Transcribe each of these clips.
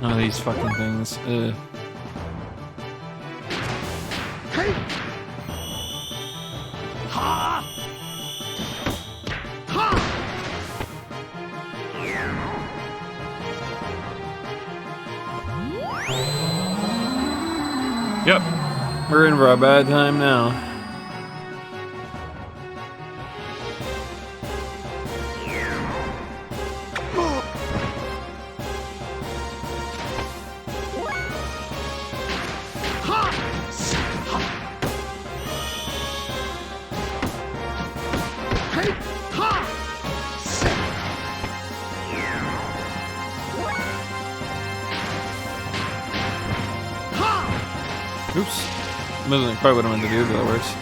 Oh, these fucking things. Ugh. Hey! Ha! Ha! Yep. We're in for a bad time now. Oops. Wasn't quite what I meant to do, but that works.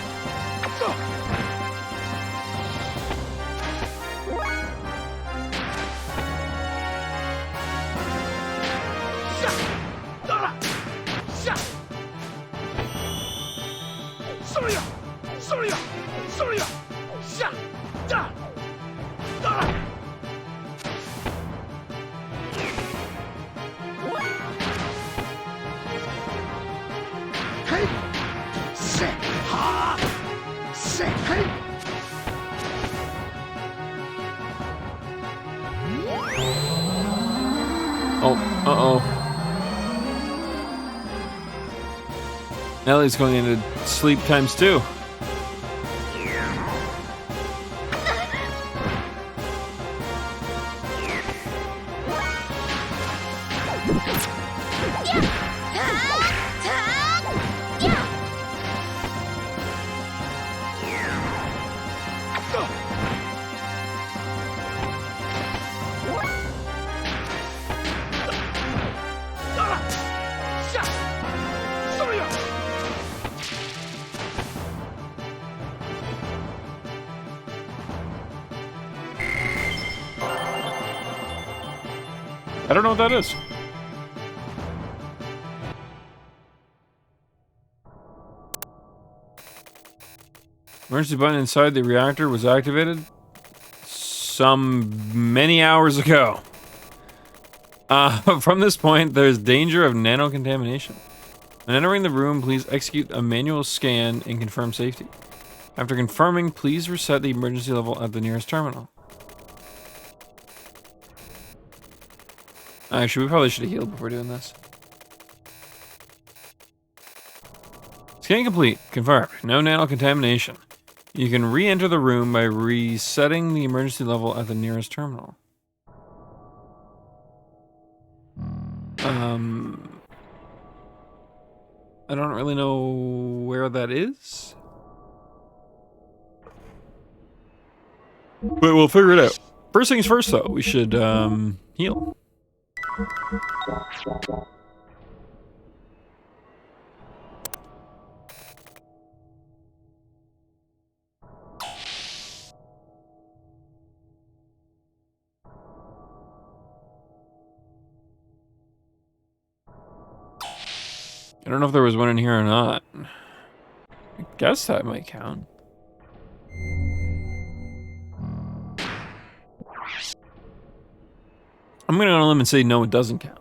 Oh, uh-oh. Ellie's going into sleep times 2. I don't know what that is. Emergency button inside the reactor was activated many hours ago. From this point, there's danger of nano-contamination. When entering the room, please execute a manual scan and confirm safety. After confirming, please reset the emergency level at the nearest terminal. Actually, we probably should have healed before doing this. Scan complete. Confirmed. No nano-contamination. You can re-enter the room by resetting the emergency level at the nearest terminal. I don't really know where that is. But we'll figure it out. First things first, though. We should, heal. I don't know if there was one in here or not. I guess that might count. I'm gonna go on a limb and say no, it doesn't count.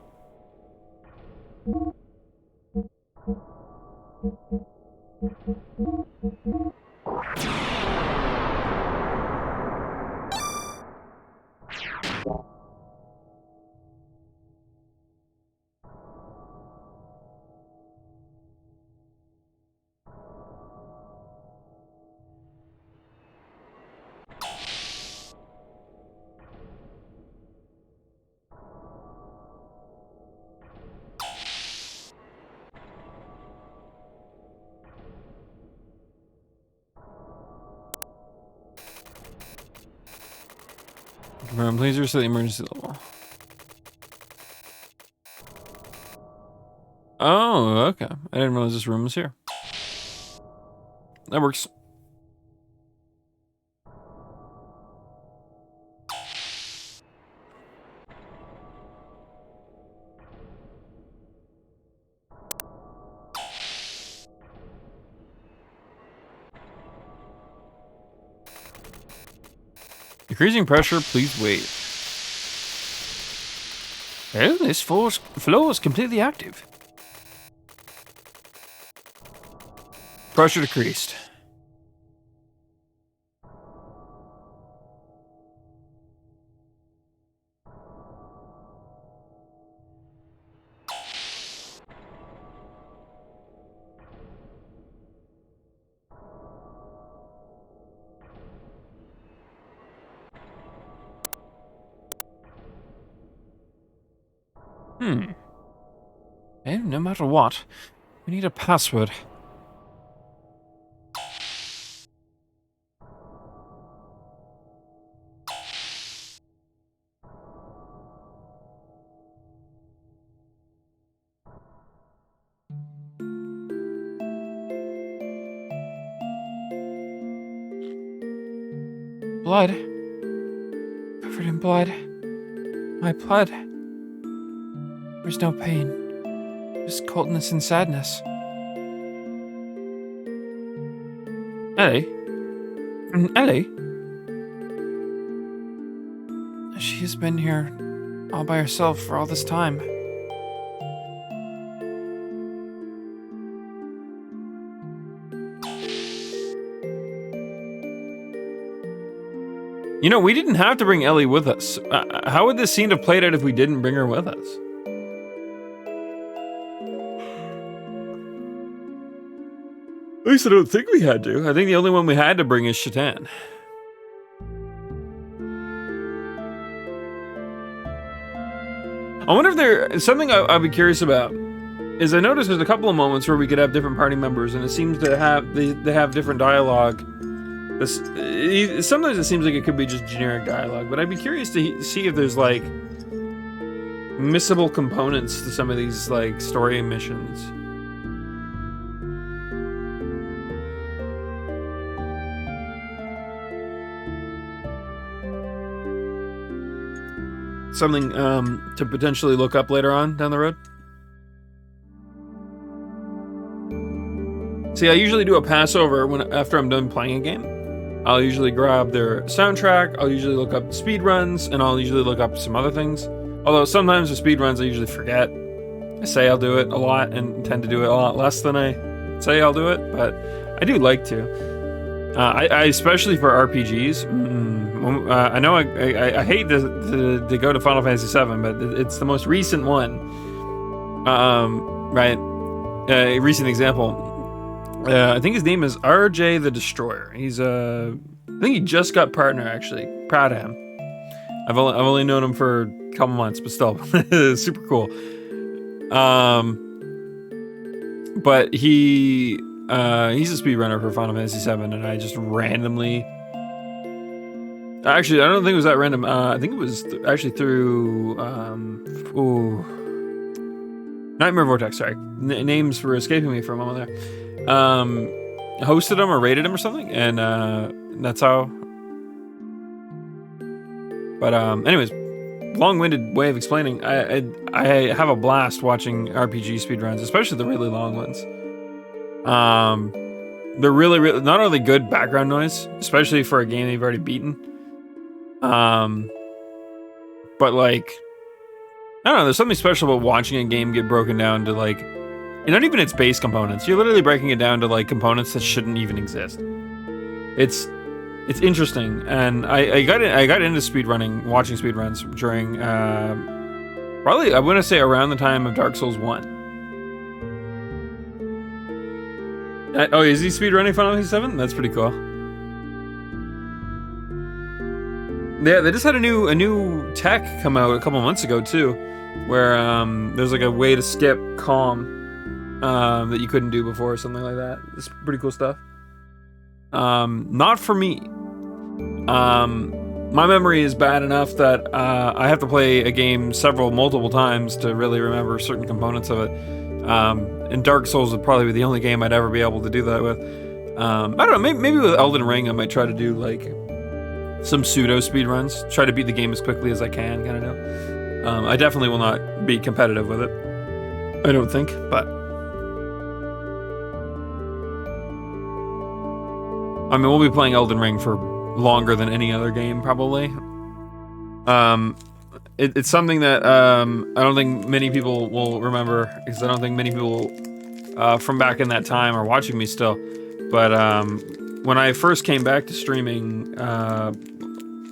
Confirm, please reset the emergency level. Oh, okay. I didn't realize this room was here. That works. Decreasing pressure, please wait. Oh, this floor is completely active. Pressure decreased. And no matter what, we need a password. Blood. Covered in blood. My blood. There's no pain. Just coldness and sadness. Ellie? Ellie? She has been here all by herself for all this time. You know, we didn't have to bring Ellie with us. How would this scene have played out if we didn't bring her with us? At least I don't think we had to. I think the only one we had to bring is Shatan. I wonder if there's something I'd be curious about. Is I noticed there's a couple of moments where we could have different party members, and it seems to have they have different dialogue. Sometimes it seems like it could be just generic dialogue, but I'd be curious to see if there's like missable components to some of these like story missions. Something to potentially look up later on down the road. See, I usually do a passover after I'm done playing a game. I'll usually grab their soundtrack, I'll usually look up speedruns, and I'll usually look up some other things. Although sometimes with speedruns I usually forget. I say I'll do it a lot and tend to do it a lot less than I say I'll do it, but I do like to. I especially for RPGs, I know I hate to go to Final Fantasy VII, but it's the most recent one. Right? A recent example. I think his name is RJ the Destroyer. I think he just got partner, actually. Proud of him. I've only known him for a couple months, but still, super cool. But he's a speedrunner for Final Fantasy VII, and I just randomly. Actually, I don't think it was that random. I think it was actually through Nightmare Vortex. Sorry, names were escaping me for a moment there. Hosted him or rated him or something, and that's how. But anyways, long-winded way of explaining. I have a blast watching RPG speedruns, especially the really long ones. They're really not only good background noise, especially for a game they've already beaten. But like, I don't know. There's something special about watching a game get broken down to like. Not even its base components. You're literally breaking it down to like components that shouldn't even exist. It's interesting, and I got into speedrunning, watching speedruns during probably I want to say around the time of Dark Souls 1. Oh, is he speedrunning Final Fantasy 7? That's pretty cool. Yeah, they just had a new tech come out a couple months ago too, where there's like a way to skip calm. That you couldn't do before or something like that. It's pretty cool stuff. Not for me. My memory is bad enough that I have to play a game multiple times to really remember certain components of it. And Dark Souls would probably be the only game I'd ever be able to do that with. I don't know, maybe with Elden Ring I might try to do like some pseudo speedruns. Try to beat the game as quickly as I can, kind of know. I definitely will not be competitive with it. I don't think, but... I mean, we'll be playing Elden Ring for longer than any other game, probably. it's something that I don't think many people will remember, because I don't think many people from back in that time are watching me still. But when I first came back to streaming,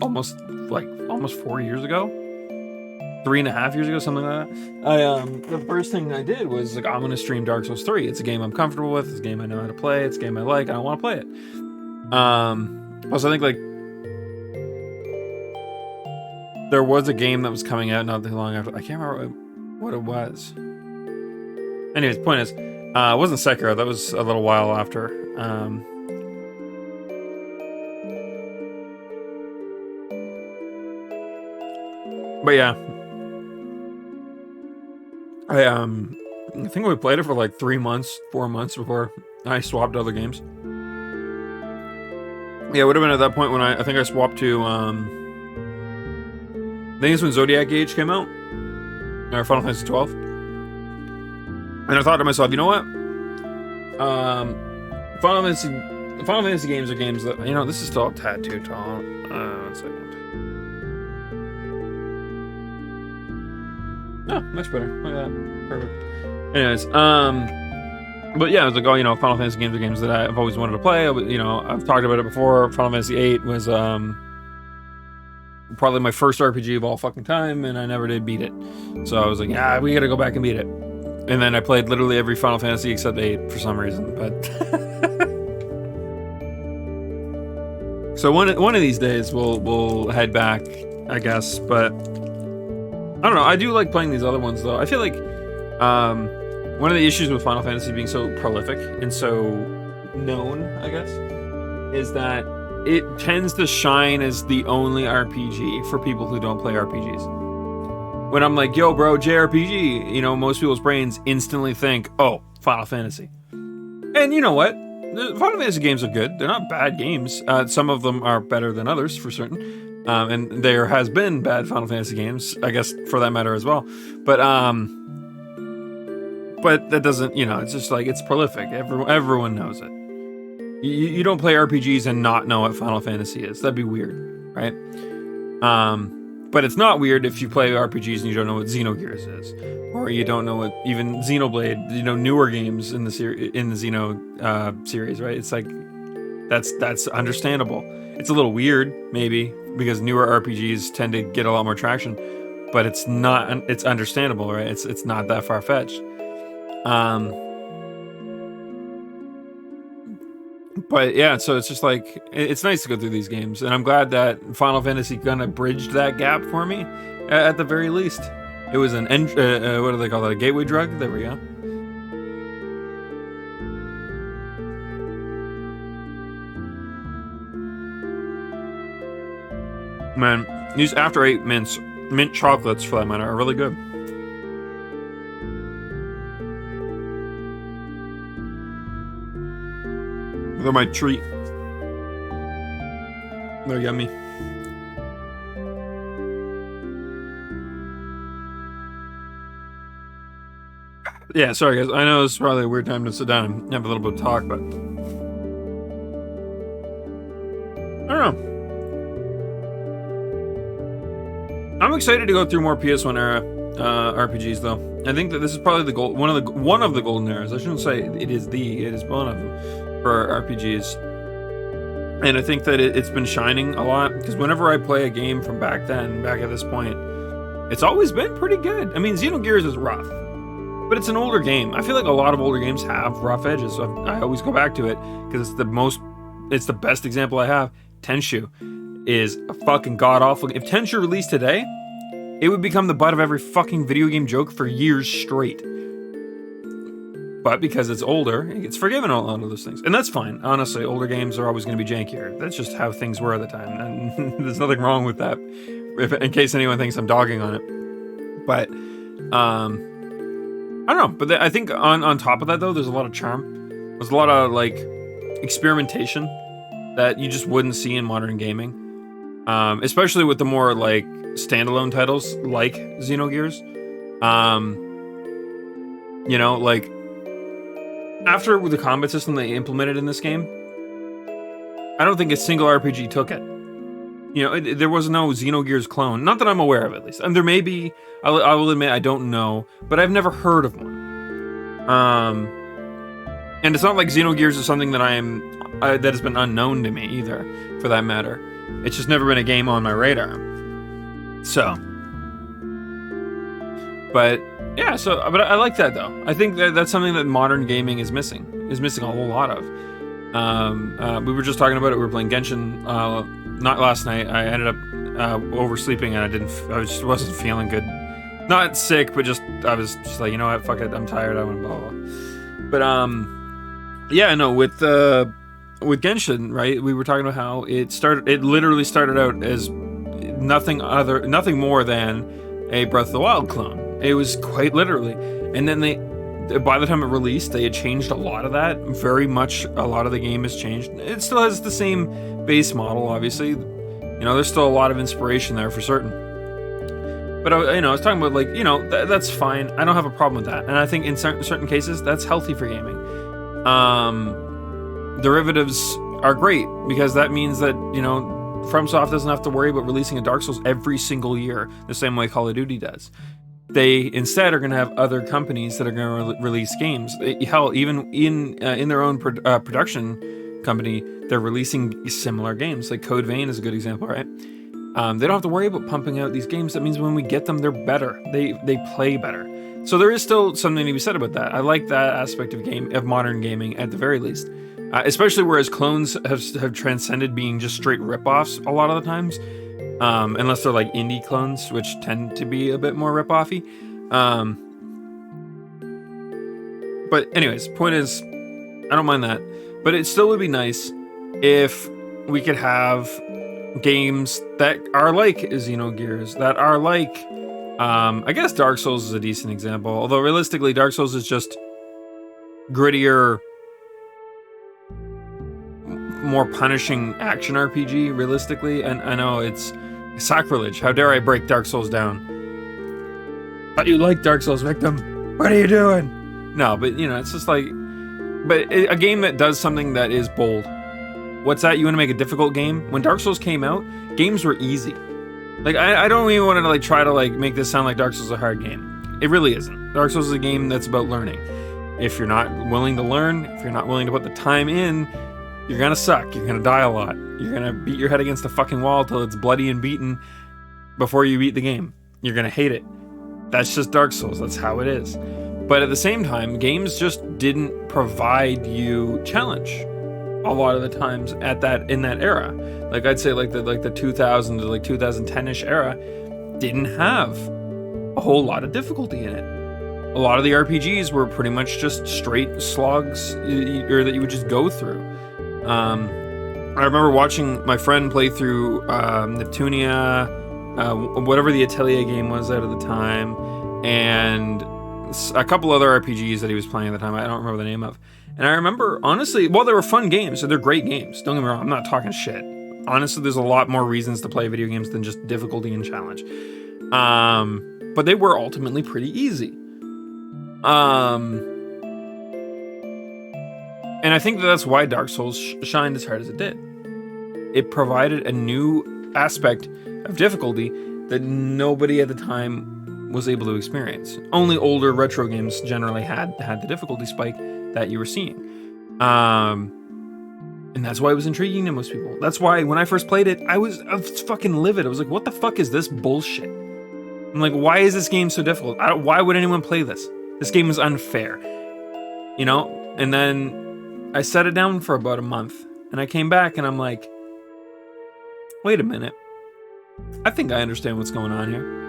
almost 4 years ago, 3.5 years ago, something like that. The first thing I did was like, I'm gonna stream Dark Souls 3. It's a game I'm comfortable with. It's a game I know how to play. It's a game I like. And I want to play it. Plus, I think like there was a game that was coming out not too long after. I can't remember what it was. Anyways, point is, it wasn't Sekiro. That was a little while after. But yeah, I think we played it for like 3 months, 4 months before I swapped other games. Yeah, it would have been at that point when I think I swapped to I think it's when Zodiac Age came out, or Final Fantasy 12. And I thought to myself, you know what? Final Fantasy games are games that, you know, this is still a tad too tall. 1 second. Oh, much better. Look at that. Perfect. Anyways, but yeah, I was like, oh, you know, Final Fantasy games are games that I've always wanted to play. You know, I've talked about it before. Final Fantasy 8 was probably my first RPG of all fucking time, and I never did beat it. So I was like, yeah, we gotta go back and beat it. And then I played literally every Final Fantasy except 8 for some reason. But so one of these days we'll head back, I guess. But I don't know. I do like playing these other ones though. I feel like one of the issues with Final Fantasy being so prolific and so known, I guess, is that it tends to shine as the only RPG for people who don't play RPGs. When I'm like, yo, bro, JRPG, you know, most people's brains instantly think, oh, Final Fantasy. And you know what? The Final Fantasy games are good. They're not bad games. Some of them are better than others, for certain. And there has been bad Final Fantasy games, I guess, for that matter as well. But that doesn't, you know, it's just like, it's prolific. Everyone knows it. You don't play RPGs and not know what Final Fantasy is. That'd be weird, right? But it's not weird if you play RPGs and you don't know what Xenogears is, or you don't know what even Xenoblade, you know, newer games in the Xeno series, right? It's like that's understandable. It's a little weird, maybe, because newer RPGs tend to get a lot more traction, but it's not. It's understandable, right? It's not that far fetched. But yeah, so it's just like, it's nice to go through these games, and I'm glad that Final Fantasy kind of bridged that gap for me, at the very least. It was an what do they call that, a gateway drug? There we go. Man, these After 8 mint chocolates, for that matter, are really good. They're my treat. They're yummy. Yeah, sorry guys. I know it's probably a weird time to sit down and have a little bit of talk, but I don't know. I'm excited to go through more PS1 era RPGs, though. I think that this is probably the one of the golden eras. I shouldn't say it is one of them for RPGs. And I think that it's been shining a lot, because whenever I play a game from back then, back at this point, it's always been pretty good. I mean, Xenogears is rough, but it's an older game. I feel like a lot of older games have rough edges. So I always go back to it because it's the best example I have. Tenchu is a fucking god-awful. If Tenchu released today, it would become the butt of every fucking video game joke for years straight. But because it's older, it gets forgiven a lot of those things. And that's fine. Honestly, older games are always going to be jankier. That's just how things were at the time. And there's nothing wrong with that, in case anyone thinks I'm dogging on it. But, I don't know. But I think on top of that, though, there's a lot of charm. There's a lot of, like, experimentation that you just wouldn't see in modern gaming. Especially with the more, like, standalone titles, like Xenogears. You know, like, after the combat system they implemented in this game, I don't think a single RPG took it. You know, there was no Xenogears clone. Not that I'm aware of, at least. And there may be. I will admit I don't know, but I've never heard of one. And it's not like Xenogears is something that that has been unknown to me either, for that matter. It's just never been a game on my radar. So, but yeah, but I like that though. I think that's something that modern gaming is missing a whole lot of. We were just talking about it. We were playing Genshin. Not last night. I ended up oversleeping, and I just wasn't feeling good. Not sick, but I was just like, you know what, fuck it, I'm tired. I want to blah blah. But yeah, no, with Genshin, right? We were talking about how it literally started out as nothing more than a Breath of the Wild clone. It was quite literally, and then by the time it released, they had changed a lot of that. Very much, a lot of the game has changed. It still has the same base model, obviously. You know, there's still a lot of inspiration there for certain. But I was talking about, like, you know, that's fine. I don't have a problem with that, and I think in certain cases that's healthy for gaming. Derivatives are great because that means that, you know, FromSoft doesn't have to worry about releasing a Dark Souls every single year the same way Call of Duty does. They instead are going to have other companies that are going to release games. Hell, even in their own production company, they're releasing similar games. Like Code Vein is a good example, right? They don't have to worry about pumping out these games. That means when we get them, they're better. They play better. So there is still something to be said about that. I like that aspect of modern gaming at the very least. Especially whereas clones have transcended being just straight ripoffs a lot of the times. Unless they're like indie clones, which tend to be a bit more rip-offy. But anyways, point is, I don't mind that. But it still would be nice if we could have games that are like Xenogears, that are like, I guess Dark Souls is a decent example. Although realistically, Dark Souls is just grittier, more punishing action RPG, realistically. And I know it's sacrilege. How dare I break Dark Souls down? But you like Dark Souls, victim. What are you doing? No, but you know, it's just like, a game that does something that is bold. What's that? You want to make a difficult game? When Dark Souls came out, games were easy. Like, I don't even want to like try to like make this sound like Dark Souls is a hard game. It really isn't. Dark Souls is a game that's about learning. If you're not willing to learn, if you're not willing to put the time in, you're gonna suck. You're gonna die a lot. You're gonna beat your head against the fucking wall till it's bloody and beaten before you beat the game. You're gonna hate it. That's just Dark Souls. That's how it is. But at the same time, games just didn't provide you challenge a lot of the times in that era. Like I'd say like the 2000 to like 2010-ish era didn't have a whole lot of difficulty in it. A lot of the RPGs were pretty much just straight slogs or that you would just go through. I remember watching my friend play through Neptunia, whatever the Atelier game was out at the time, and a couple other RPGs that he was playing at the time I don't remember the name of. And I remember, honestly, well, they were fun games, so they're great games. Don't get me wrong, I'm not talking shit. Honestly, there's a lot more reasons to play video games than just difficulty and challenge. But they were ultimately pretty easy. And I think that's why Dark Souls shined as hard as it did. It provided a new aspect of difficulty that nobody at the time was able to experience. Only older retro games generally had the difficulty spike that you were seeing. And that's why it was intriguing to most people. That's why when I first played it, I was fucking livid. I was like, what the fuck is this bullshit? I'm like, why is this game so difficult? Why would anyone play this? This game is unfair. You know? And then I set it down for about a month. And I came back and I'm like, wait a minute. I think I understand what's going on here.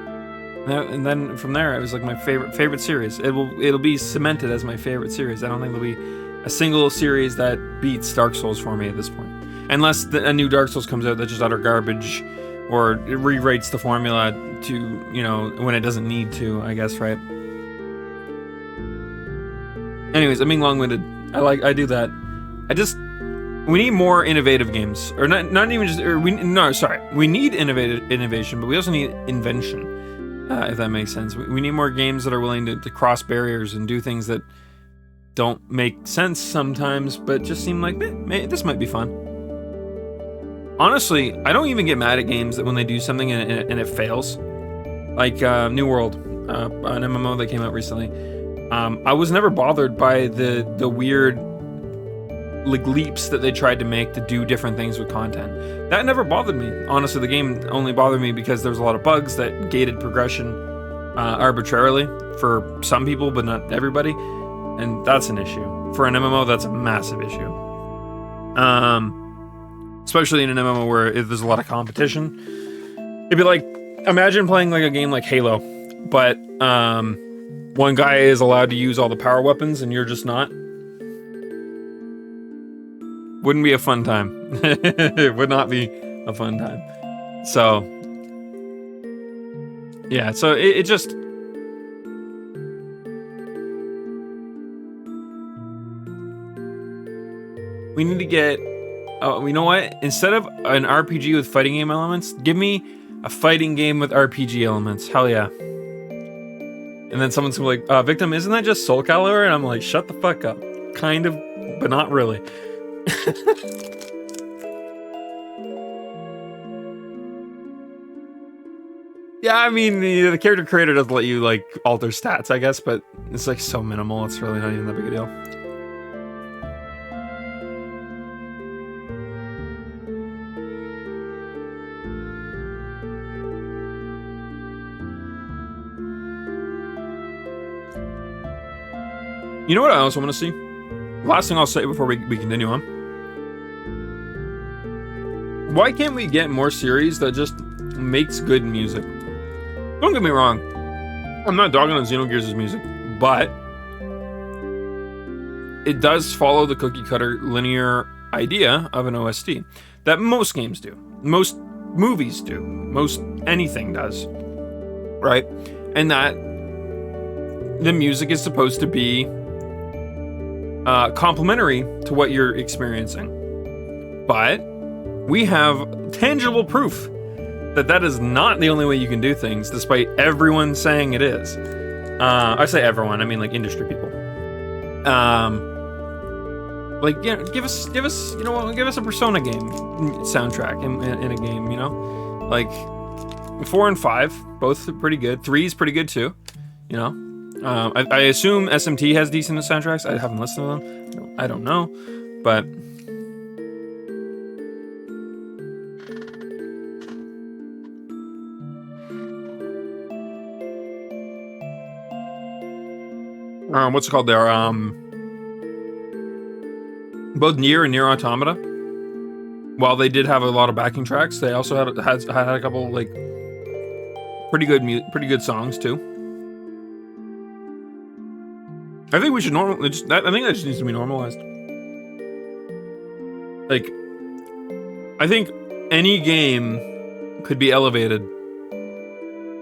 And then from there, it was like my favorite series. It'll be cemented as my favorite series. I don't think there'll be a single series that beats Dark Souls for me at this point. Unless a new Dark Souls comes out that's just utter garbage, or it rewrites the formula to, you know, when it doesn't need to, I guess, right? Anyways, I'm being long-winded. I do that. We need more innovative games, or not even just. We need innovation, but we also need invention. If that makes sense. We need more games that are willing to cross barriers and do things that don't make sense sometimes, but just seem like, this might be fun. honestly, I don't even get mad at games that when they do something and it fails. Like New World, an MMO that came out recently. I was never bothered by the weird like leaps that they tried to make to do different things with content. That never bothered me. Honestly, the game only bothered me because there was a lot of bugs that gated progression arbitrarily for some people, but not everybody. And that's an issue. For an MMO, that's a massive issue. Especially in an MMO where there's a lot of competition. It'd be like, imagine playing like a game like Halo, but one guy is allowed to use all the power weapons and you're just not. Wouldn't be a fun time. It would not be a fun time. So, yeah, so it just... We need to get... Oh, you know what? Instead of an RPG with fighting game elements, give me a fighting game with RPG elements. Hell yeah. And then someone's like, Victim, isn't that just Soul Calibur? And I'm like, shut the fuck up. Kind of, but not really. Yeah, I mean, the character creator doesn't let you, like, alter stats, I guess, but it's, like, so minimal, it's really not even that big a deal. You know what I also want to see? Last thing I'll say before we continue on. Why can't we get more series that just makes good music? Don't get me wrong. I'm not dogging on Xenogears' music, but it does follow the cookie cutter linear idea of an OST that most games do. Most movies do. Most anything does. Right? And that the music is supposed to be complementary to what you're experiencing. But we have tangible proof that that is not the only way you can do things, despite everyone saying it is. I say everyone, I mean like industry people. Like, you know, give us, you know, give us a Persona game soundtrack in a game, you know? Like, 4 and 5, both are pretty good. 3 is pretty good too, you know? I assume SMT has decent soundtracks. I haven't listened to them. I don't know, but what's it called there? Both Nier and Nier Automata, while they did have a lot of backing tracks, they also had a couple like pretty good songs too. I think we should I think that just needs to be normalized. Like, I think any game could be elevated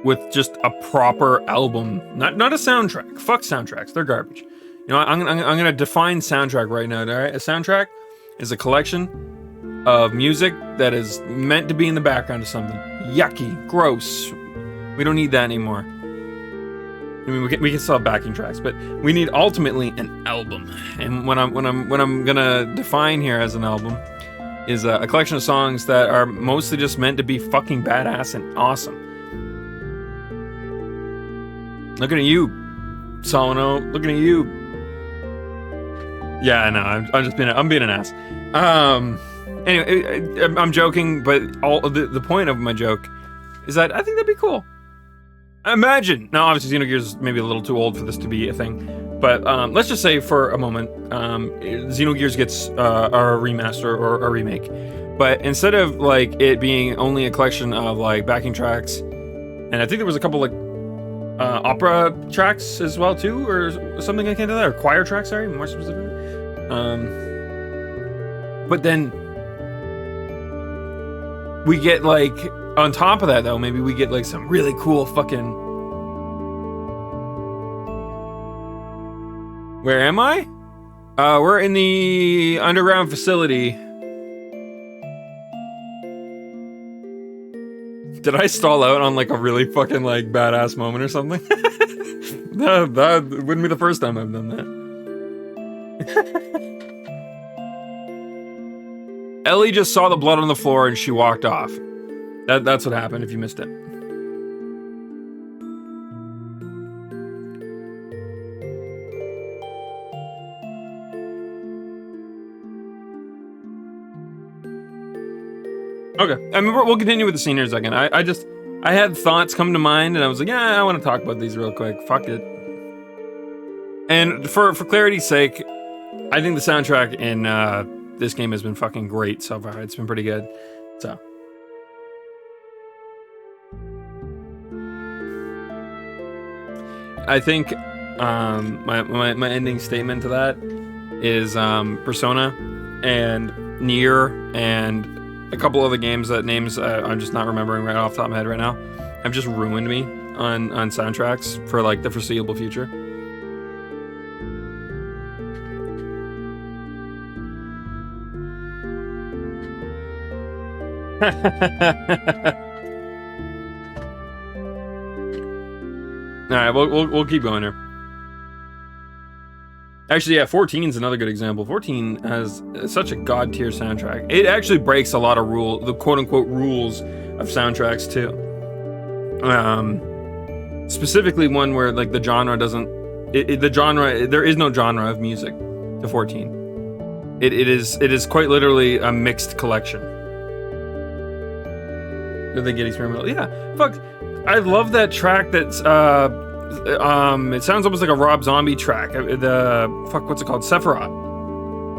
with just a proper album, not a soundtrack. Fuck soundtracks, they're garbage. You know, I'm gonna define soundtrack right now. All right, a soundtrack is a collection of music that is meant to be in the background of something. Yucky, gross. We don't need that anymore. I mean, we can still have backing tracks, but we need ultimately an album. And what I'm gonna define here as an album is a collection of songs that are mostly just meant to be fucking badass and awesome. Looking at you, Solano. Looking at you. Yeah, I know. I'm being an ass. Anyway, I'm joking, but the point of my joke is that I think that'd be cool. Imagine. Now, obviously, Xenogears is maybe a little too old for this to be a thing, but let's just say for a moment, Xenogears gets a remaster or a remake. But instead of like it being only a collection of like backing tracks, and I think there was a couple like opera tracks as well too, or something akin to that, or choir tracks. Sorry, more specifically. But then we get like. On top of that, though, maybe we get like some really cool fucking... Where am I? We're in the underground facility. Did I stall out on like a really fucking like badass moment or something? that wouldn't be the first time I've done that. Ellie just saw the blood on the floor and she walked off. That's what happened if you missed it. Okay, I mean, we'll continue with the scene here in a second. I had thoughts come to mind, and I was like, yeah, I want to talk about these real quick. Fuck it. And for clarity's sake, I think the soundtrack in this game has been fucking great so far. It's been pretty good. So. I think my ending statement to that is Persona and Nier and a couple other games that names I'm just not remembering right off the top of my head right now have just ruined me on soundtracks for like the foreseeable future. All right, we'll keep going here. Actually, yeah, 14 is another good example. 14 has such a god tier soundtrack. It actually breaks a lot of the quote unquote rules of soundtracks too. Specifically one where like the genre doesn't, there is no genre of music to 14. It is quite literally a mixed collection. Do they get experimental? Yeah, fuck. I love that track that's it sounds almost like a Rob Zombie track. What's it called? Sephiroth.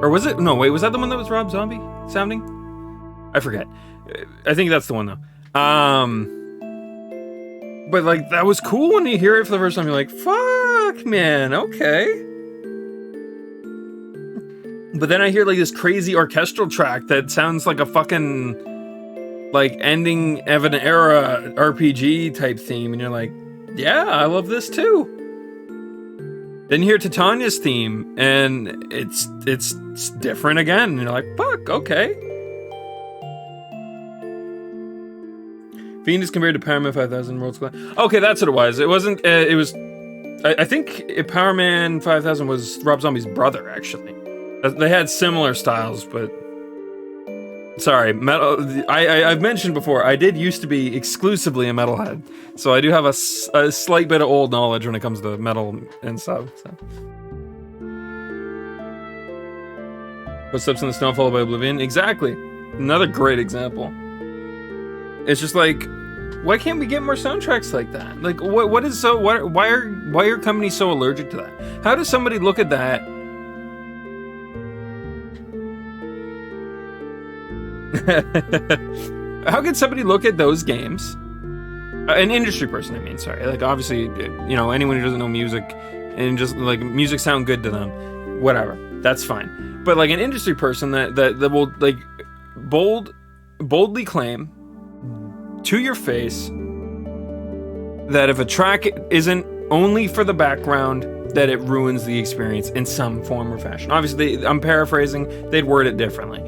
Or was it? No, wait, was that the one that was Rob Zombie sounding? I forget. I think that's the one though. But like that was cool when you hear it for the first time. You're like, fuck, man, okay. But then I hear like this crazy orchestral track that sounds like a fucking like ending of an era RPG type theme, and you're like, yeah, I love this too. Then you hear Titania's theme, and it's different again, and you're like, fuck, okay. Fiend is compared to Power Man 5000 World's Class. Okay, that's what it was. It wasn't. It was. I think Power Man 5000 was Rob Zombie's brother, actually. They had similar styles, but. Sorry, metal. I've mentioned before, I did used to be exclusively a metalhead, so I do have a slight bit of old knowledge when it comes to metal and stuff. So. Footsteps in the Snow followed by Oblivion. Exactly, another great example. It's just like, why can't we get more soundtracks like that? Like, what is so? Why are companies so allergic to that? How does somebody look at that? How can somebody look at those games? An industry person, I mean, sorry. Like, obviously, you know, anyone who doesn't know music and just like music sound good to them, whatever, that's fine. But like an industry person that will like boldly claim to your face that if a track isn't only for the background, that it ruins the experience in some form or fashion. Obviously, I'm paraphrasing, they'd word it differently.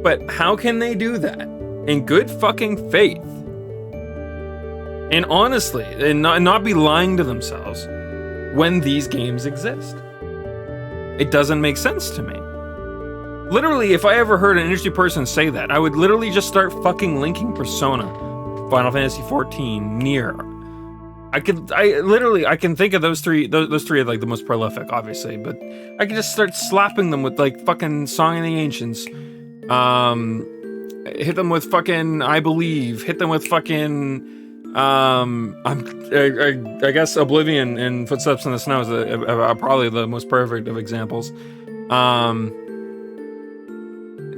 But how can they do that in good fucking faith? And honestly, and not be lying to themselves when these games exist? It doesn't make sense to me. Literally, if I ever heard an industry person say that, I would literally just start fucking linking Persona, Final Fantasy XIV, Nier. I can think of those three are like the most prolific, obviously, but I could just start slapping them with like fucking Song of the Ancients. Hit them with fucking I Believe. Hit them with fucking I guess Oblivion and Footsteps in the Snow are probably the most perfect of examples.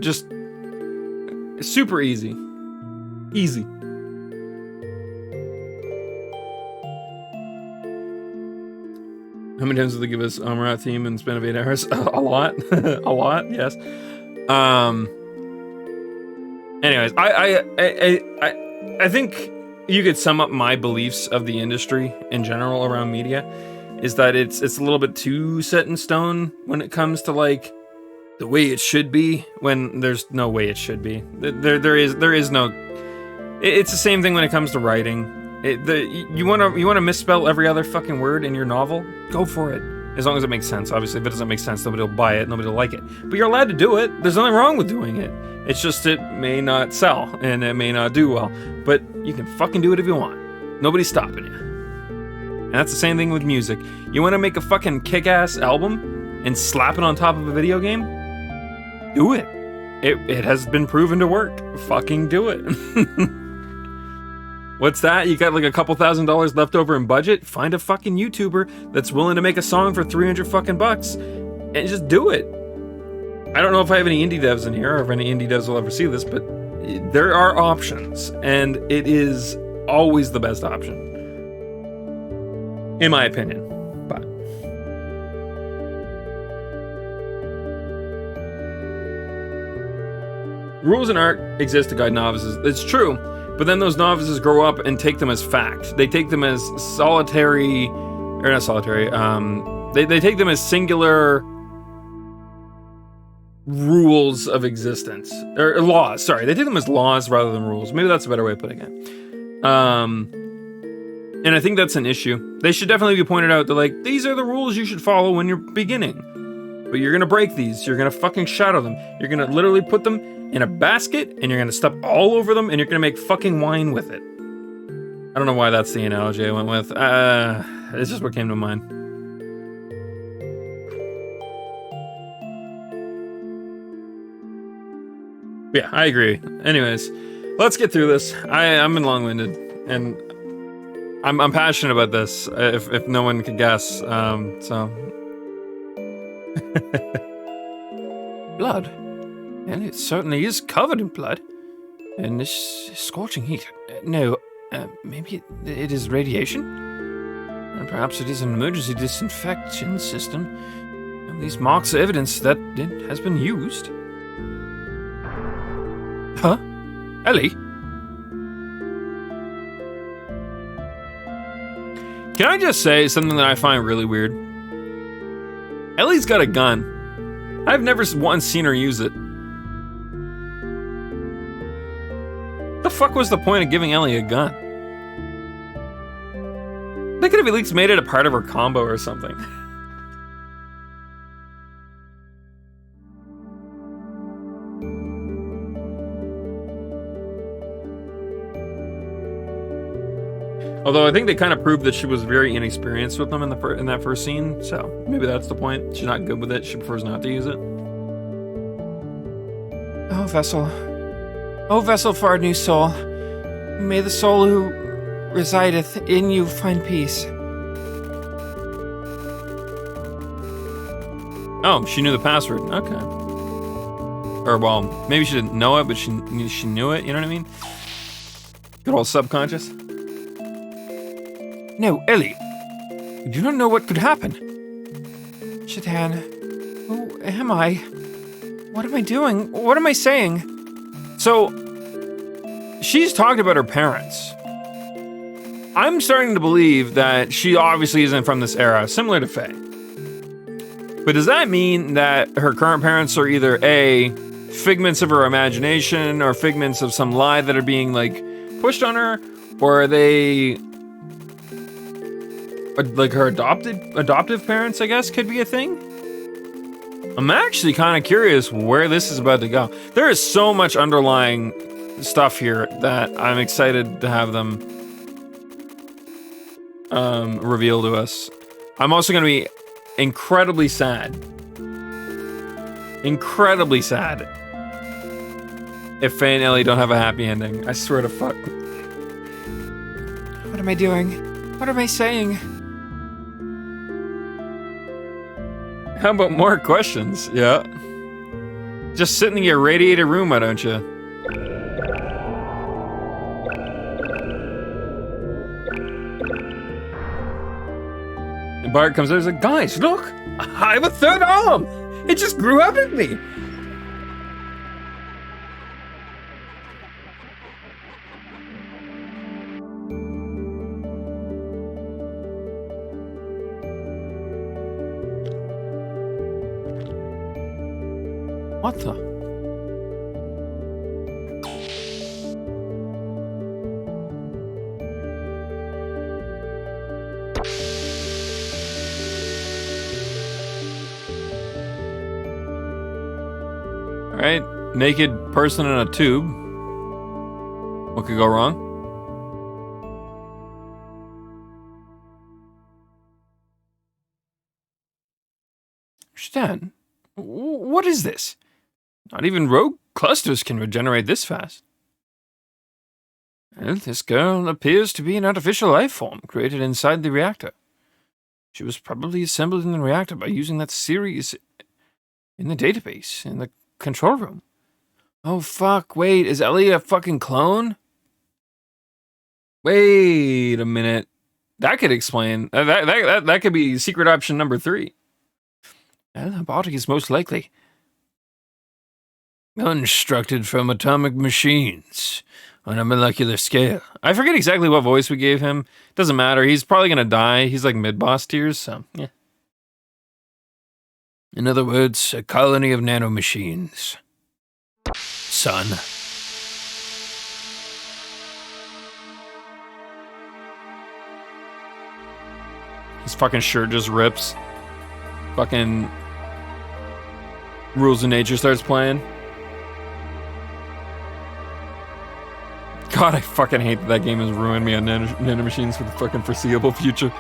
Just super easy. How many times did they give us Amarat theme in the span of 8 hours? A lot. A lot, yes. Anyways, I think you could sum up my beliefs of the industry in general around media is that it's a little bit too set in stone when it comes to like the way it should be, when there's no way it should be. There is no. It's the same thing when it comes to writing. You want to misspell every other fucking word in your novel? Go for it. As long as it makes sense. Obviously, if it doesn't make sense, nobody will buy it, nobody will like it. But you're allowed to do it. There's nothing wrong with doing it. It's just it may not sell, and it may not do well. But you can fucking do it if you want. Nobody's stopping you. And that's the same thing with music. You want to make a fucking kick-ass album and slap it on top of a video game? Do it. It has been proven to work. Fucking do it. What's that? You got like a couple $1,000s left over in budget? Find a fucking YouTuber that's willing to make a song for 300 fucking bucks and just do it. I don't know if I have any indie devs in here or if any indie devs will ever see this, but there are options, and it is always the best option, in my opinion. But rules in art exist to guide novices. It's true. But then those novices grow up and take them as fact. They take them as solitary, or not solitary, they take them as singular rules of existence. Or laws, sorry. They take them as laws rather than rules. Maybe that's a better way of putting it. And I think that's an issue. They should definitely be pointed out that, like, these are the rules you should follow when you're beginning. But you're gonna break these. You're gonna fucking shadow them. You're gonna literally put them in a basket, and you're gonna step all over them, and you're gonna make fucking wine with it. I don't know why that's the analogy I went with. It's just what came to mind. Yeah, I agree. Anyways, let's get through this. I'm been long-winded, and I'm passionate about this. If no one could guess, so. Blood. And it certainly is covered in blood. And this scorching heat. No, maybe it is radiation? And perhaps it is an emergency disinfection system. And these marks are evidence that it has been used. Huh? Ellie? Can I just say something that I find really weird? Ellie's got a gun. I've never once seen her use it. The fuck was the point of giving Ellie a gun? They could have at least made it a part of her combo or something. Although I think they kind of proved that she was very inexperienced with them in that first scene, so maybe that's the point. She's not good with it. She prefers not to use it. Oh, vessel. O vessel for our new soul, may the soul who resideth in you find peace. Oh, she knew the password. Okay. Or, well, maybe she didn't know it, but she knew it, you know what I mean? Good old subconscious. No, Ellie. You do not know what could happen. Shaitan, who am I? What am I doing? What am I saying? So, she's talked about her parents. I'm starting to believe that she obviously isn't from this era, similar to Faye. But does that mean that her current parents are either A, figments of her imagination, or figments of some lie that are being, like, pushed on her? Or are they, like, her adoptive parents, I guess, could be a thing? I'm actually kind of curious where this is about to go. There is so much underlying stuff here that I'm excited to have them reveal to us. I'm also going to be incredibly sad. Incredibly sad if Faye and Ellie don't have a happy ending. I swear to fuck. What am I doing? What am I saying? How about more questions? Yeah. Just sit in your radiated room, why don't you? And Bart comes out and he's like, guys, look! I have a third arm! It just grew up at me! What the? right? Naked person in a tube. What could go wrong? Understand? What is this? Not even rogue clusters can regenerate this fast. Well, this girl appears to be an artificial life form created inside the reactor. She was probably assembled in the reactor by using that series in the database, in the control room. Oh fuck, wait, is Ellie a fucking clone? Wait a minute. That could explain. That could be secret option number 3. Well, her body is most likely constructed from atomic machines on a molecular scale. I forget exactly what voice we gave him. Doesn't matter. He's probably gonna die. He's like mid-boss tiers, so yeah. In other words, a colony of nanomachines. Son. His fucking shirt just rips. Fucking Rules of Nature starts playing. God, I fucking hate that that game has ruined me on nanomachines for the fucking foreseeable future.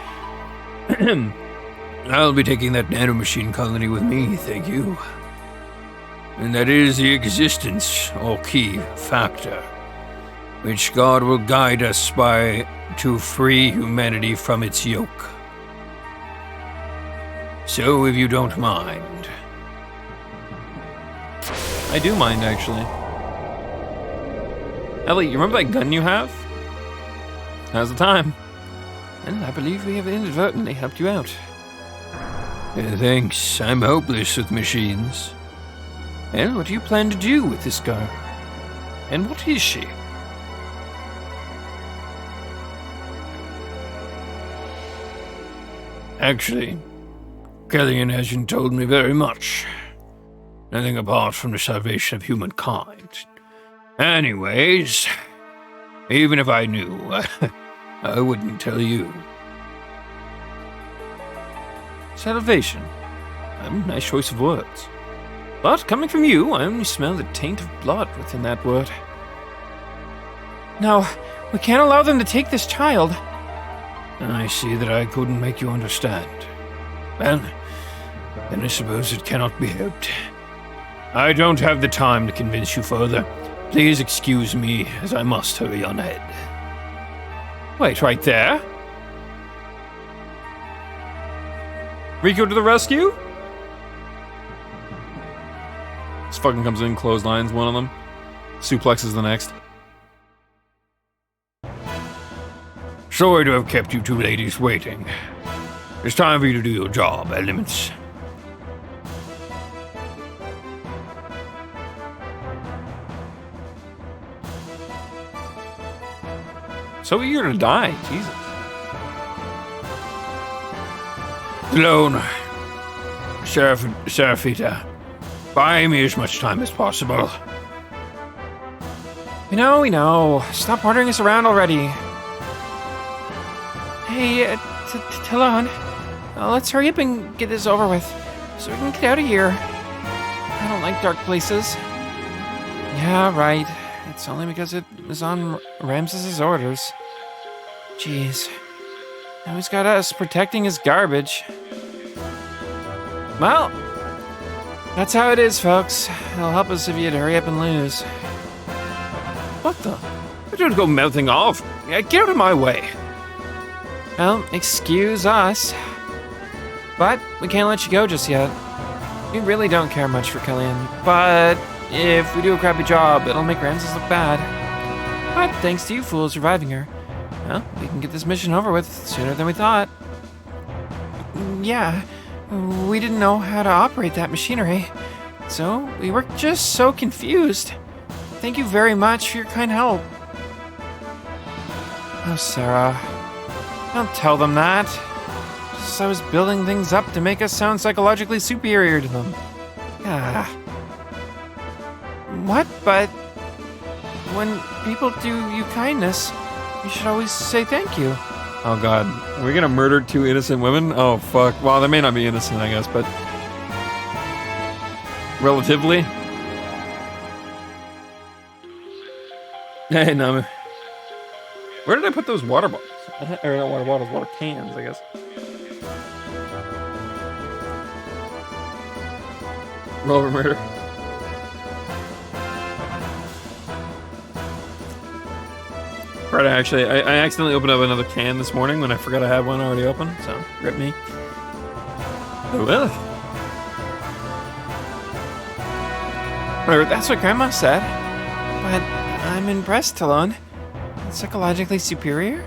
I'll be taking that nanomachine colony with me, thank you. And that is the existence, or key factor, which God will guide us by to free humanity from its yoke. So, if you don't mind. I do mind, actually. Ellie, you remember that gun you have? Now's the time. And I believe we have inadvertently helped you out. Thanks, I'm hopeless with machines. And what do you plan to do with this girl? And what is she? Actually, Kellyan hasn't told me very much. Nothing apart from the salvation of humankind. Anyways, even if I knew, I wouldn't tell you. Salvation. Nice choice of words. But coming from you, I only smell the taint of blood within that word. No, we can't allow them to take this child. I see that I couldn't make you understand. Well, then I suppose it cannot be helped. I don't have the time to convince you further. Please excuse me, as I must hurry on ahead. Wait, right there? Rico to the rescue? This fucking comes in, clotheslines one of them. Suplexes the next. Sorry to have kept you two ladies waiting. It's time for you to do your job, Elements. So eager to die, Jesus. Alone. Seraphita, buy me as much time as possible. We know. Stop ordering us around already. Hey, Talon, let's hurry up and get this over with, so we can get out of here. I don't like dark places. Yeah, right. It's only because it was on Ramses' orders. Jeez. Now he's got us protecting his garbage. Well, that's how it is, folks. It'll help us if you'd hurry up and lose. What the? I don't go melting off. Get out of my way. Well, excuse us. But we can't let you go just yet. We really don't care much for Kellyan. But if we do a crappy job, it'll make Ramses look bad. But thanks to you fools reviving her, well, we can get this mission over with sooner than we thought. Yeah, we didn't know how to operate that machinery, so we were just so confused. Thank you very much for your kind help. Oh, Sarah, don't tell them that. Just I was building things up to make us sound psychologically superior to them. Ah. What? But when people do you kindness, you should always say thank you. Oh god, we're gonna murder 2 innocent women? Oh fuck. Well, they may not be innocent, I guess, but relatively. Hey, Nami. Where did I put those water bottles? Or not water bottles, water cans, I guess. Rover murder. Right, actually, I accidentally opened up another can this morning when I forgot I had one already open, so rip me. Oh well. That's what Grandma said. But I'm impressed, Talon. Psychologically superior?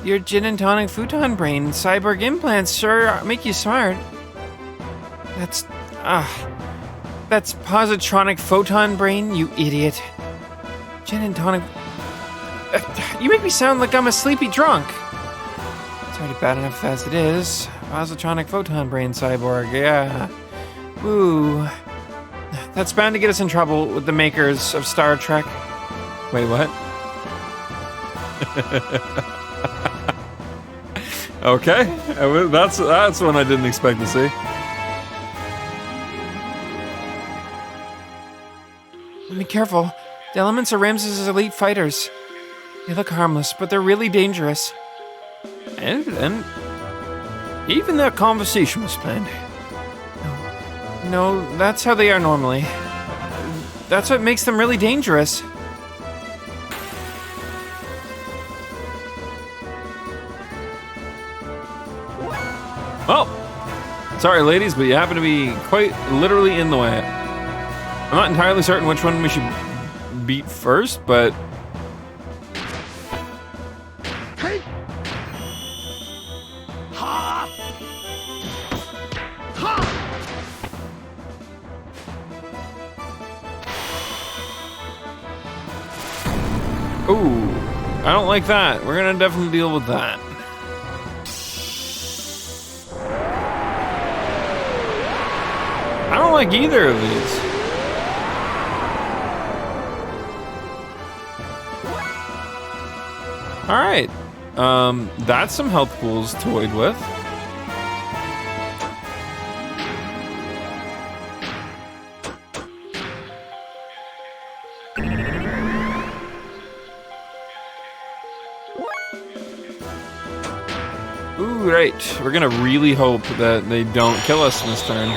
Your gin and tonic futon brain cyborg implants sure make you smart. That's positronic photon brain, you idiot. Gin and tonic. You make me sound like I'm a sleepy drunk. It's already bad enough as it is. Positronic photon brain cyborg, yeah. Ooh. That's bound to get us in trouble with the makers of Star Trek. Wait, what? Okay, that's one I didn't expect to see. Be careful. The elements are Ramses' elite fighters. They look harmless, but they're really dangerous. And even that conversation was planned. No, that's how they are normally. That's what makes them really dangerous. Well, sorry ladies, but you happen to be quite literally in the way. I'm not entirely certain which one we should beat first, but... Hey! Ha! Ha! Ooh, I don't like that. We're gonna definitely deal with that. I don't like either of these. Alright. That's some health pools toyed with. Ooh, right. We're gonna really hope that they don't kill us in this turn.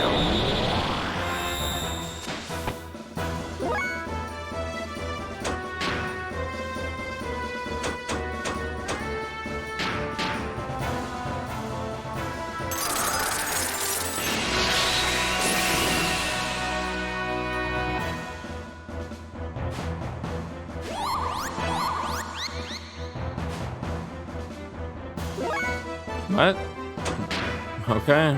What? Okay.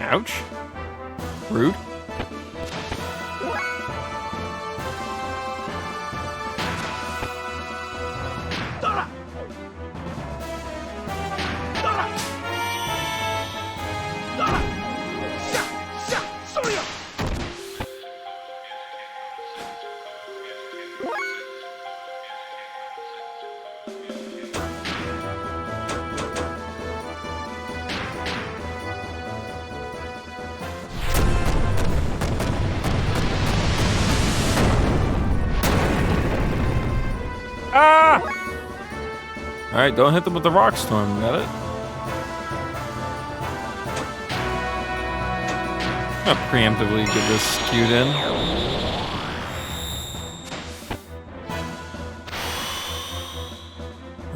Ouch. Rude. Ah! Alright, don't hit them with the rock storm, got it? I'm gonna preemptively get this queued in.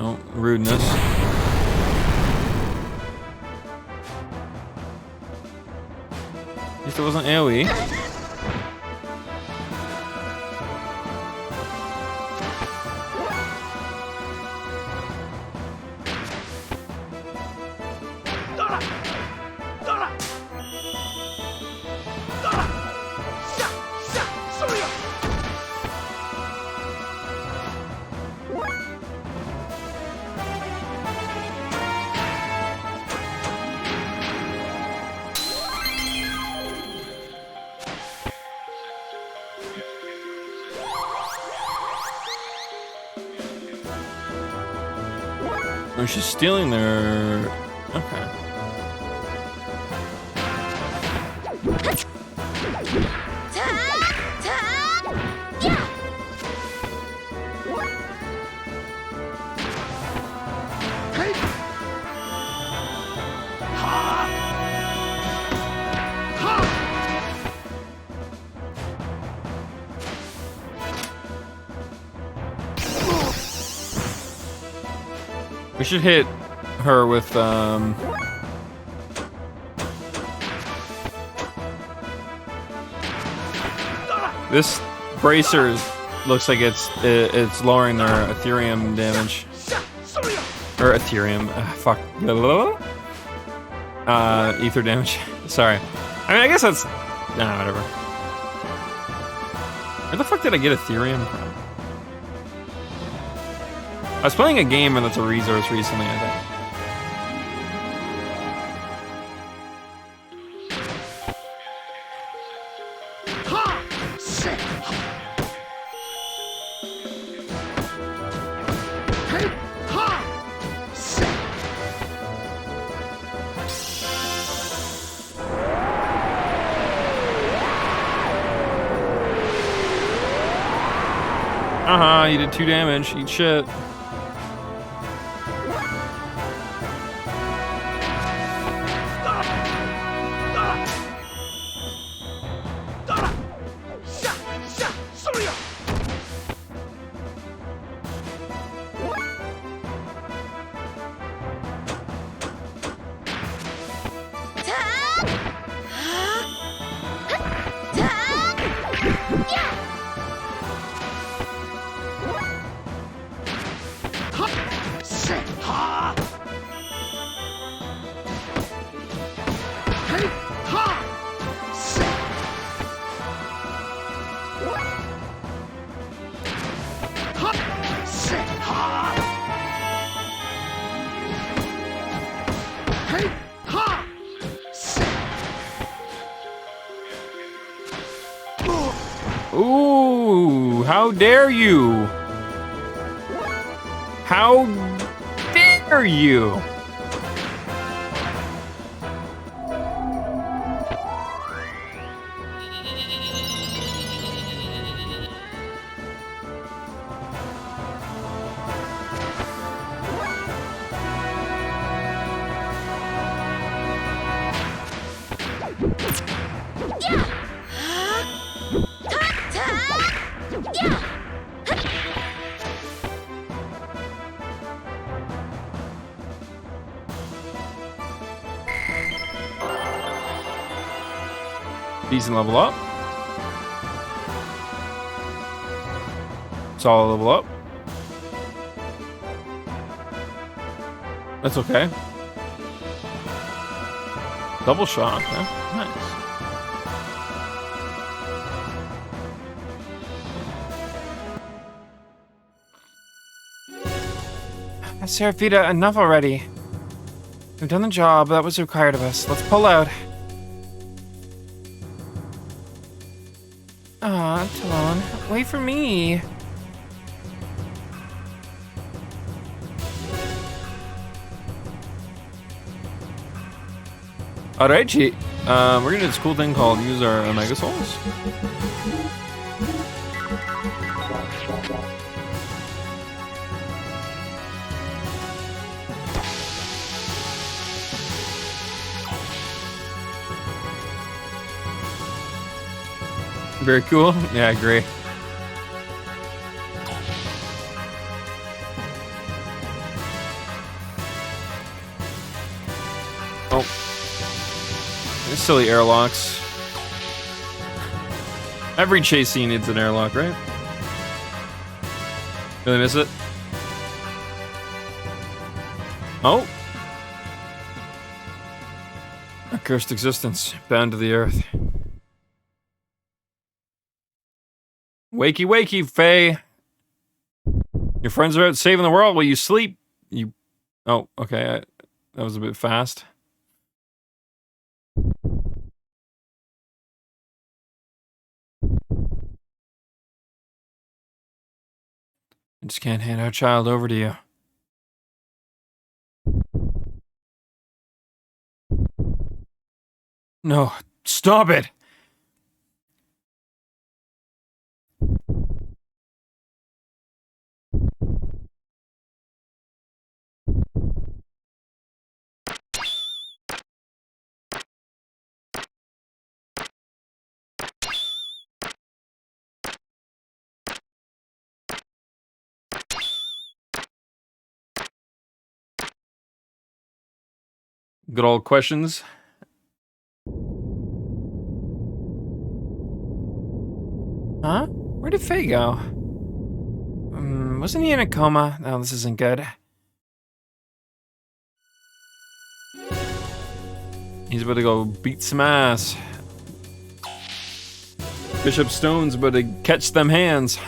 Oh, rudeness. At least it wasn't AoE. Oh, she's stealing their... Okay. We should hit her with, this bracer looks like it's lowering their Ethereum damage. Or Ethereum, fuck. Ether damage. Sorry. I mean, I guess that's, nah, whatever. Where the fuck did I get Ethereum from? I was playing a game and that's a resource recently, I think. You did 2 damage. Eat shit. Ooh, how dare you? How dare you? Decent level up. Solid level up. That's okay. Double shot, huh? Nice. Seraphita, enough already. We've done the job that was required of us. Let's pull out. Aw, Talon, wait for me. Alright, we're gonna do this cool thing called use our Omega Souls. Very cool. Yeah, I agree. Oh. Silly airlocks. Every chase scene needs an airlock, right? Really miss it? Oh. A cursed existence, bound to the earth. Wakey, wakey, Faye. Your friends are out saving the world while you sleep. You... Oh, okay. That was a bit fast. I just can't hand our child over to you. No, stop it! Good old questions. Huh? Where did Faye go? Wasn't he in a coma? No, this isn't good. He's about to go beat some ass. Bishop Stone's about to catch them hands.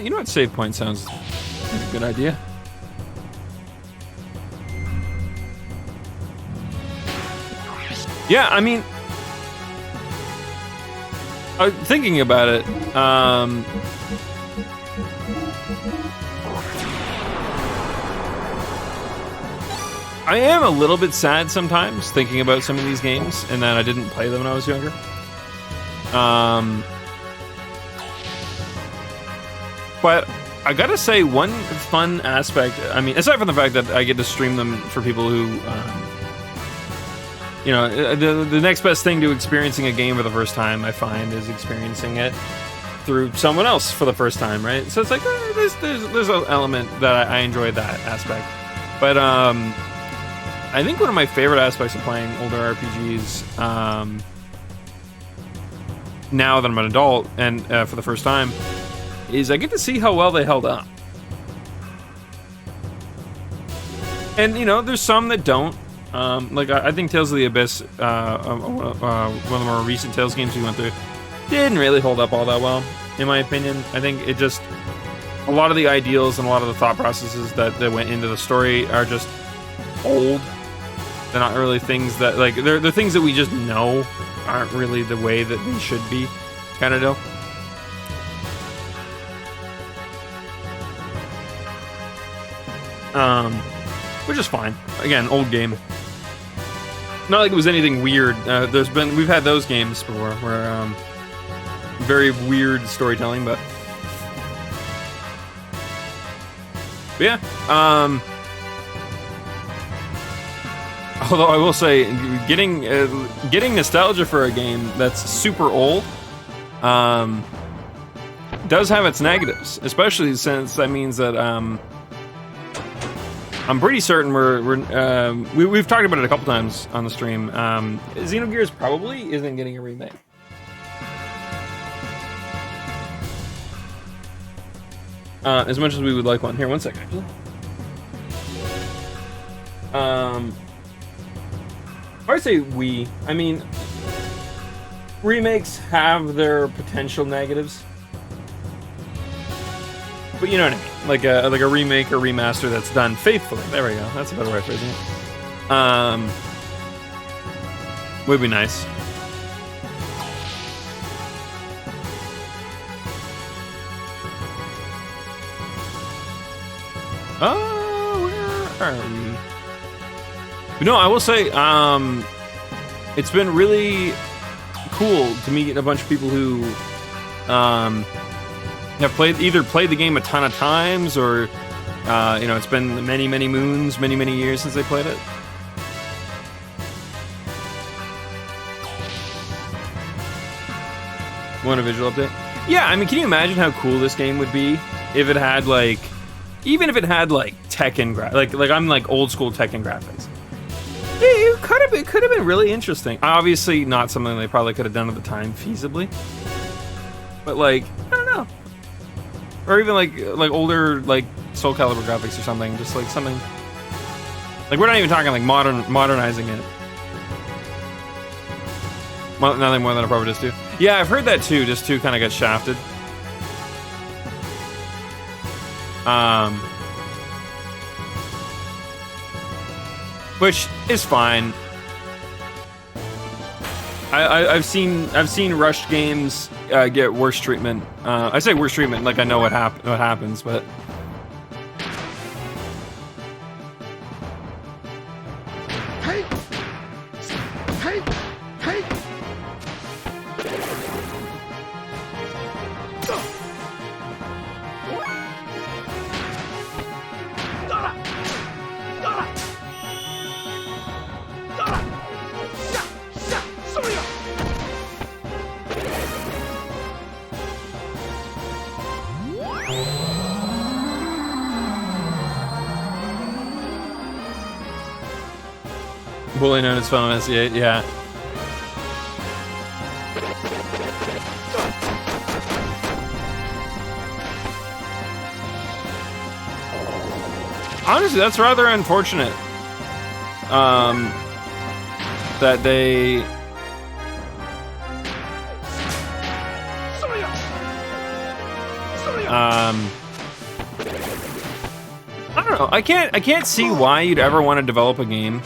You know what? Save point sounds like a good idea. Yeah, I mean, thinking about it, I am a little bit sad sometimes thinking about some of these games and that I didn't play them when I was younger. But I gotta say, one fun aspect, I mean, aside from the fact that I get to stream them for people who, you know, the next best thing to experiencing a game for the first time, I find, is experiencing it through someone else for the first time, right? So it's like, there's an element that I enjoy that aspect. But I think one of my favorite aspects of playing older RPGs, now that I'm an adult and for the first time, is I get to see how well they held up. And, you know, there's some that don't. Like, I think Tales of the Abyss, one of the more recent Tales games we went through, didn't really hold up all that well, in my opinion. I think it just, a lot of the ideals and a lot of the thought processes that went into the story are just old. They're not really things that, like, they're things that we just know aren't really the way that they should be, kind of deal. Which is fine. Again, old game. Not like it was anything weird. We've had those games before where very weird storytelling, but yeah. Although I will say, getting nostalgia for a game that's super old does have its negatives, especially since that means that I'm pretty certain we've talked about it a couple times on the stream. Xenogears probably isn't getting a remake. As much as we would like one. Here, one second, actually. I say we. I mean, remakes have their potential negatives. But you know what I mean, like a remake or remaster that's done faithfully. There we go. That's a better way of phrasing it. Would be nice. Oh, where are we? But no, I will say, it's been really cool to meet a bunch of people who, have either played the game a ton of times or, you know, it's been many, many moons, many, many years since they played it. Want a visual update? Yeah, I mean, can you imagine how cool this game would be if it had, like, even if it had, like, Tekken like I'm, like, old school Tekken graphics. It could have been really interesting. Obviously, not something they probably could have done at the time feasibly. But, like, I don't know. Or even like older like Soul Calibur graphics or something, just like something. Like we're not even talking like modernizing it. Nothing more than a Proper Disc 2. Yeah, I've heard that too. Disc 2 kind of got shafted. Which is fine. I've seen rushed games get worse treatment. I say worse treatment like I know what happens, but Formerly known as Final Fantasy VIII, yeah. Honestly, that's rather unfortunate. That they... I don't know. I can't see why you'd ever want to develop a game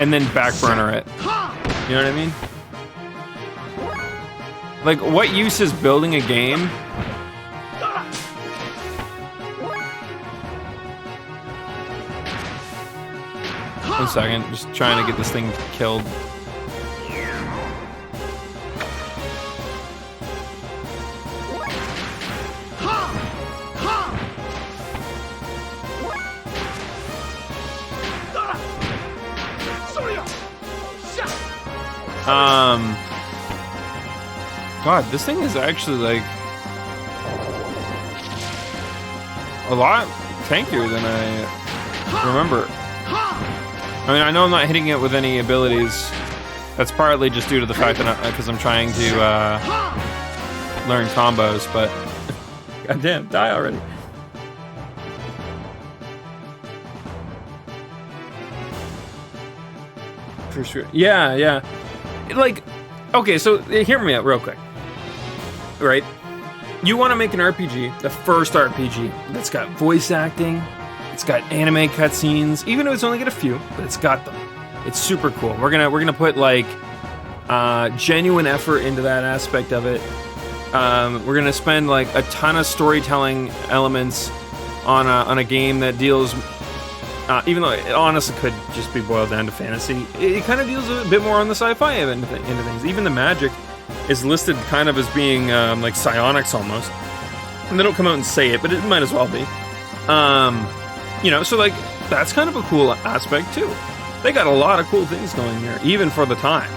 and then backburner it. You know what I mean? Like, what use is building a game? One second, just trying to get this thing killed. God, this thing is actually like a lot tankier than I remember. I mean, I know I'm not hitting it with any abilities. That's partly just due to the fact that because I'm trying to learn combos, but goddamn, die already. For sure. Yeah. Like, okay, so hear me out real quick. Right? You want to make an RPG, the first RPG, that's got voice acting, it's got anime cutscenes, even though it's only got a few, but it's got them. It's super cool. We're gonna put like genuine effort into that aspect of it. We're gonna spend like a ton of storytelling elements on a game that deals, even though it honestly could just be boiled down to fantasy, it kind of deals a bit more on the sci-fi end into things. Even the magic is listed kind of as being like psionics almost. And they don't come out and say it, but it might as well be. You know, so like that's kind of a cool aspect too. They got a lot of cool things going here, even for the time.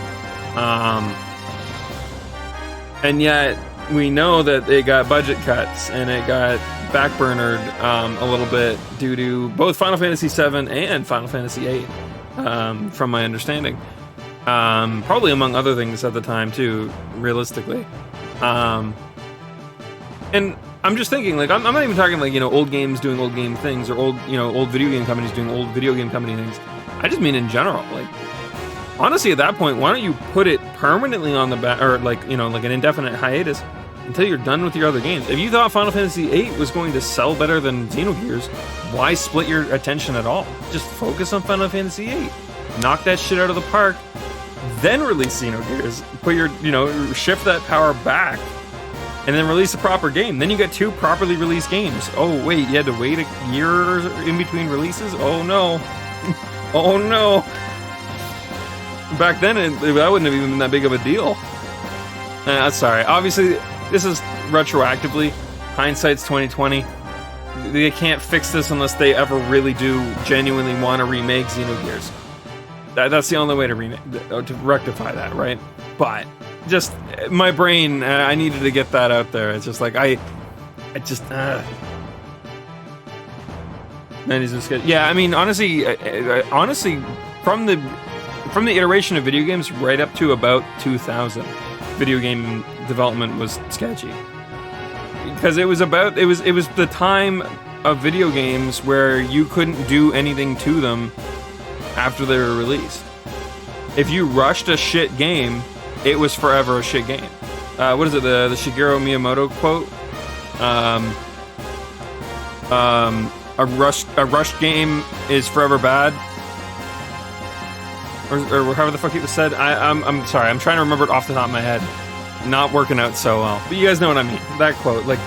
And yet we know that they got budget cuts and it got backburnered a little bit due to both Final Fantasy VII and Final Fantasy VIII, from my understanding. Probably among other things at the time too, realistically. And I'm just thinking, like, I'm not even talking like, you know, old games doing old game things or old video game companies doing old video game company things. I just mean in general. Like, honestly, at that point, why don't you put it permanently on the back, or like, you know, like an indefinite hiatus until you're done with your other games. If you thought Final Fantasy VIII was going to sell better than Xenogears, why split your attention at all? Just focus on Final Fantasy VIII. Knock that shit out of the park, then release Xenogears. Put your, you know, shift that power back, and then release a proper game. Then you get 2 properly released games. Oh wait, you had to wait a year in between releases? Oh no. Oh no. Back then, that wouldn't have even been that big of a deal. Sorry. Obviously, this is retroactively. Hindsight's 2020. They can't fix this unless they ever really do genuinely want to remake Xenogears. That's the only way to rectify that, right? But just my brain, I needed to get that out there. It's just like I just. Man, he's just good. Yeah, I mean, honestly, from the iteration of video games right up to about 2000, video game development was sketchy because it was the time of video games where you couldn't do anything to them after they were released. If you rushed a shit game, it was forever a shit game. What is it? The Shigeru Miyamoto quote? A rushed game is forever bad. Or however the fuck it was said. I'm sorry, I'm trying to remember it off the top of my head. Not working out so well. But you guys know what I mean. That quote, like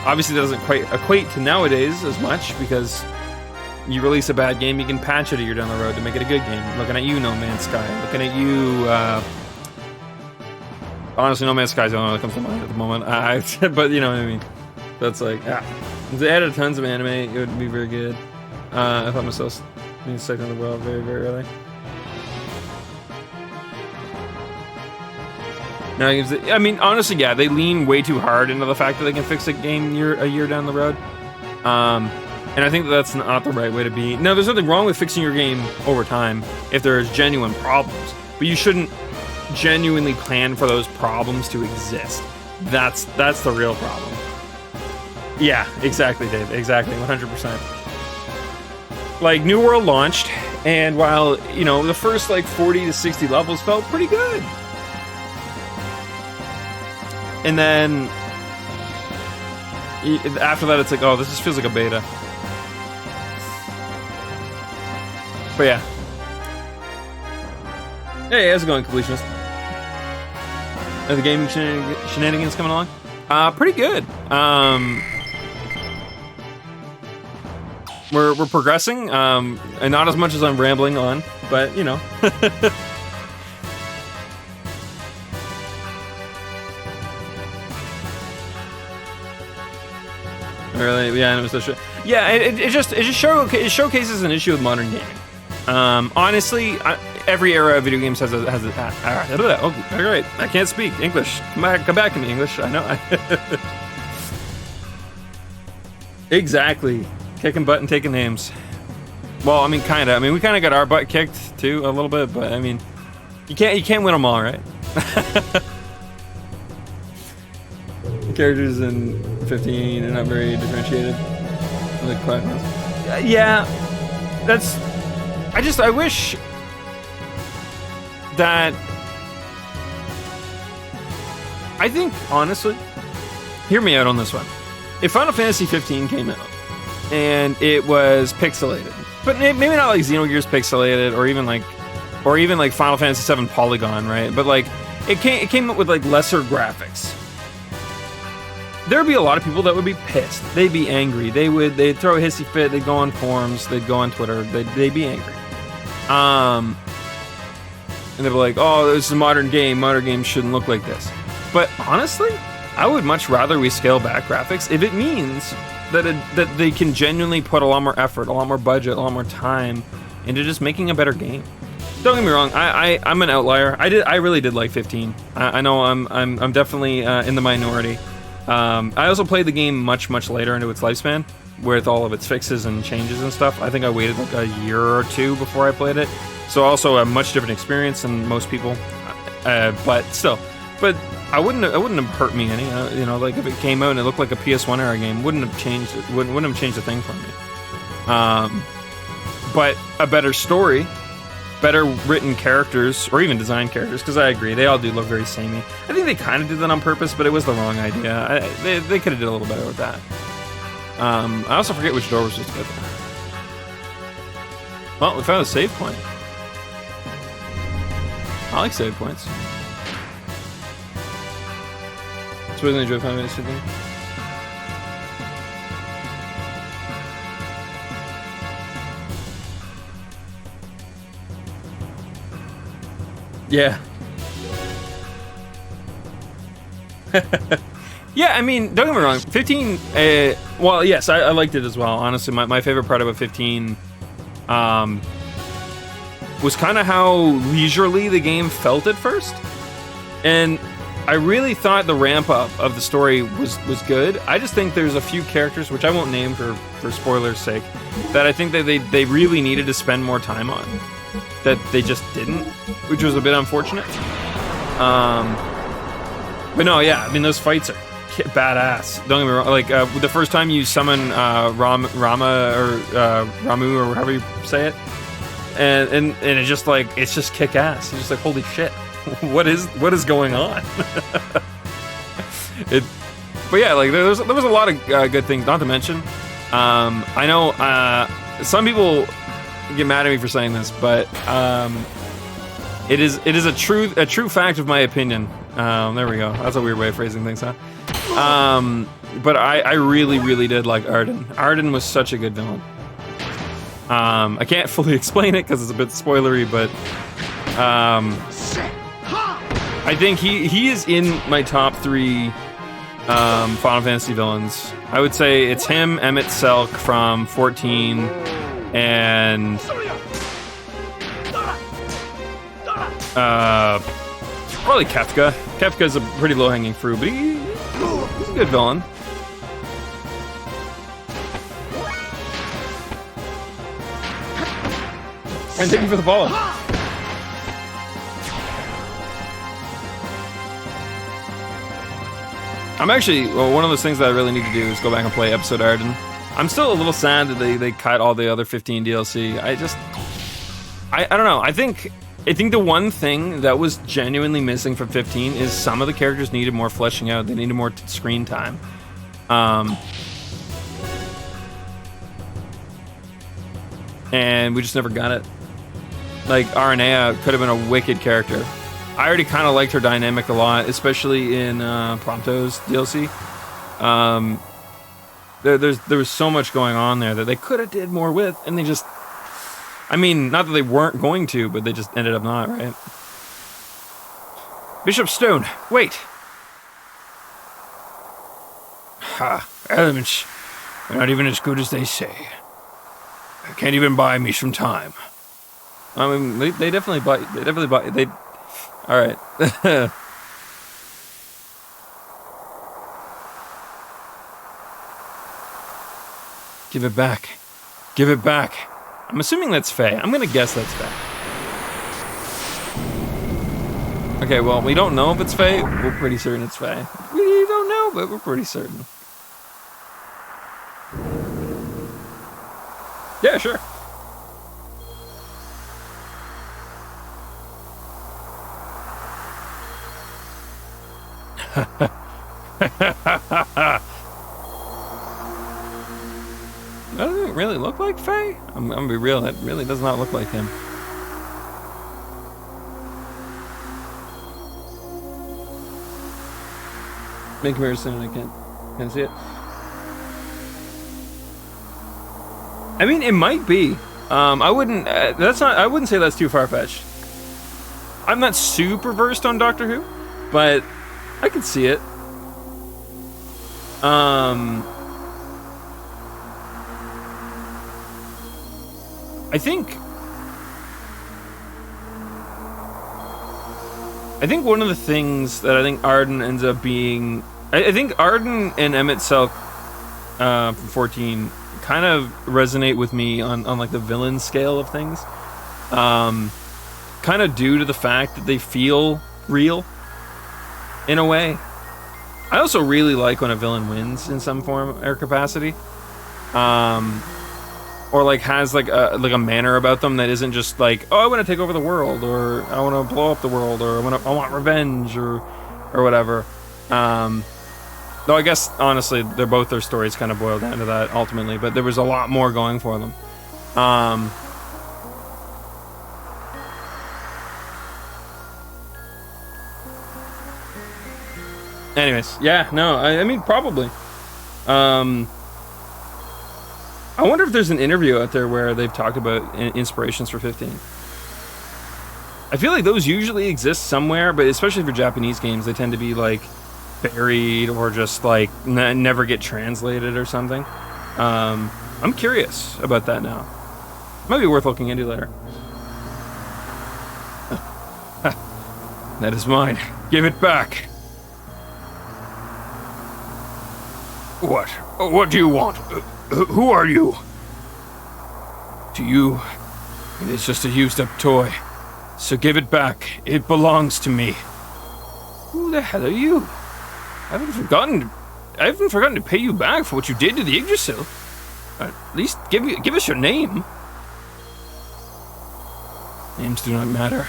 obviously that doesn't quite equate to nowadays as much because you release a bad game, you can patch it a year down the road to make it a good game. Looking at you, No Man's Sky. Looking at you, honestly, No Man's Sky is the only one that comes to mind at the moment. But you know what I mean. That's like, if they added tons of anime, it would be very good. I thought myself being second in the world very, very early. No, I mean, honestly, yeah, they lean way too hard into the fact that they can fix a game a year down the road. And I think that's not the right way to be. Now, there's nothing wrong with fixing your game over time if there's genuine problems, but you shouldn't genuinely plan for those problems to exist. That's the real problem. Yeah, exactly, Dave. Exactly, 100%. Like, New World launched, and while, you know, the first, like, 40 to 60 levels felt pretty good. And then, after that, it's like, oh, this just feels like a beta. But yeah. Hey, how's it going, completionist? Are the gaming shenanigans coming along? Pretty good. We're progressing, and not as much as I'm rambling on, but you know. Really, yeah, and it was yeah. It showcases an issue with modern gaming. Honestly, every era of video games has a. Oh, all right, I can't speak English. Come back to me, English. I know. Exactly. Kicking butt and taking names. Well, I mean, kind of. I mean, we kind of got our butt kicked too a little bit, but I mean, you can't win them all, right? Characters in 15 are not very differentiated. Like yeah, that's. I wish that. I think honestly, hear me out on this one. If Final Fantasy 15 came out and it was pixelated, but maybe not like Xenogears pixelated, or even like Final Fantasy 7 Polygon, right? But like it came up with like lesser graphics. There'd be a lot of people that would be pissed. They'd be angry. They'd throw a hissy fit. They'd go on forums. They'd go on Twitter. They'd be angry. And they'd be like, "Oh, this is a modern game. Modern games shouldn't look like this." But honestly, I would much rather we scale back graphics if it means that they can genuinely put a lot more effort, a lot more budget, a lot more time into just making a better game. Don't get me wrong, I'm an outlier. I really did like 15. I know I'm definitely in the minority. I also played the game much later into its lifespan, with all of its fixes and changes and stuff. I think I waited like a year or two before I played it, so also a much different experience than most people. But still, it wouldn't have hurt me any. You know, like if it came out and it looked like a PS1 era game, wouldn't have changed a thing for me. But a better story, better written characters, or even designed characters, because I agree, they all do look very samey. I think they kind of did that on purpose, but it was the wrong idea. They could have did a little better with that. I also forget which door was just good. Well, we found a save point. I like save points. So really enjoy Final Fantasy 15. Yeah. Yeah, I mean, don't get me wrong. 15, well, yes, I liked it as well. Honestly, my favorite part about 15 was kind of how leisurely the game felt at first. And I really thought the ramp up of the story was good. I just think there's a few characters, which I won't name for spoilers' sake, that I think that they really needed to spend more time on, that they just didn't, which was a bit unfortunate. But no, yeah, I mean, those fights are badass. Don't get me wrong. Like the first time you summon Rama or Ramu or however you say it, and it's just like, it's just kick ass. It's just like, holy shit, what is going on? But yeah, like there was a lot of good things. Not to mention, I know some people get mad at me for saying this, but it is a true fact of my opinion. There we go. That's a weird way of phrasing things, huh? But I really did like Arden. Arden was such a good villain. I can't fully explain it because it's a bit spoilery, but I think he is in my top 3 Final Fantasy villains. I would say it's him, Emmett Selk from 14, and probably Kefka. Kefka's a pretty low-hanging fruit, but he's a good villain. And thank you for the follow. I'm actually, well, one of those things that I really need to do is go back and play episode Arden. I'm still a little sad that they cut all the other 15 DLC. I don't know. I think the one thing that was genuinely missing from 15 is some of the characters needed more fleshing out. They needed more screen time. And we just never got it. Like, Aranea could have been a wicked character. I already kind of liked her dynamic a lot, especially in Prompto's DLC. There was so much going on there that they could have did more with, and they just... I mean, not that they weren't going to, but they just ended up not, right? Bishop Stone, wait! Ha, elements are not even as good as they say. I can't even buy me some time. I mean, they definitely buy... Alright. Give it back. Give it back. I'm assuming that's Faye. I'm gonna guess that's Faye. Okay, well, we don't know if it's Faye. We're pretty certain it's Faye. We don't know, but we're pretty certain. Yeah, sure. That doesn't really look like Faye. I'm gonna be real, that really does not look like him. Make comparison, I can't see it. I mean, it might be. I wouldn't say that's too far-fetched. I'm not super versed on Doctor Who, but I can see it. I think one of the things that I think Arden ends up being... I think Arden and Emmett Selk from 14 kind of resonate with me on like the villain scale of things. Kind of due to the fact that they feel real, in a way. I also really like when a villain wins in some form or capacity. Or like has like a manner about them that isn't just like, oh, I want to take over the world, or I want to blow up the world, or I want revenge, or whatever. Though I guess honestly, both their stories kind of boil down to that ultimately, but there was a lot more going for them. Anyways, yeah, no, I mean probably. I wonder if there's an interview out there where they've talked about inspirations for 15. I feel like those usually exist somewhere, but especially for Japanese games, they tend to be like buried or just like never get translated or something. I'm curious about that now. Might be worth looking into later. That is mine. Give it back. What? What do you want? Who are you? To you, it is just a used-up toy. So give it back. It belongs to me. Who the hell are you? I haven't forgotten to pay you back for what you did to the Yggdrasil. At least give us your name. Names do not matter.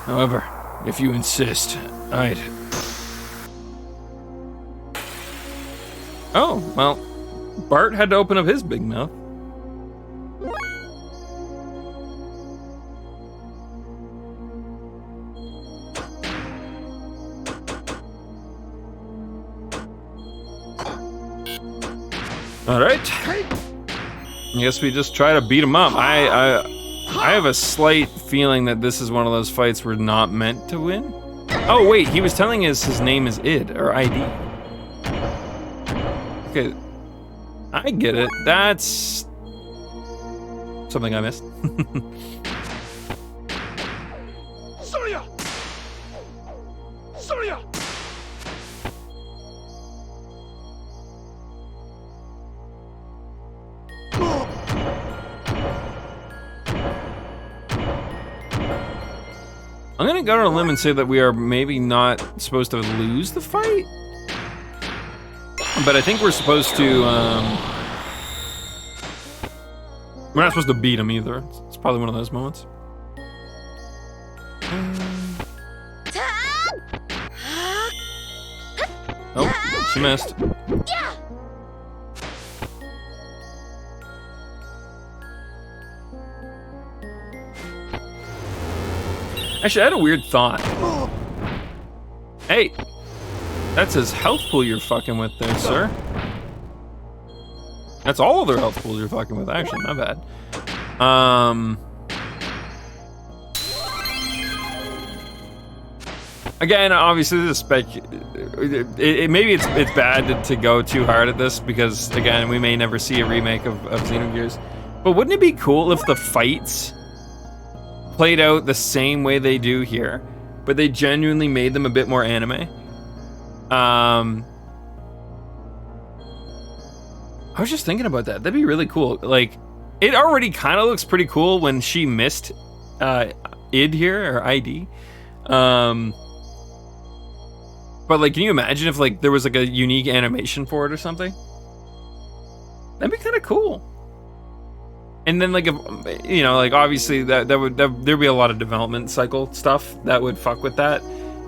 However, if you insist, I'd... Oh, well, Bart had to open up his big mouth. Alright. I guess we just try to beat him up. I have a slight feeling that this is one of those fights we're not meant to win. Oh wait, he was telling us his name is ID, or ID. Okay, I get it. That's something I missed. Surya! Surya! I'm gonna go on a limb and say that we are maybe not supposed to lose the fight. But I think we're supposed to, we're not supposed to beat him either. It's probably one of those moments. Oh, she missed. Actually, I had a weird thought. Hey, that's his health pool you're fucking with there, sir. That's all of their health pools you're fucking with, actually, my bad. Again, obviously, this is maybe it's bad to go too hard at this because, again, we may never see a remake of Xenogears. But wouldn't it be cool if the fights played out the same way they do here, but they genuinely made them a bit more anime? I was just thinking about that. That'd be really cool. Like, it already kind of looks pretty cool when she missed id here, or ID. But like, can you imagine if like there was like a unique animation for it or something? That'd be kind of cool. And then like, if, you know, like obviously there'd be a lot of development cycle stuff that would fuck with that.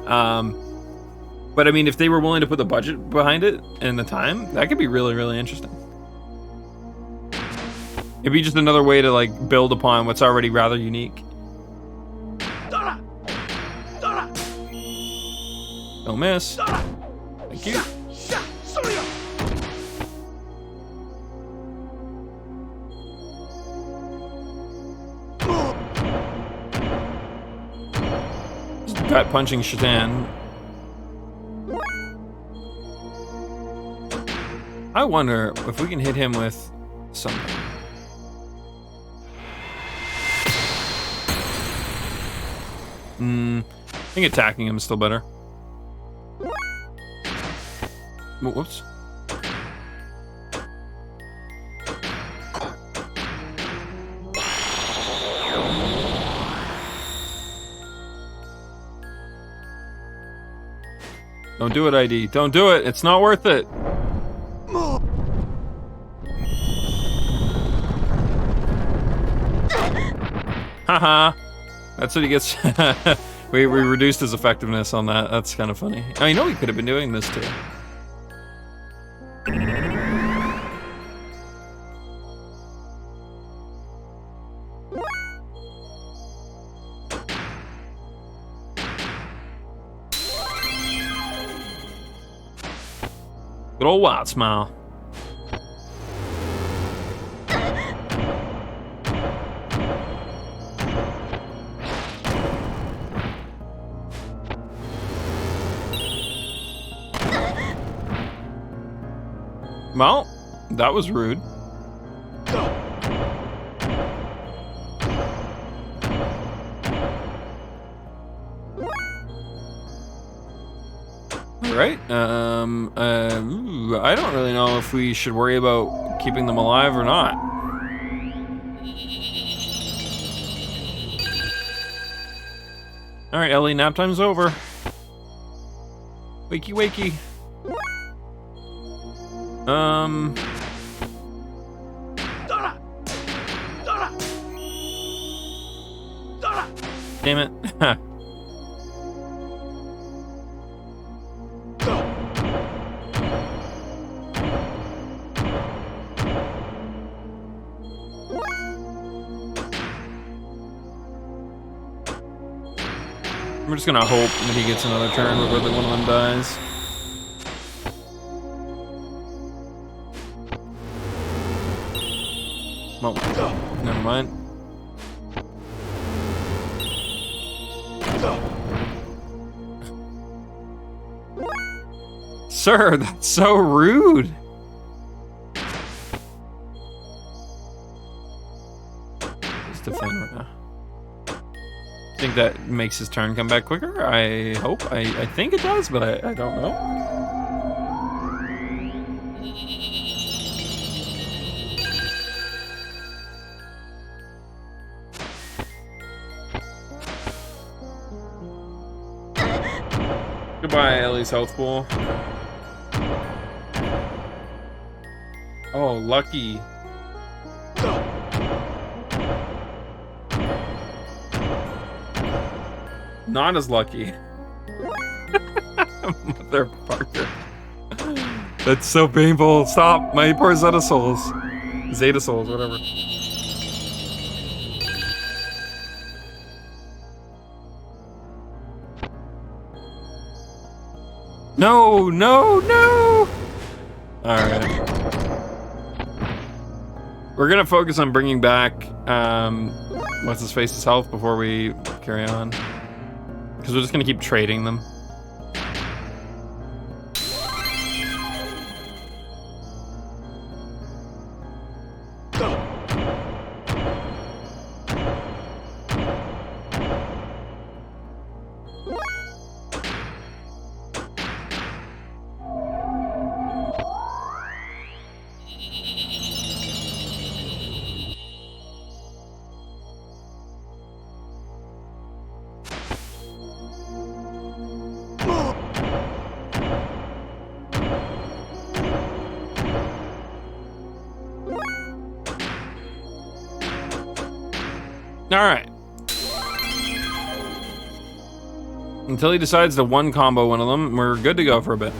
But I mean, if they were willing to put the budget behind it and the time, that could be really, really interesting. It'd be just another way to like build upon what's already rather unique. Don't miss. Thank you. Just gut punching Shatan. I wonder if we can hit him with something. I think attacking him is still better. Whoops. Don't do it, ID. Don't do it. It's not worth it. Haha. That's what he gets. we reduced his effectiveness on that. That's kind of funny. I know he could have been doing this too. Good old wild smile. Well, that was rude. Alright, I don't really know if we should worry about keeping them alive or not. Alright, Ellie, nap time's over. Wakey, wakey. Damn it. We're just gonna hope that he gets another turn before one of them dies. Well, never mind. Sir, that's so rude. Just defend right now. Think that makes his turn come back quicker? I hope. I think it does, but I don't know. buy Ellie's health pool. Oh, lucky. Not as lucky. Motherfucker. That's so painful. Stop. My poor Zeta souls. Zeta souls, whatever. No, no, no! Alright. We're gonna focus on bringing back, what's his face's health before we carry on. Because we're just gonna keep trading them. Alright. Until he decides to one combo one of them, we're good to go for a bit.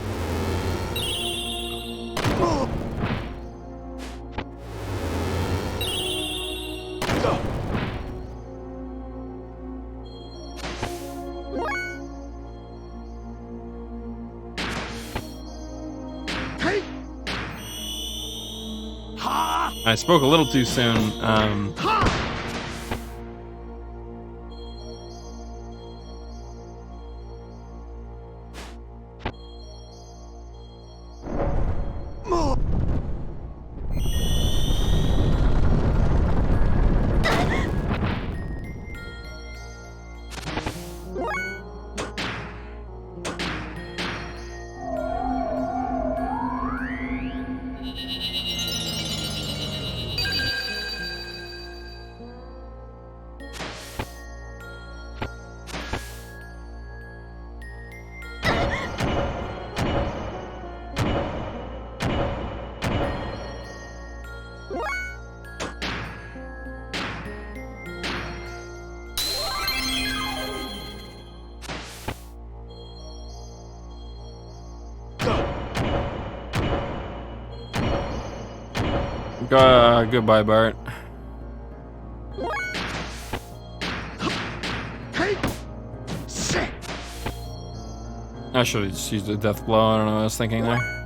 I spoke a little too soon. Goodbye, Bart. I should have just used a death blow. I don't know what I was thinking there.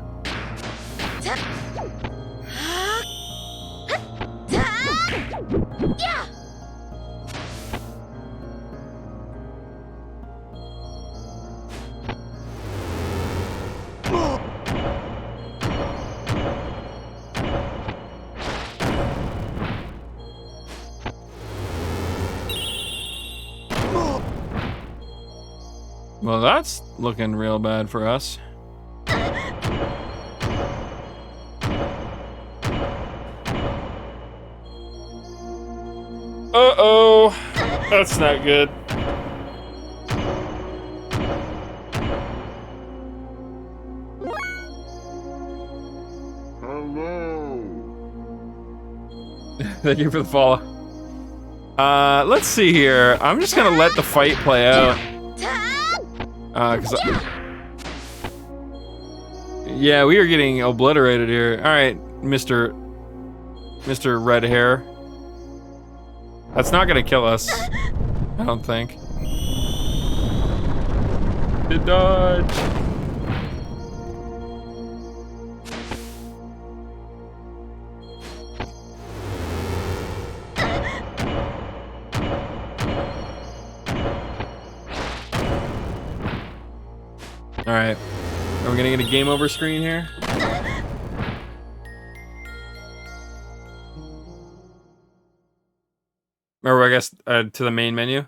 Well, that's looking real bad for us. Uh-oh. That's not good. Hello. Thank you for the follow. Let's see here. I'm just gonna let the fight play out. Yeah, we are getting obliterated here. All right, Mr. Red Hair. That's not gonna kill us, I don't think. Good dodge. All right, are we gonna get a game over screen here? Or I guess to the main menu.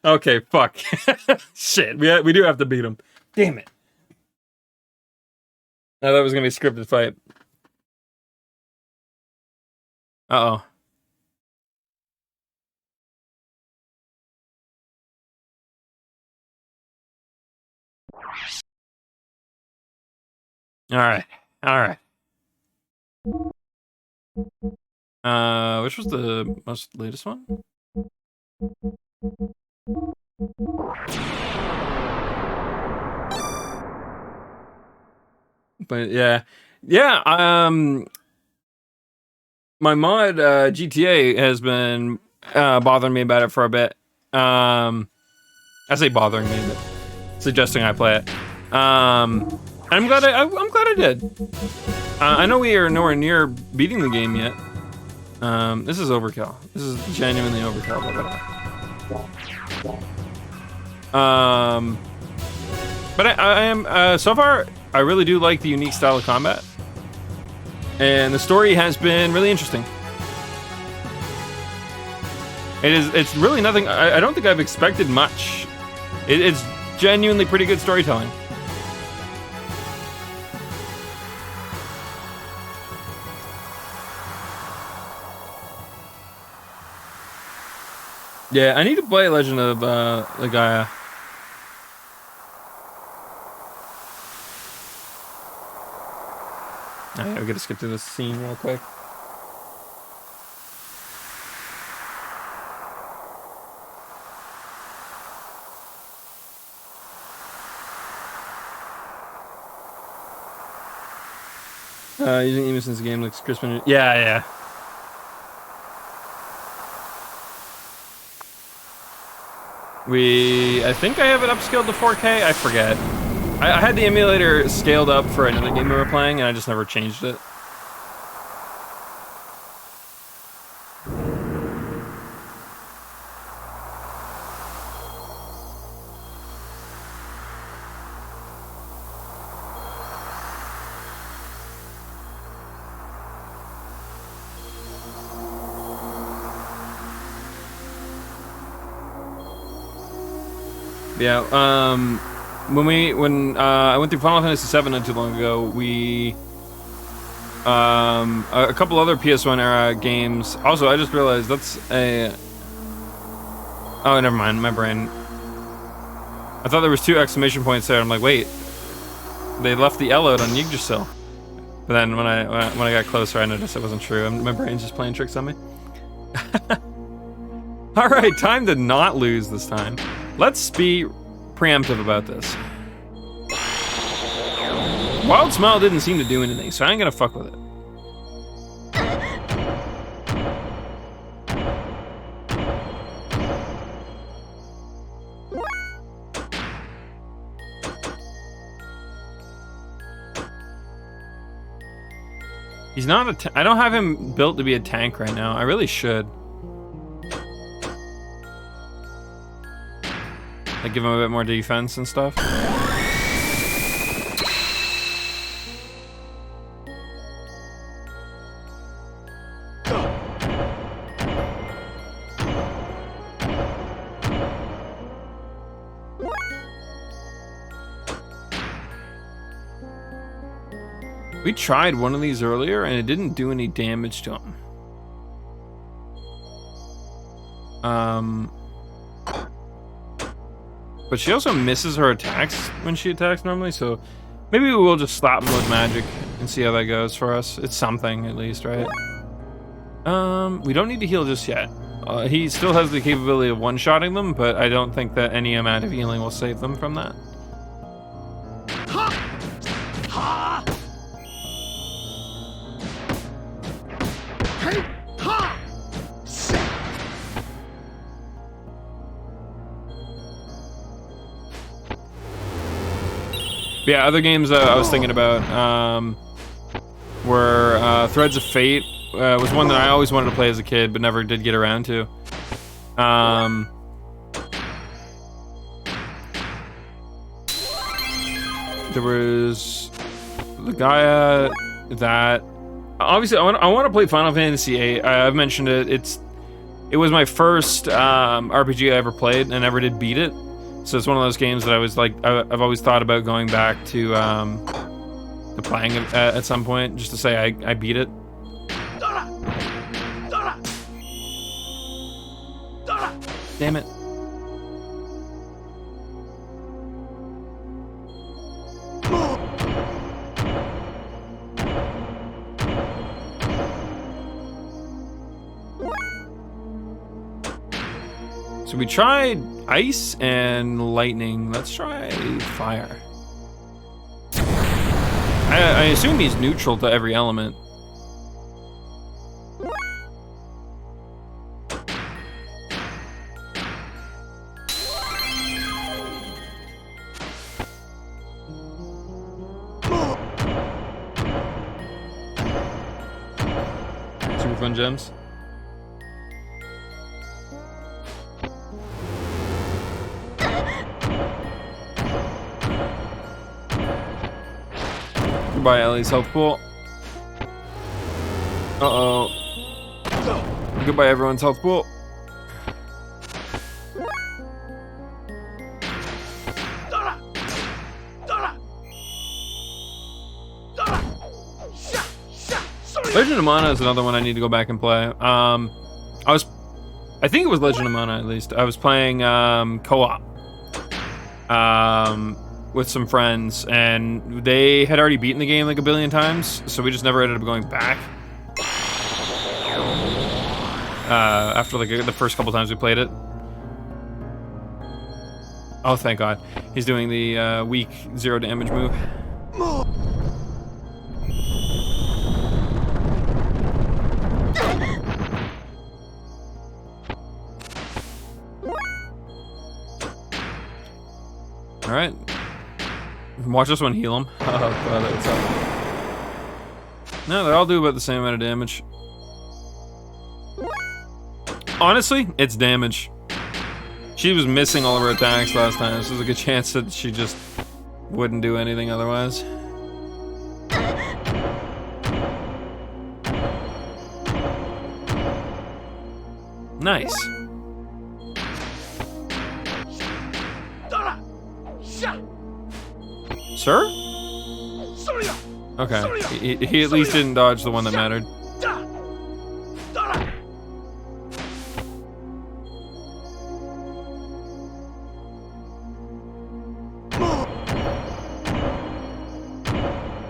Okay, fuck. Shit, we do have to beat him. Damn it. I thought it was gonna be a scripted fight. Uh-oh. Alright. Alright. Which was the most latest one? But yeah. My mod GTA has been bothering me about it for a bit. I say bothering me, but suggesting I play it. I'm glad I did. I know we are nowhere near beating the game yet. This is overkill. This is genuinely overkill. But I am so far. I really do like the unique style of combat, and the story has been really interesting. It's really nothing. I don't think I've expected much. It's genuinely pretty good storytelling. Yeah, I need to play Legend of Gaia. Alright, we gotta skip through this scene real quick. Using Emerson's game looks crisp and... Yeah. I think I have it upscaled to 4K, I forget. I had the emulator scaled up for another game we were playing, and I just never changed it. Yeah, when I went through Final Fantasy VII not too long ago, we a couple other PS1 era games. Also, I just realized that's a... Oh, never mind, my brain. I thought there was 2 exclamation points there. I'm like, wait, they left the L out on Yggdrasil. But then when I got closer, I noticed it wasn't true. My brain's just playing tricks on me. All right, time to not lose this time. Let's be preemptive about this. Wild Smile didn't seem to do anything, so I ain't gonna fuck with it. He's not a I don't have him built to be a tank right now. I really should. Like, give him a bit more defense and stuff. We tried one of these earlier and it didn't do any damage to him. But she also misses her attacks when she attacks normally, so maybe we will just slap him with magic and see how that goes for us. It's something, at least, right? We don't need to heal just yet. He still has the capability of one-shotting them, but I don't think that any amount of healing will save them from that. Yeah, other games I was thinking about were Threads of Fate. Was one that I always wanted to play as a kid, but never did get around to. There was the Gaia that obviously I want to play Final Fantasy VIII. I've mentioned it. it was my first RPG I ever played, and I never did beat it. So it's one of those games that I was like, I've always thought about going back to playing it at some point, just to say I beat it. Damn it. So we tried ice and lightning. Let's try fire. I assume he's neutral to every element. Super fun gems. Goodbye, Ellie's health pool. Uh-oh. Goodbye, everyone's health pool. Legend of Mana is another one I need to go back and play. I think it was Legend of Mana, at least. I was playing co-op with some friends, and they had already beaten the game like a billion times, so we just never ended up going back. After like the first couple times we played it. Oh, thank God. He's doing the weak 0 damage move. Alright. Watch this one heal him. Oh, God, that would suck. No, they all do about the same amount of damage. Honestly, it's damage. She was missing all of her attacks last time, so there's a good chance that she just wouldn't do anything otherwise. Nice. Sir? Okay, he at least didn't dodge the one that mattered.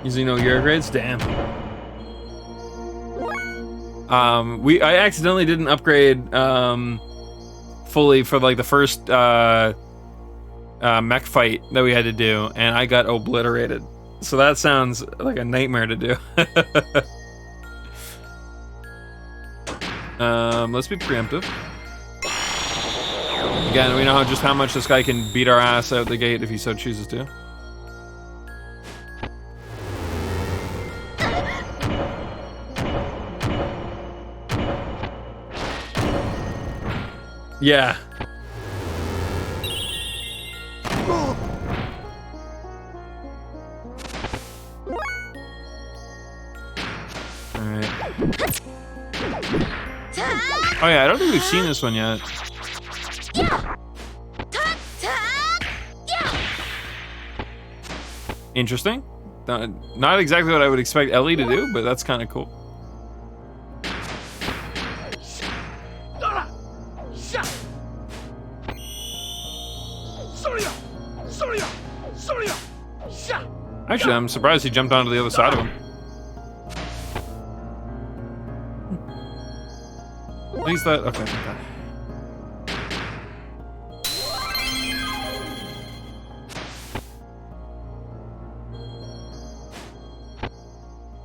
You Xenogears grades? Damn. I accidentally didn't upgrade fully for like the first mech fight that we had to do, and I got obliterated. So that sounds like a nightmare to do. Let's be preemptive. Again, we know just how much this guy can beat our ass out the gate if he so chooses to. Yeah. Alright. Oh yeah, I don't think we've seen this one yet. Interesting. Not exactly what I would expect Ellie to do, but that's kind of cool. Actually, I'm surprised he jumped onto the other side of him. At least that. Okay.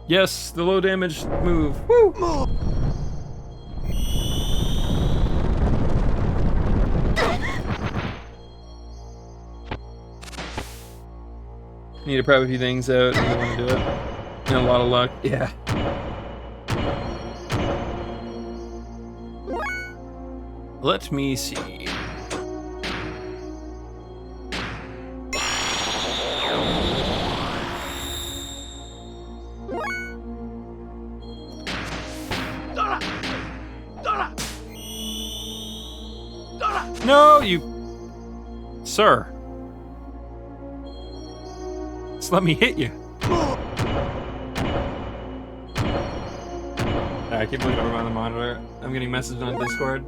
Yes, the low damage move. Woo! Need to prep a few things out and I want to do it. And a lot of luck. Yeah. Let me see. you... Sir. Just let me hit you. I keep looking over on the monitor. I'm getting messages on Discord.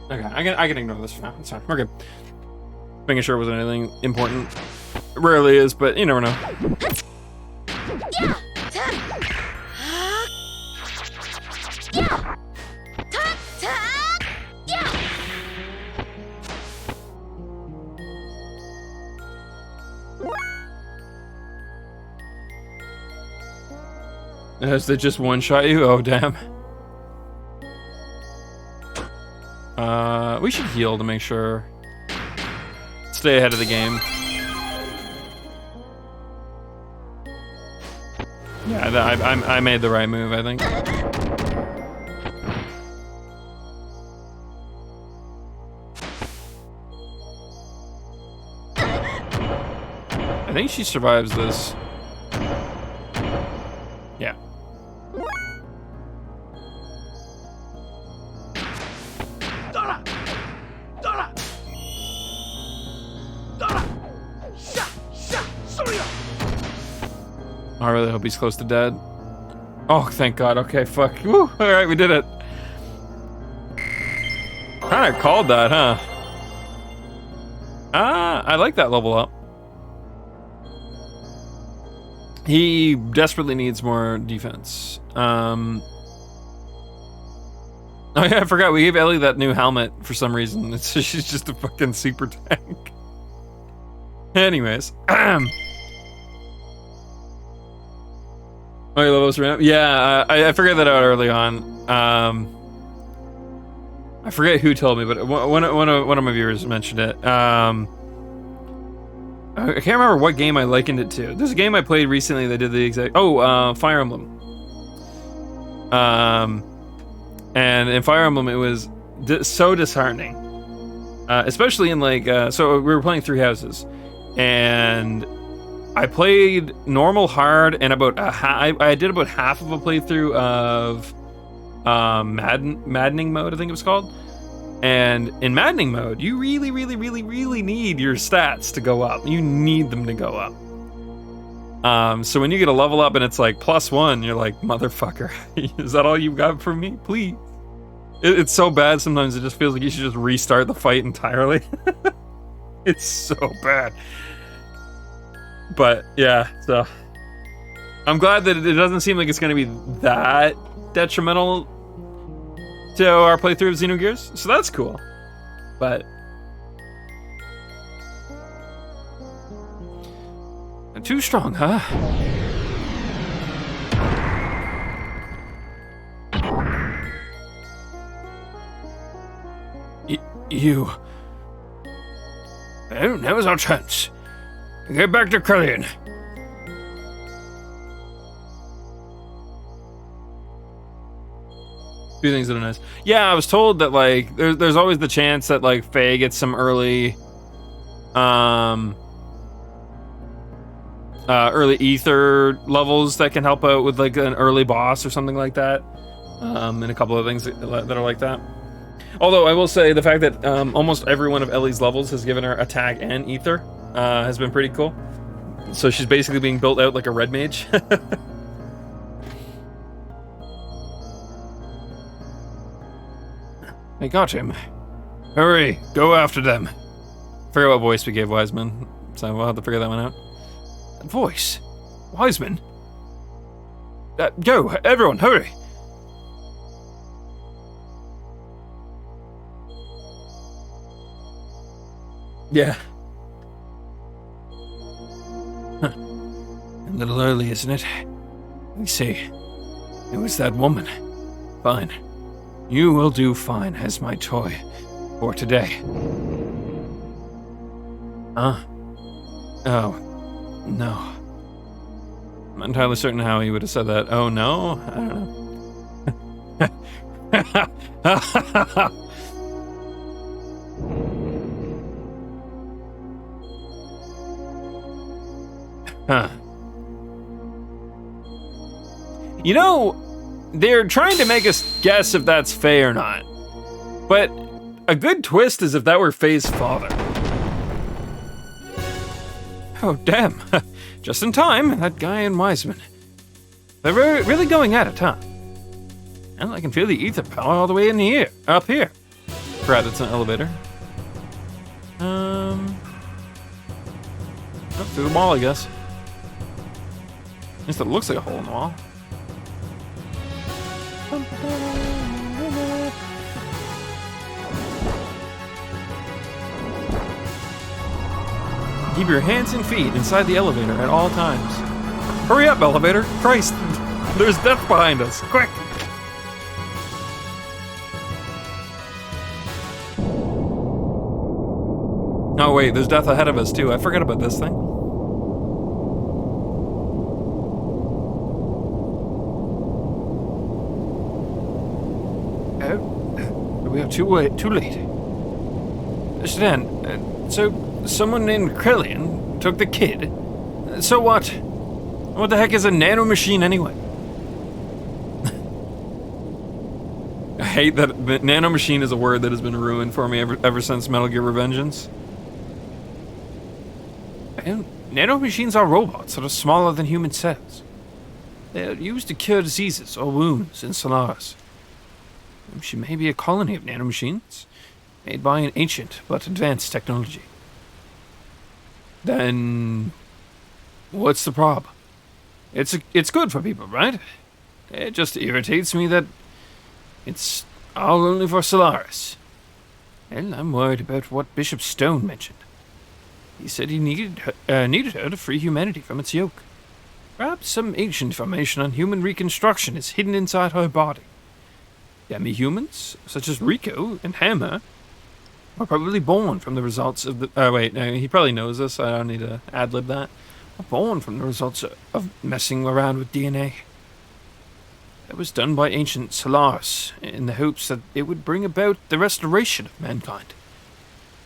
Okay, I can ignore this for now. It's fine. We're good. Making sure it wasn't anything important. It rarely is, but you never know. Has they just one-shot you? Oh, damn. We should heal to make sure. Stay ahead of the game. Yeah, I made the right move, I think. I think she survives this. Yeah. I really hope he's close to dead. Oh, thank God. Okay, fuck. Woo. All right, we did it. Kind of called that, huh? I like that level up. He desperately needs more defense. Oh yeah, I forgot. We gave Ellie that new helmet for some reason. She's just a fucking super tank. Anyways. Oh, you love us right now? Yeah, I figured that out early on. I forget who told me, but one of my viewers mentioned it. I can't remember what game I likened it to. There's a game I played recently that did the exact... Oh, Fire Emblem. And in Fire Emblem, it was so disheartening. Especially in like... so we were playing Three Houses. And... I played normal hard and about I did about half of a playthrough of maddening mode, I think it was called. And in maddening mode, you really need your stats to go up. You need them to go up. So when you get a level up and it's like +1, you're like, motherfucker, is that all you got for me? Please. It's so bad sometimes it just feels like you should just restart the fight entirely. It's so bad. But yeah, so I'm glad that it doesn't seem like it's going to be that detrimental to our playthrough of Xenogears. So that's cool. But too strong, huh? You. Oh, now's our chance. Get back to Krellian. Few things that are nice. Yeah, I was told that like there's always the chance that like Faye gets some early early ether levels that can help out with like an early boss or something like that. And a couple of things that are like that. Although I will say the fact that almost every one of Ellie's levels has given her attack and ether has been pretty cool. So she's basically being built out like a red mage. I got him. Hurry, go after them. I forget what voice we gave Wiseman, so we'll have to figure that one out. Voice? Wiseman? Go, everyone, hurry. Yeah. Huh. A little early, isn't it? Let me see. It was that woman. Fine. You will do fine as my toy for today. Huh? Oh, no. I'm not entirely certain how he would have said that. Oh, no? I don't know. Huh. You know, they're trying to make us guess if that's Faye or not. But a good twist is if that were Faye's father. Oh, damn. Just in time, that guy and Wiseman. They're really going at it, huh? And I can feel the ether power all the way in here, up here. Right, that's an elevator. Oh, through the wall, I guess. At least it looks like a hole in the wall. Keep your hands and feet inside the elevator at all times. Hurry up, elevator! Christ, there's death behind us. Quick! Oh wait, there's death ahead of us too. I forgot about this thing. We are too late. Stan, so someone named Krillin took the kid. So what? What the heck is a nanomachine anyway? I hate that nanomachine is a word that has been ruined for me ever since Metal Gear Revengeance. And nanomachines are robots that are smaller than human cells. They are used to cure diseases or wounds in Solaris. She may be a colony of nanomachines, made by an ancient but advanced technology. Then, what's the problem? It's good for people, right? It just irritates me that it's all only for Solaris. Well, I'm worried about what Bishop Stone mentioned. He said he needed her to free humanity from its yoke. Perhaps some ancient information on human reconstruction is hidden inside her body. Demi-humans, such as Rico and Hammer, were probably born from the results of the... Oh, wait, no, he probably knows this. I don't need to ad-lib that. Were born from the results of messing around with DNA. It was done by ancient Solaris in the hopes that it would bring about the restoration of mankind.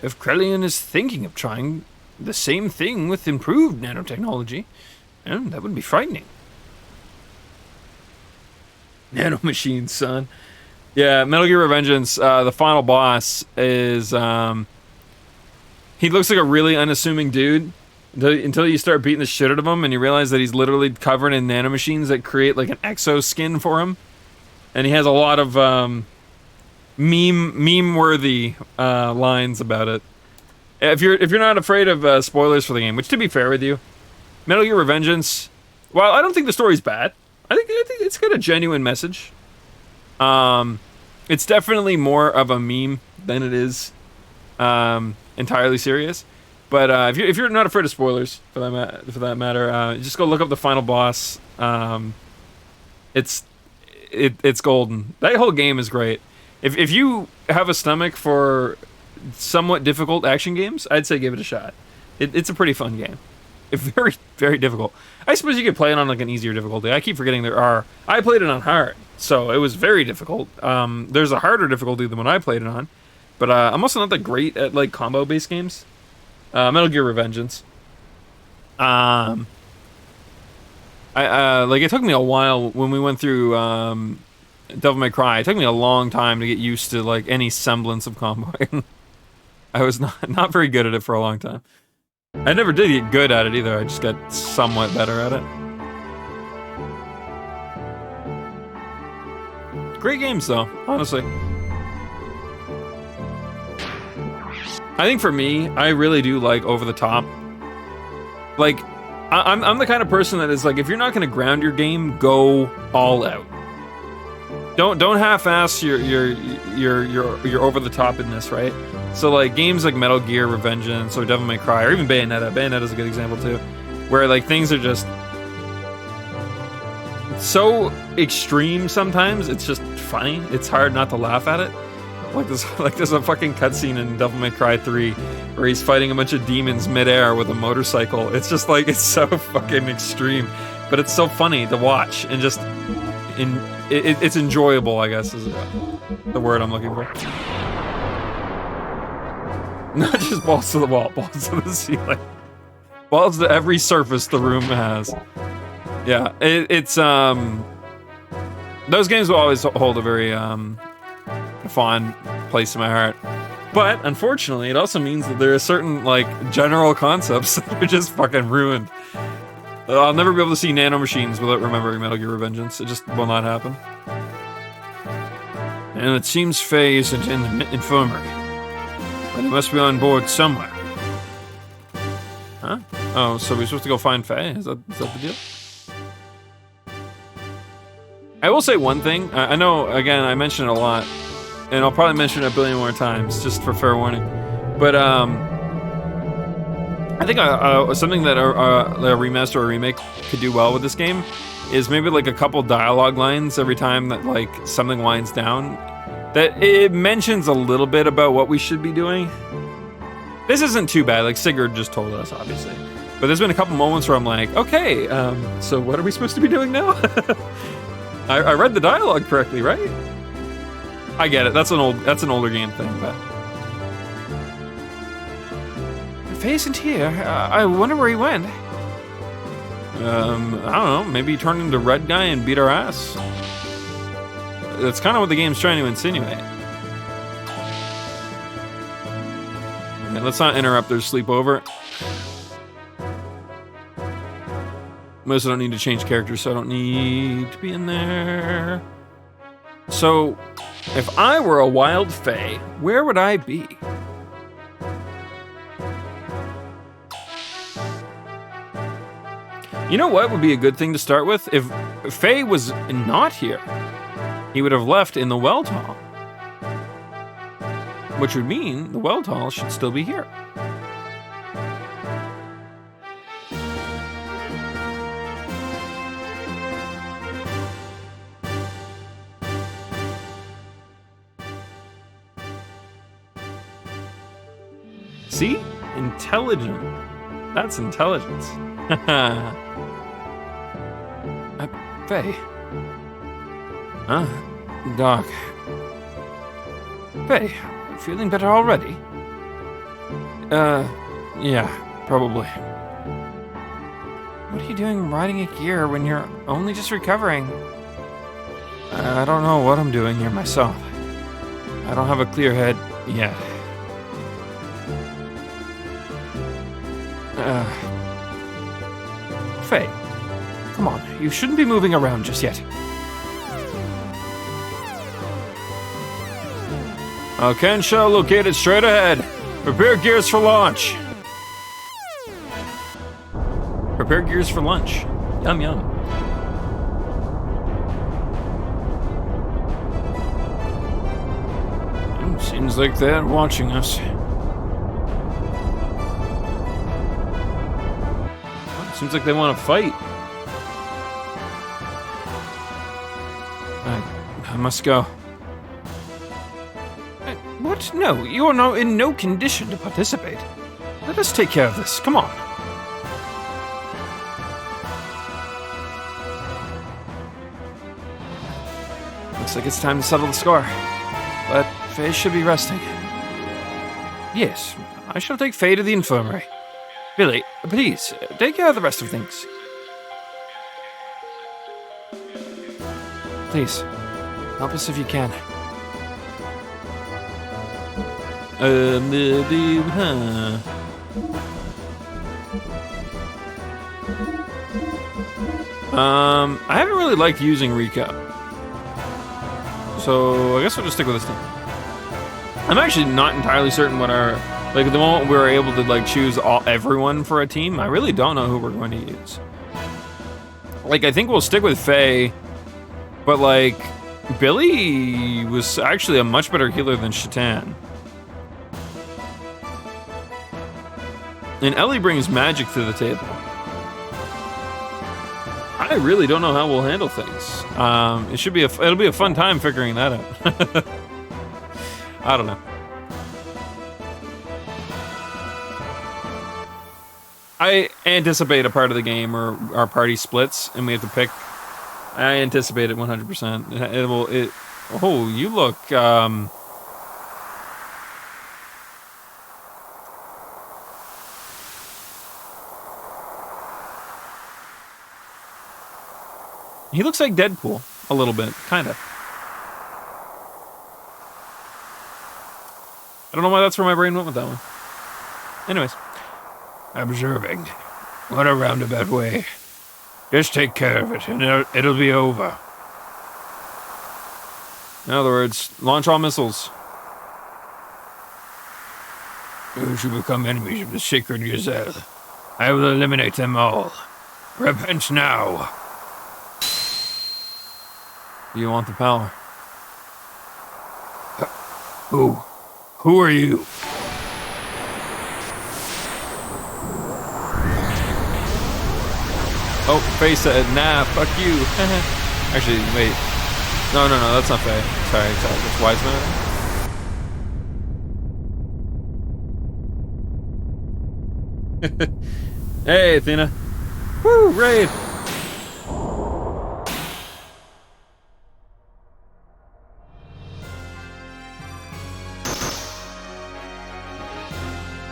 If Krellian is thinking of trying the same thing with improved nanotechnology, that would be frightening. Nanomachines, son. Yeah, Metal Gear Revengeance, the final boss is, he looks like a really unassuming dude until you start beating the shit out of him and you realize that he's literally covered in nanomachines that create like an exo skin for him. And he has a lot of, meme-worthy, lines about it. If you're not afraid of, spoilers for the game, which to be fair with you, Metal Gear Revengeance, while I don't think the story's bad, I think it's got a genuine message. It's definitely more of a meme than it is entirely serious. But if you're not afraid of spoilers for that matter, just go look up the final boss. It's golden. That whole game is great. If you have a stomach for somewhat difficult action games, I'd say give it a shot. It's a pretty fun game. It's very, very difficult. I suppose you could play it on like an easier difficulty. I keep forgetting there are. I played it on hard, so it was very difficult. There's a harder difficulty than what I played it on, but I'm also not that great at like combo-based games. Metal Gear Revengeance. Like it took me a while when we went through Devil May Cry. It took me a long time to get used to like any semblance of comboing. I was not very good at it for a long time. I never did get good at it either. I just got somewhat better at it. Great games though, honestly. I think for me, I really do like over the top. Like, I'm the kind of person that is like, if you're not going to ground your game, go all out. Don't half-ass your over the top in this, right? So like games like Metal Gear Revengeance or Devil May Cry or even Bayonetta. Bayonetta's a good example too, where like things are just so extreme sometimes. It's just funny. It's hard not to laugh at it. Like there's a fucking cutscene in Devil May Cry 3 where he's fighting a bunch of demons midair with a motorcycle. It's just like, it's so fucking extreme, but it's so funny to watch and just it's enjoyable, I guess is the word I'm looking for. Not just balls to the wall, balls to the ceiling. balls to every surface the room has. Yeah, it's those games will always hold a very fond place in my heart. But unfortunately, it also means that there are certain like general concepts that are just fucking ruined. I'll never be able to see nanomachines without remembering Metal Gear Revengeance. It just will not happen. And it seems Faye isn't in the infirmary, but he must be on board somewhere. Huh? Oh, so we're supposed to go find Faye? Is that the deal? I will say one thing. I know, again, I mention it a lot, and I'll probably mention it a billion more times, just for fair warning. But, I think something that a remaster or remake could do well with this game is maybe like a couple dialogue lines every time that like something winds down. That it mentions a little bit about what we should be doing. This isn't too bad, like Sigurd just told us, obviously. But there's been a couple moments where I'm like, okay, so what are we supposed to be doing now? I read the dialogue correctly, right? I get it. That's an older game thing, but Faye isn't here. I wonder where he went. I don't know. Maybe he turned into Red Guy and beat our ass. That's kind of what the game's trying to insinuate. Okay, let's not interrupt their sleepover. Most don't need to change characters, so I don't need to be in there. So, if I were a wild Fae, where would I be? You know what would be a good thing to start with? If Faye was not here, he would have left in the Weltall. Which would mean the Weltall should still be here. See? Intelligent. That's intelligence. Faye. Huh? Doc. Faye, feeling better already? Yeah, probably. What are you doing riding a gear when you're only just recovering? I don't know what I'm doing here myself. I don't have a clear head yet. Faye, come on, you shouldn't be moving around just yet. Ken Shell located straight ahead. Prepare gears for launch. Prepare gears for lunch. Yum yum. Seems like they're watching us. Seems like they want to fight. I must go. What? No, you are in no condition to participate. Let us take care of this. Come on. Looks like it's time to settle the score. But Faye should be resting. Yes, I shall take Faye to the infirmary. Billy, please, take care of the rest of things. Please, help us if you can. I haven't really liked using recap. So I guess we'll just stick with this thing. I'm actually not entirely certain what our... Like, at the moment we were able to, like, choose everyone for a team, I really don't know who we're going to use. Like, I think we'll stick with Faye, but, like, Billy was actually a much better healer than Shatan. And Ellie brings magic to the table. I really don't know how we'll handle things. It'll be a fun time figuring that out. I don't know. I anticipate a part of the game or our party splits and we have to pick. I anticipate it 100%. Oh, you look, He looks like Deadpool a little bit, kind of. I don't know why that's where my brain went with that one. Anyways. Observing. What a roundabout way. Just take care of it, and it'll be over. In other words, launch all missiles. Those who become enemies of the sacred gazelle, I will eliminate them all. Repent now. You want the power? Who are you? Oh, Faye said, nah, fuck you. Actually, wait. No, that's not Faye. Sorry, that's Wiseman. Hey, Athena. Woo, raid.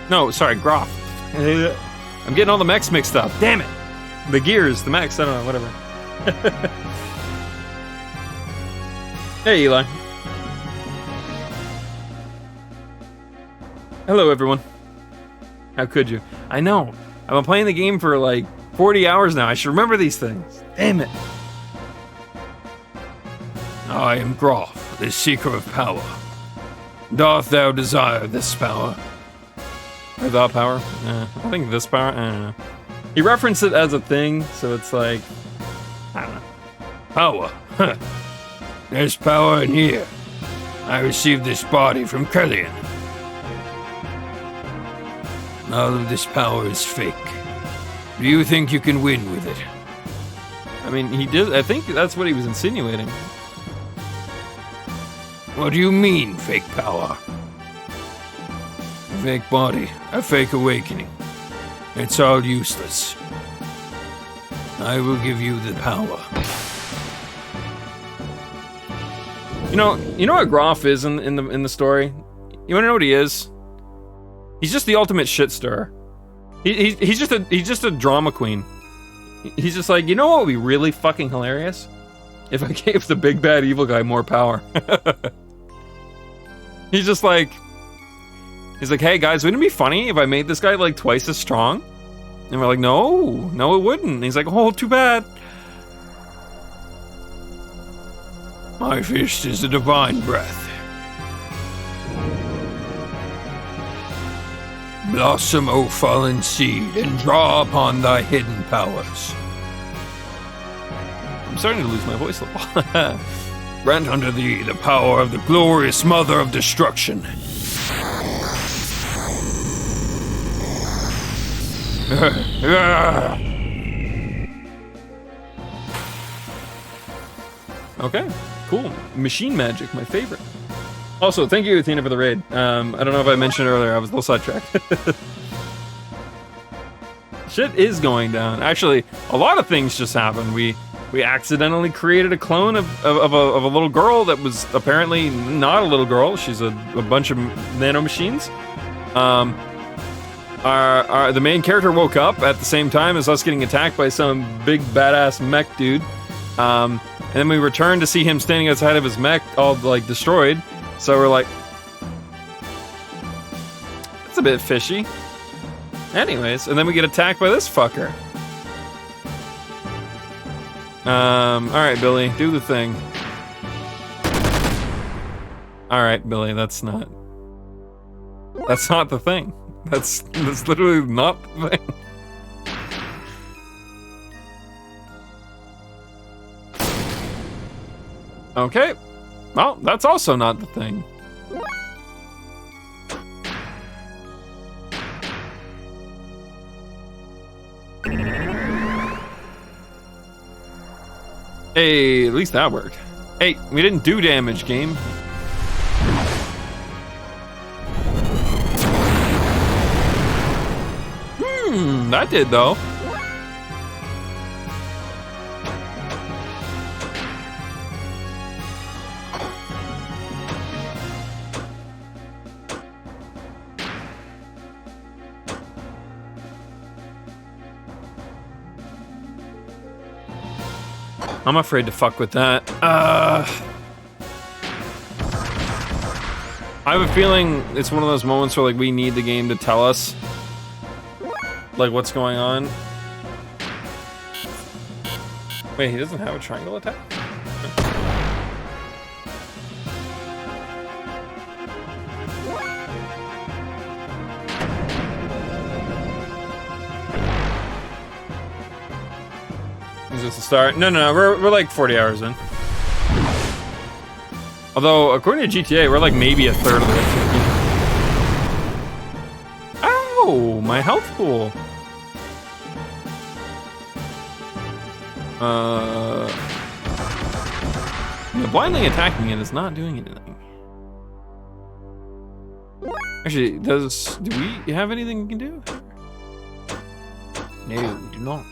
No, sorry, Groff. I'm getting all the mechs mixed up. Damn it. The gears, the mechs, I don't know, whatever. Hey, Eli. Hello, everyone. How could you? I know. I've been playing the game for like 40 hours now. I should remember these things. Damn it. I am Groff, the seeker of power. Doth thou desire this power? Or the power? I think this power? I don't know. He referenced it as a thing, so it's like, I don't know. Power? Huh. There's power in here. I received this body from Kellion. All of this power is fake. Do you think you can win with it? I mean, he did. I think that's what he was insinuating. What do you mean, fake power? A fake body, a fake awakening. It's all useless. I will give you the power. You know what Groff is in the story? You wanna know what he is? He's just the ultimate shit stirrer. He's just a drama queen. He's just like, you know what would be really fucking hilarious? If I gave the big bad evil guy more power. He's just like, he's like, hey guys, wouldn't it be funny if I made this guy like twice as strong? And we're like, no, it wouldn't. And he's like, oh, too bad. My fist is a divine breath. Blossom, O fallen seed, and draw upon thy hidden powers. I'm starting to lose my voice a little. Grant unto thee the power of the glorious mother of destruction. Okay, cool. Machine magic, my favorite. Also, thank you, Athena, for the raid. I don't know if I mentioned earlier, I was a little sidetracked. Shit is going down. Actually, a lot of things just happened. We accidentally created a clone of a little girl that was apparently not a little girl. She's a bunch of nanomachines. The main character woke up at the same time as us getting attacked by some big badass mech dude. And then we returned to see him standing outside of his mech, all like destroyed. So we're like, that's a bit fishy. Anyways, and then we get attacked by this fucker. Alright, Billy, do the thing. Alright, Billy, that's not the thing. That's literally not the thing. Okay. Well, that's also not the thing. Hey, at least that worked. Hey, we didn't do damage, game. That did, though. I'm afraid to fuck with that. I have a feeling it's one of those moments where, like, we need the game to tell us, like, what's going on. Wait, he doesn't have a triangle attack? Is this the start? No, we're like 40 hours in. Although, according to GTA, we're like maybe a third of the way through. Ow! My health pool. Yeah, blindly attacking it is not doing anything. Actually, do we have anything we can do? No, we do not.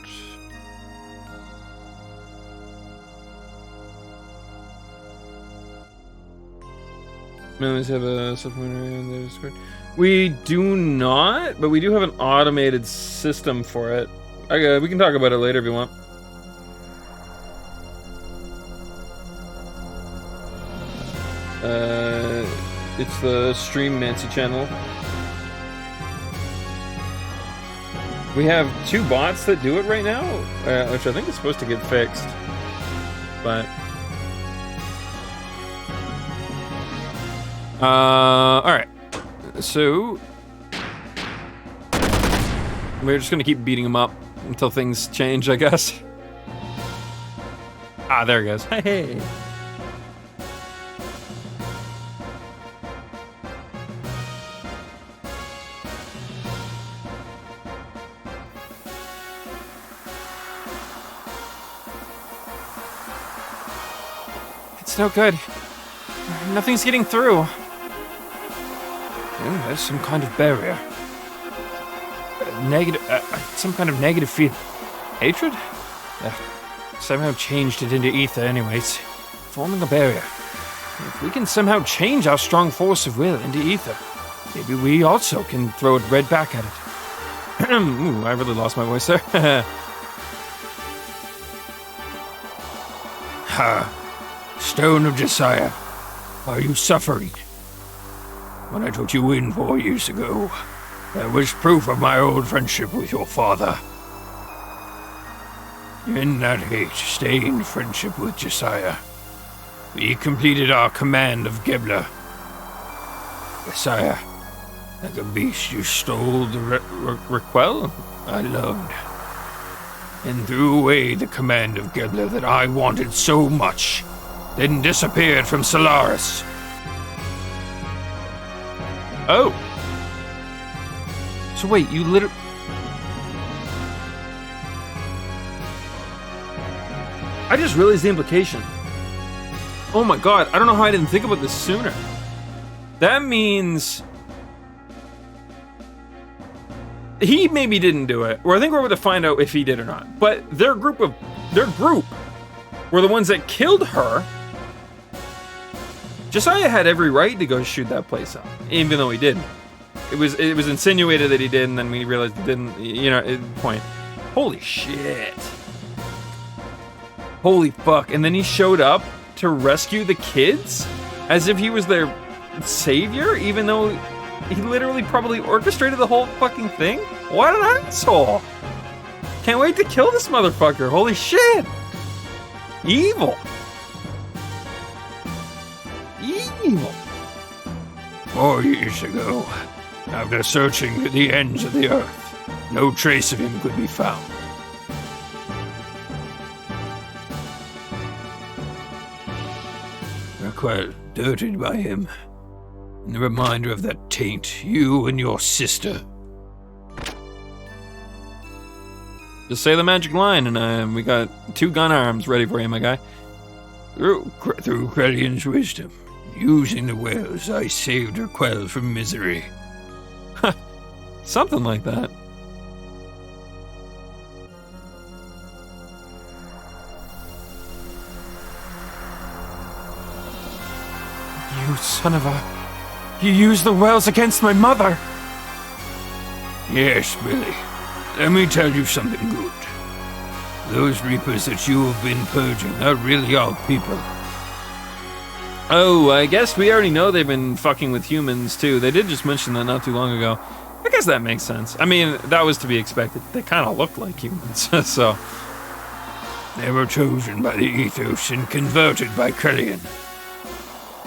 Let's have a supplementary on the Discord. We do not, but we do have an automated system for it. Okay, we can talk about it later if you want. It's the Stream Mancy channel. We have 2 bots that do it right now, which I think is supposed to get fixed, but. Alright. So we're just gonna keep beating him up until things change, I guess. Ah, there he goes. Hey. It's no good. Nothing's getting through. Oh, there's some kind of barrier. Some kind of negative feel. Hatred? Somehow changed it into ether anyways. Forming a barrier. If we can somehow change our strong force of will into ether, maybe we also can throw it right back at it. Ooh, I really lost my voice there. Ha! Stone of Josiah, are you suffering? When I took you in 4 years ago, that was proof of my old friendship with your father. In that hate-stained friendship with Josiah, we completed our command of Gebler. Josiah, like a beast, you stole the Requel I loved, and threw away the command of Gebler that I wanted so much, then disappeared from Solaris. Oh. So wait, you literally... I just realized the implication. Oh my god, I don't know how I didn't think about this sooner. That means... he maybe didn't do it, or I think we're about to find out if he did or not. But their group were the ones that killed her. Josiah had every right to go shoot that place up, even though he didn't. It was insinuated that he did, and then we realized he didn't. You know, point. Holy shit! Holy fuck! And then he showed up to rescue the kids, as if he was their savior, even though he literally probably orchestrated the whole fucking thing. What an asshole! Can't wait to kill this motherfucker. Holy shit! Evil. Evil. 4 years ago, after searching to the ends of the earth, no trace of him could be found. Requel dirted by him, and the reminder of that taint you and your sister. Just say the magic line, and we got 2 gun arms ready for you, my guy. Through Credian's wisdom, using the wells, I saved Requel from misery. Something like that. You son of a... You used the wells against my mother! Yes, Billy. Let me tell you something good. Those reapers that you have been purging are really all people. Oh, I guess we already know they've been fucking with humans too. They did just mention that not too long ago. I guess that makes sense. I mean, that was to be expected. They kind of look like humans, so. They were chosen by the ethos and converted by Krellian.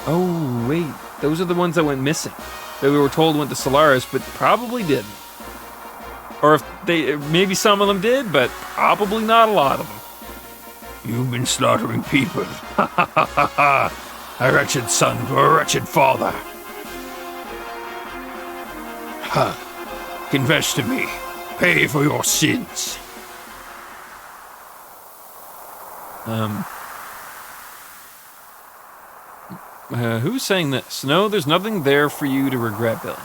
Oh, wait. Those are the ones that went missing. That we were told went to Solaris, but probably didn't. Or if they, maybe some of them did, but probably not a lot of them. You've been slaughtering people. Ha ha ha ha ha. A wretched son for a wretched father. Ha. Confess to me. Pay for your sins. Who's saying this? No, there's nothing there for you to regret, Billy.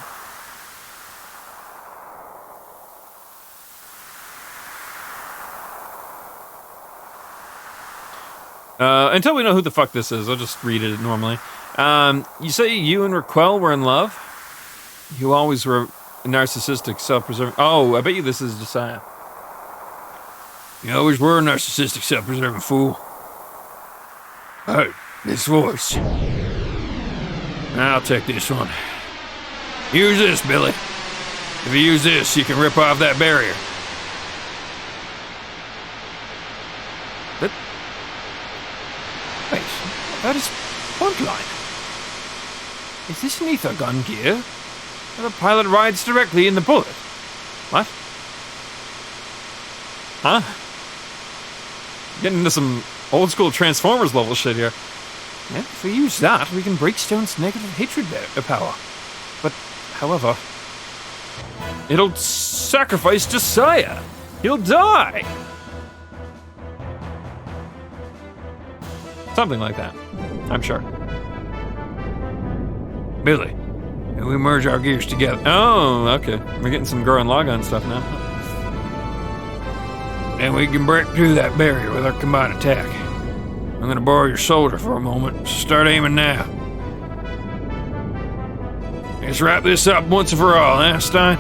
Until we know who the fuck this is, I'll just read it normally. You say you and Raquel were in love? You always were narcissistic, self-preserving. Oh, I bet you this is Josiah. You always were a narcissistic, self-preserving fool. Hey, this voice. I'll take this one. Use this, Billy. If you use this, you can rip off that barrier. Wait, that is Frontline. Is this an ether gun gear? The pilot rides directly in the bullet. What? Huh? Getting into some old school Transformers level shit here. Yeah, if we use that, we can break Stone's negative hatred power. But, however, it'll sacrifice Josiah. He'll die. Something like that, I'm sure. Billy, and we merge our gears together. Oh, okay. We're getting some Gurren Lagann stuff now. And we can break through that barrier with our combined attack. I'm gonna borrow your soldier for a moment, so start aiming now. Let's wrap this up once and for all, huh, Stein?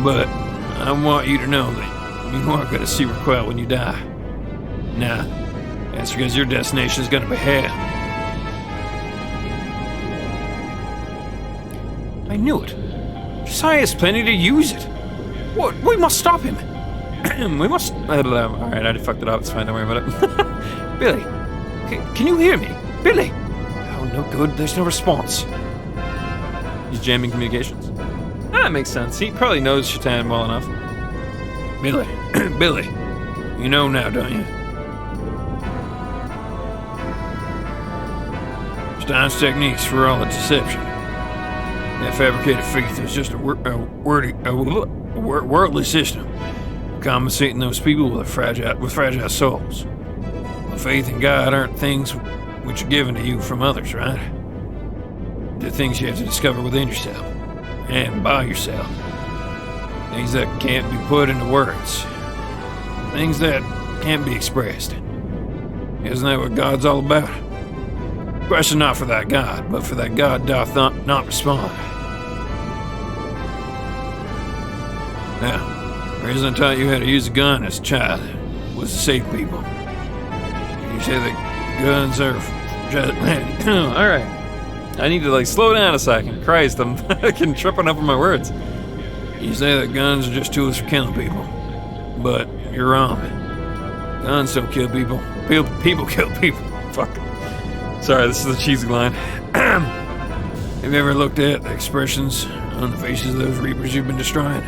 But I want you to know that you aren't gonna see Raquel when you die. Nah, that's because your destination is gonna be hell. I knew it. Josiah is planning to use it. What? We must stop him. We must. Alright, I fucked it up. It's fine, don't worry about it. Billy, can you hear me? Billy! Oh, no good. There's no response. He's jamming communications. That makes sense. He probably knows Shatan well enough. Billy, Billy, you know now, don't you? Stein's techniques for all the deception. That fabricated faith is just a worldly system, compensating those people with fragile souls. Faith and God aren't things which are given to you from others, right? They're things you have to discover within yourself and by yourself. Things that can't be put into words. Things that can't be expressed. Isn't that what God's all about? Question not for that God, but for that God doth not respond. Now, the reason I taught you how to use a gun as a child was to save people. You say that guns are just... Alright. I need to, slow down a second. Christ, I'm fucking tripping up on my words. You say that guns are just tools for killing people. But you're wrong. Guns don't kill people. People kill people. Fuck. Sorry, this is a cheesy line. Have you ever looked at the expressions on the faces of those Reapers you've been destroying?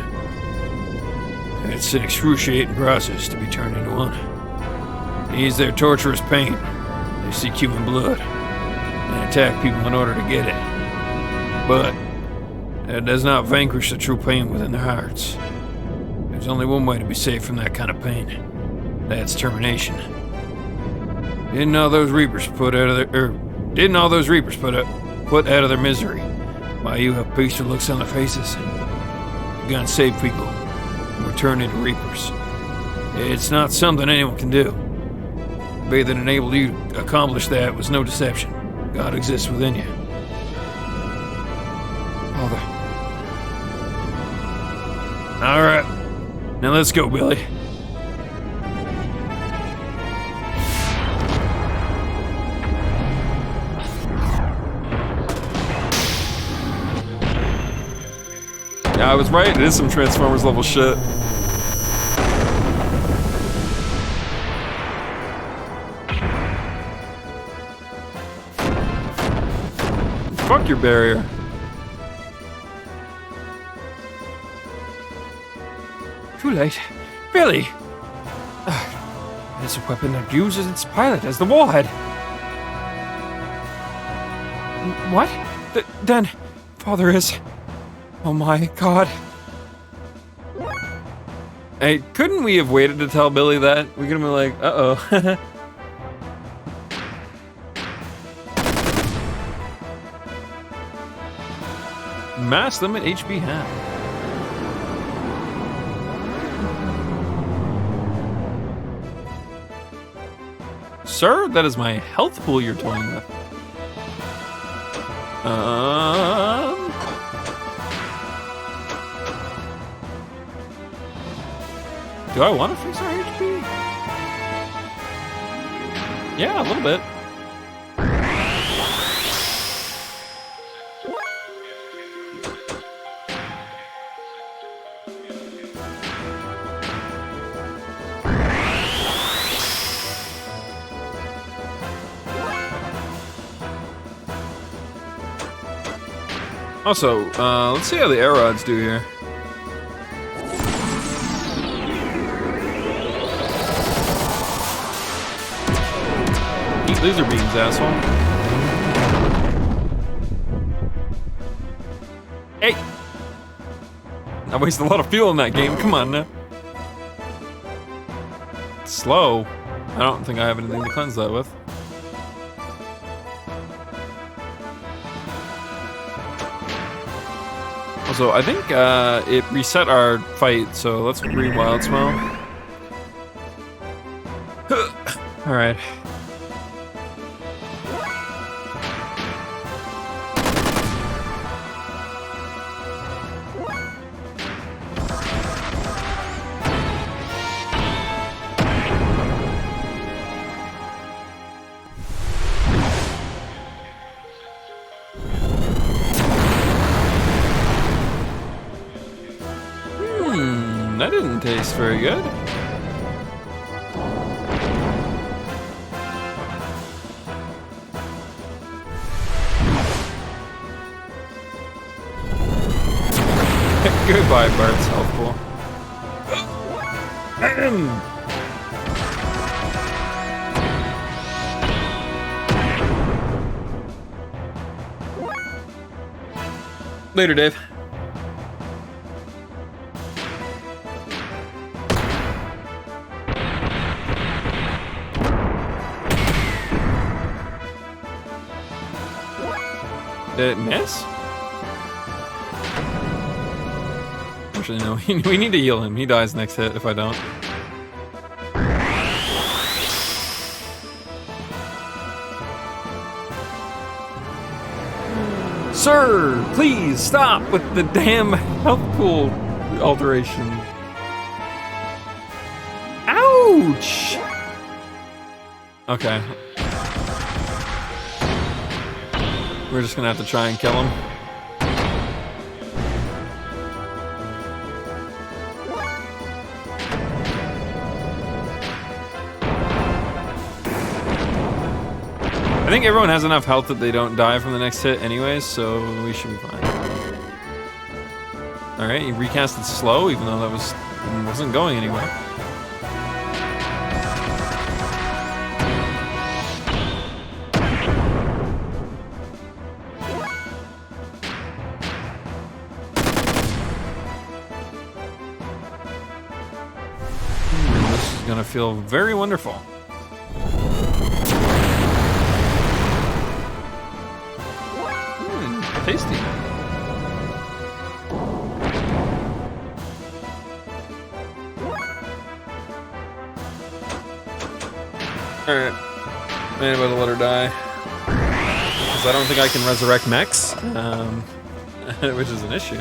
It's an excruciating process to be turned into one. They use their torturous pain. They seek human blood and attack people in order to get it. But that does not vanquish the true pain within their hearts. There's only one way to be saved from that kind of pain. That's termination. Didn't all those Reapers put out of their misery while you have peaceful looks on their faces? Guns save people and were turned into Reapers. It's not something anyone can do. The way that enabled you to accomplish that was no deception. God exists within you. Father. All right. Now let's go, Billy. Yeah, I was right. It is some Transformers level shit. Fuck your barrier. Too late. Billy! It's a weapon that uses its pilot as the warhead. What? Then, Father is... Oh my god. Hey, couldn't we have waited to tell Billy that? We could have been like, uh-oh. Mass limit HP half. Sir, that is my health pool you're toying with. Do I want to fix our HP? Yeah, a little bit. Also, let's see how the air rods do here. Eat laser beams, asshole. Hey! I wasted a lot of fuel in that game, come on now. It's slow. I don't think I have anything to cleanse that with. Also, I think it reset our fight, so let's re-wild smell. Alright. That didn't taste very good. Goodbye, Bart's health pool. Later, Dave. Did it miss? Actually, no. We need to heal him. He dies next hit if I don't. Sir, please stop with the damn health pool alteration. Ouch! Okay. We're just gonna have to try and kill him. I think everyone has enough health that they don't die from the next hit anyways, so we should be fine. Alright, he recasted slow, even though that wasn't going anywhere. This is gonna feel very wonderful. Tasty. Alright. I'm able to let her die. Because I don't think I can resurrect mechs. Which is an issue.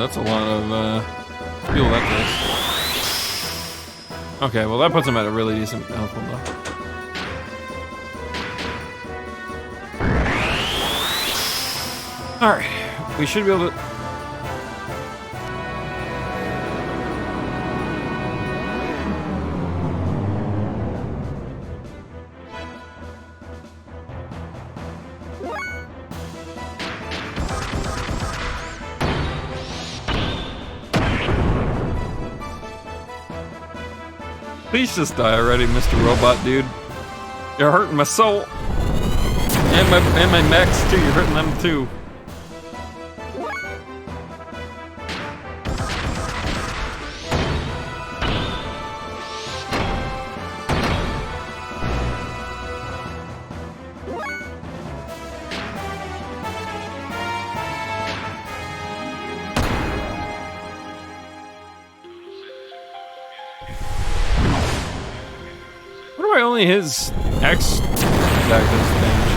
that's a lot of fuel that takes. Okay, well that puts him at a really decent health pool though. Alright, we should be able to... Please just die already, Mr. Robot Dude. You're hurting my soul. And my mechs too, you're hurting them too. What do only his X attack does damage?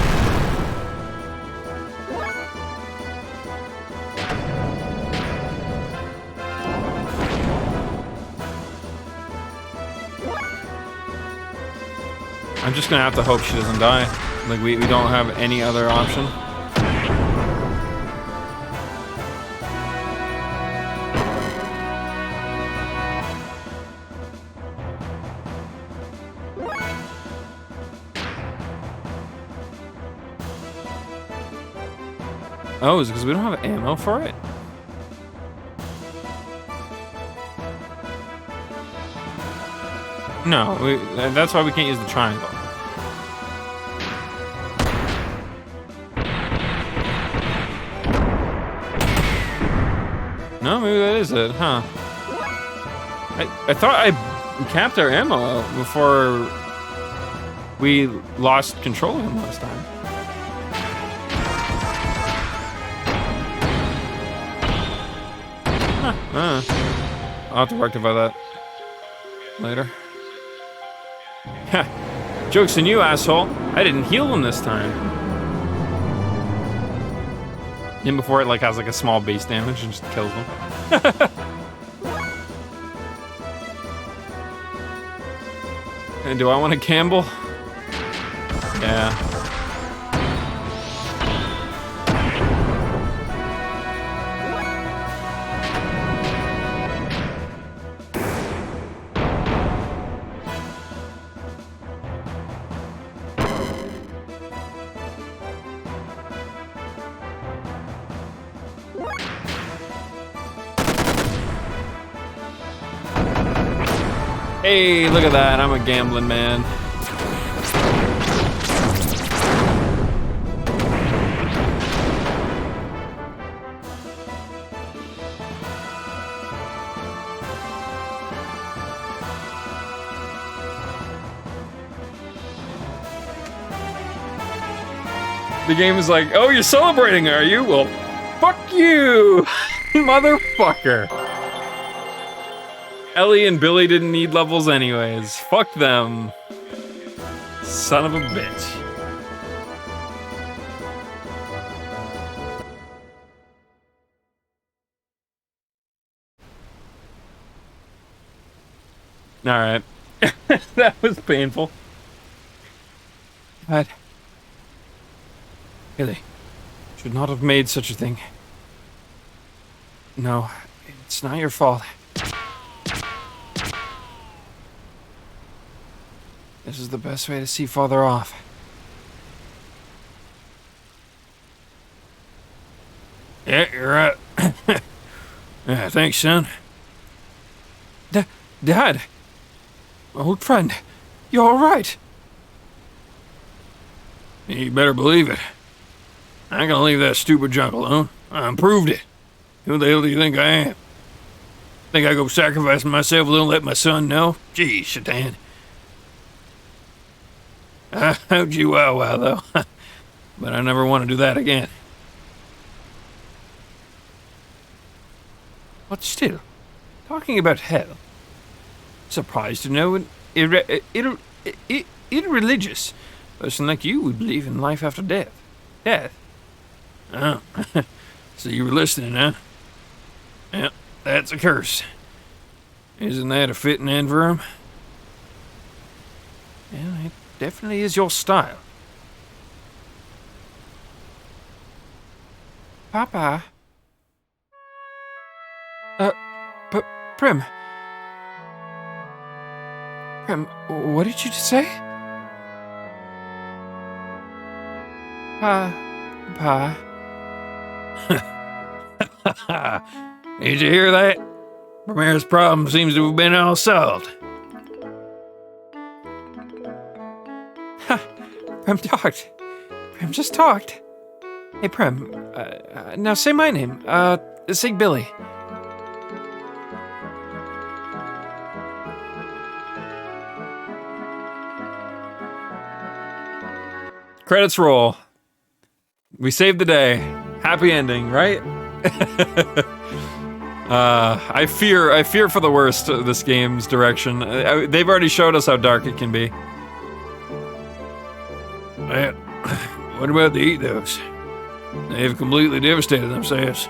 I'm just gonna have to hope she doesn't die. Like we don't have any other option. Oh, is it because we don't have ammo for it? No, that's why we can't use the triangle. No, maybe that is it, huh? I thought I capped our ammo out before we lost control of him last time. I'll have to rectify that later. Joke's on you, asshole. I didn't heal him this time. And before it like has like a small base damage and just kills them. And do I want to gamble? Yeah. Hey, look at that. I'm a gambling man. The game is like, oh, you're celebrating, are you? Well, fuck you, motherfucker. Ellie and Billy didn't need levels anyways. Fuck them. Son of a bitch. Alright. That was painful. But Billy should not have made such a thing. No, it's not your fault. This is the best way to see Father off. Yeah, you're right. Yeah, thanks, son. Dad! Old friend, you alright? You better believe it. I ain't gonna leave that stupid junk alone. I improved it. Who the hell do you think I am? Think I go sacrificing myself and let my son know? Gee, Shaitan. How'd you wow though? But I never want to do that again. But still, talking about hell. Surprised to know an irreligious person like you would believe in life after death. Death? Oh, so you were listening, huh? Yeah, that's a curse. Isn't that a fitting end for him? Yeah, it definitely is your style. Papa. Prim. Prim, what did you just say? Pa. Did you hear that? Premier's problem seems to have been all solved. Prim talked. Prim just talked. Hey, Prim, now say my name. Say Billy. Credits roll. We saved the day. Happy ending, right? I fear for the worst of this game's direction. They've already showed us how dark it can be. Well, what about the ethos? They've completely devastated themselves.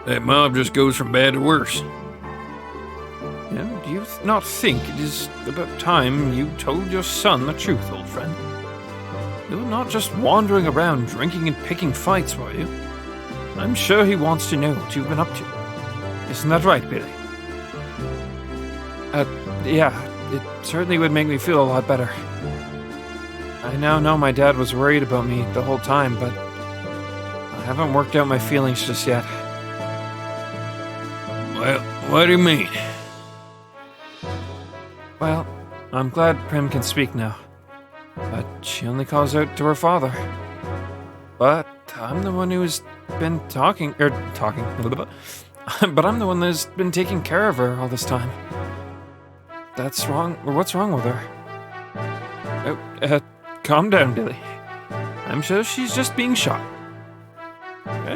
That mob just goes from bad to worse. Yeah, do you not think it is about time you told your son the truth, old friend? You're not just wandering around drinking and picking fights, were you? I'm sure he wants to know what you've been up to. Isn't that right, Billy? Yeah, it certainly would make me feel a lot better. I now know my dad was worried about me the whole time, but I haven't worked out my feelings just yet. Well, what do you mean? Well, I'm glad Prim can speak now. But she only calls out to her father. But I'm the one who's been talking. But I'm the one that's been taking care of her all this time. That's wrong. Or what's wrong with her? Calm down, Billy. I'm sure she's just being shy.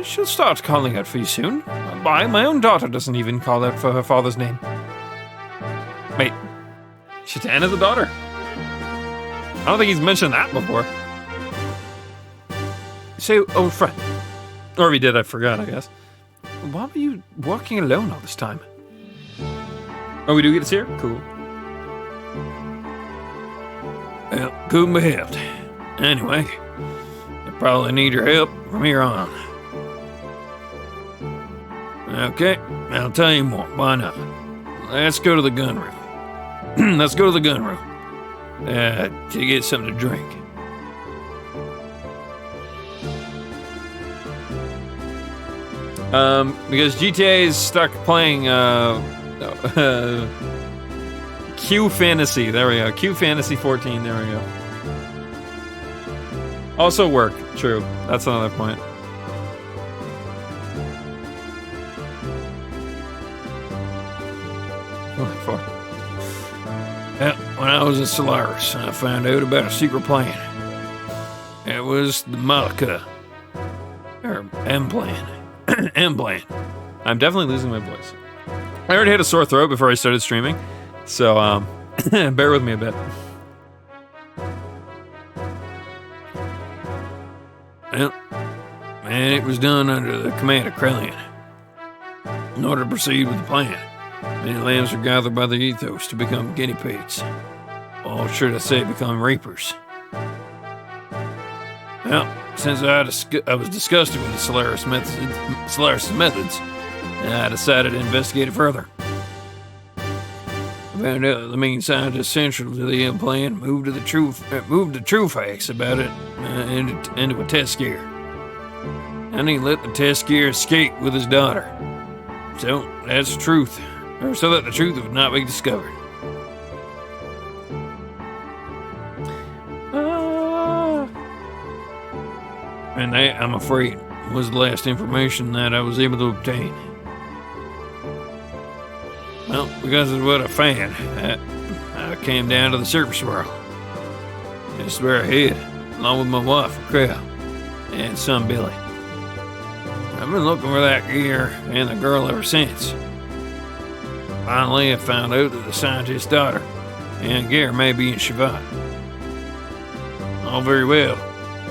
She'll start calling out for you soon. My own daughter doesn't even call out for her father's name. Wait, Shatan is a daughter? I don't think he's mentioned that before. So, old friend, Or if he did, I forgot, I guess. why were you walking alone all this time? Oh, we do get to see her? Cool. Well, couldn't be helped. Anyway, you probably need your help from here on. Okay, I'll tell you more. Why not? Let's go to the gun room. Let's go to the gun room. To get something to drink. Because GTA is stuck playing, Q Fantasy. There we go. Q Fantasy 14. There we go. Also work. True. That's another point. Well, when I was in Solaris, I found out about a secret plan. It was the Malika. Or M-Plan. M-Plan. I'm definitely losing my voice. I already had a sore throat before I started streaming, so bear with me a bit. Well, and it was done under the command of Krellian. In order to proceed with the plan, many lambs were gathered by the ethos to become guinea pigs. Or should I say, become reapers. Well, since I was disgusted with the Solaris' methods, I decided to investigate it further. I found out that the main scientist central to the plan moved the true facts about it into a test gear. And he let the test gear escape with his daughter. So that's the truth, or so that the truth would not be discovered. And that, I'm afraid, was the last information that I was able to obtain. Well, because of what I found, I came down to the surface world. This is where I hid, along with my wife, Raquel, and son, Billy. I've been looking for that gear and the girl ever since. Finally, I found out that the scientist's daughter and gear may be in Shavat. All very well,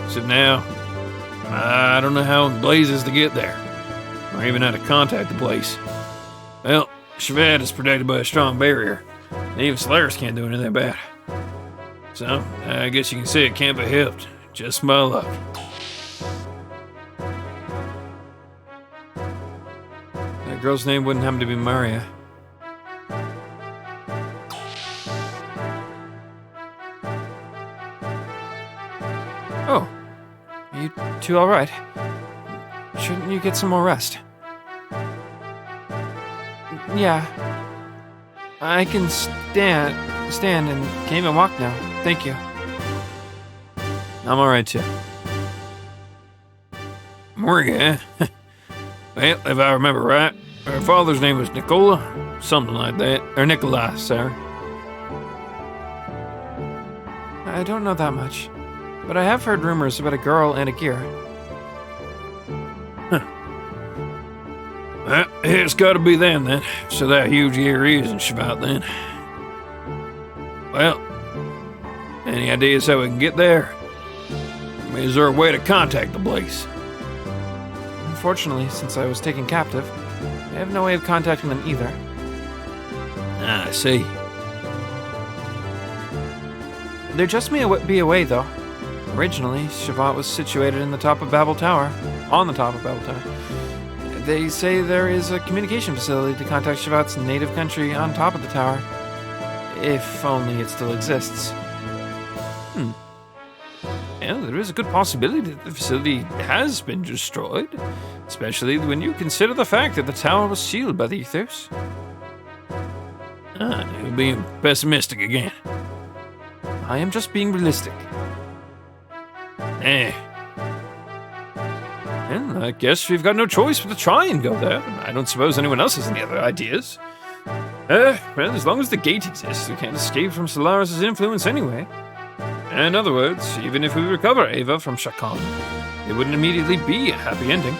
except now, I don't know how in blazes to get there. or even how to contact the place. Well, Shavad is protected by a strong barrier. And even Solaris can't do anything bad. So, I guess you can say it can't be helped. Just my luck. That girl's name wouldn't happen to be Maria. Oh, you two all right? Shouldn't you get some more rest? Yeah, I can stand and can't even walk now. Thank you. I'm all right too. Maria? Well, if I remember right, her father's name was Nicola, something like that. Or Nikolai, sorry. I don't know that much, but I have heard rumors about a girl and a gear. Well, it's gotta be them then. So that huge gear is in Shvat then. Well, any ideas how we can get there? Is there a way to contact the place? Unfortunately, since I was taken captive, I have no way of contacting them either. Ah, I see. There just may be a way, though. Originally, Shavat was situated in the top of Babel Tower. On the top of Babel Tower. They say there is a communication facility to contact Shavat's native country on top of the tower. If only it still exists. Well, there is a good possibility that the facility has been destroyed, especially when you consider the fact that the tower was sealed by the ethers. You're being pessimistic again. I am just being realistic. Well, I guess we've got no choice but to try and go there. I don't suppose anyone else has any other ideas. Well, as long as the gate exists, we can't escape from Solaris' influence anyway. In other words, even if we recover Ava from Shakan, it wouldn't immediately be a happy ending.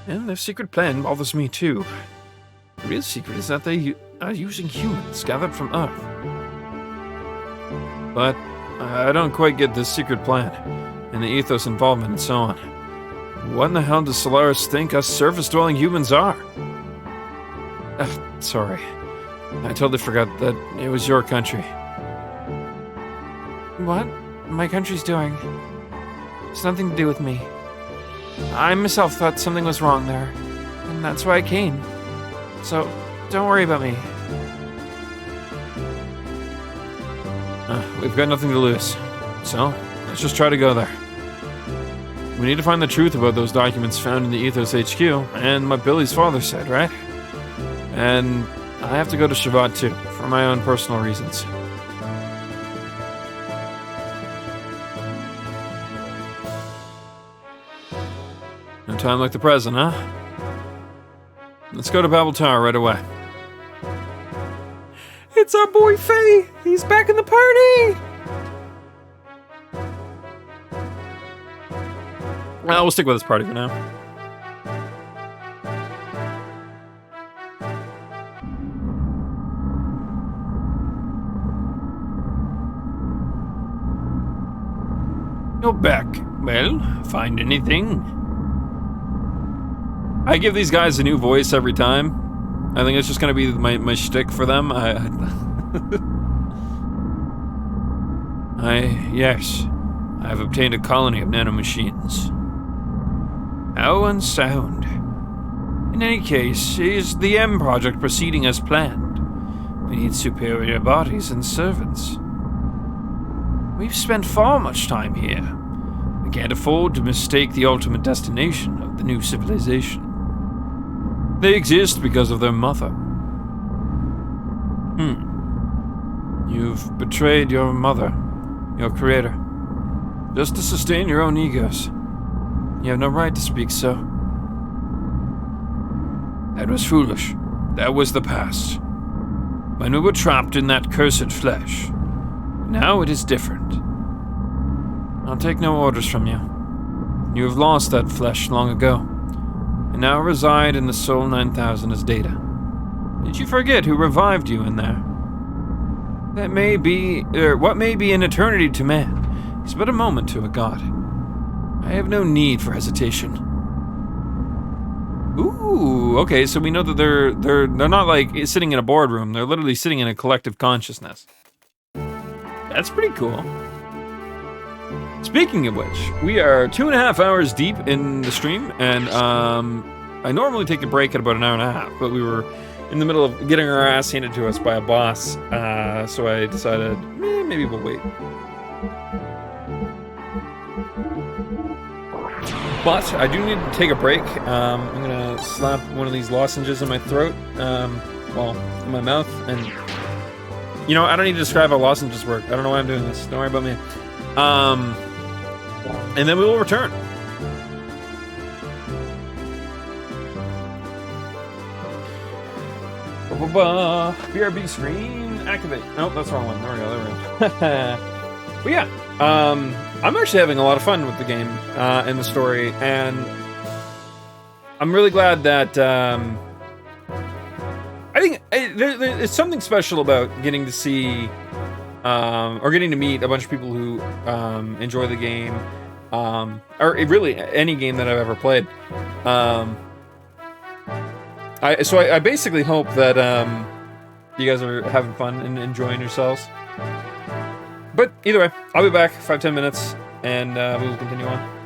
And their secret plan bothers me too. The real secret is that they are using humans gathered from Earth. But I don't quite get this secret plan, and the ethos involvement and so on. What in the hell does Solaris think us surface-dwelling humans are? Sorry. I totally forgot that it was your country. What my country's doing? It's nothing to do with me. I myself thought something was wrong there, and that's why I came. So, don't worry about me. We've got nothing to lose, so let's just try to go there. We need to find the truth about those documents found in the Ethos HQ, and what Billy's father said, right? And I have to go to Shavat too, for my own personal reasons. No time like the present, huh? Let's go to Babel Tower right away. It's our boy Faye! He's back in the party! Well, we'll stick with this party for now. You're back. Well, find anything? I give these guys a new voice every time. I think it's just gonna be my shtick for them. Yes. I've obtained a colony of nanomachines. How unsound. In any case, is the M project proceeding as planned? We need superior bodies and servants. We've spent far much time here. We can't afford to mistake the ultimate destination of the new civilization. They exist because of their mother. You've betrayed your mother, your creator, just to sustain your own egos. You have no right to speak so. That was foolish. That was the past. When we were trapped in that cursed flesh. Now it is different. I'll take no orders from you. You have lost that flesh long ago, and now reside in the Soul 9000 as data. Did you forget who revived you in there? That may be, what may be an eternity to man is but a moment to a god. I have no need for hesitation. Ooh, okay, so we know that they're not like sitting in a boardroom. They're literally sitting in a collective consciousness. That's pretty cool. Speaking of which, we are 2.5 hours deep in the stream, and I normally take a break at about an hour and a half, but we were in the middle of getting our ass handed to us by a boss, so I decided maybe we'll wait. But I do need to take a break. I'm gonna slap one of these lozenges in my throat, well, in my mouth, and you know, I don't need to describe how lozenges work. I don't know why I'm doing this. Don't worry about me. And then we will return. BRB screen activate. Nope, that's the wrong one. There we go. But yeah, I'm actually having a lot of fun with the game and the story, and I'm really glad that I think there's something special about getting to see or getting to meet a bunch of people who enjoy the game, or really any game that I've ever played. I basically hope that you guys are having fun and enjoying yourselves. But either way, I'll be back 5-10 minutes, and we will continue on.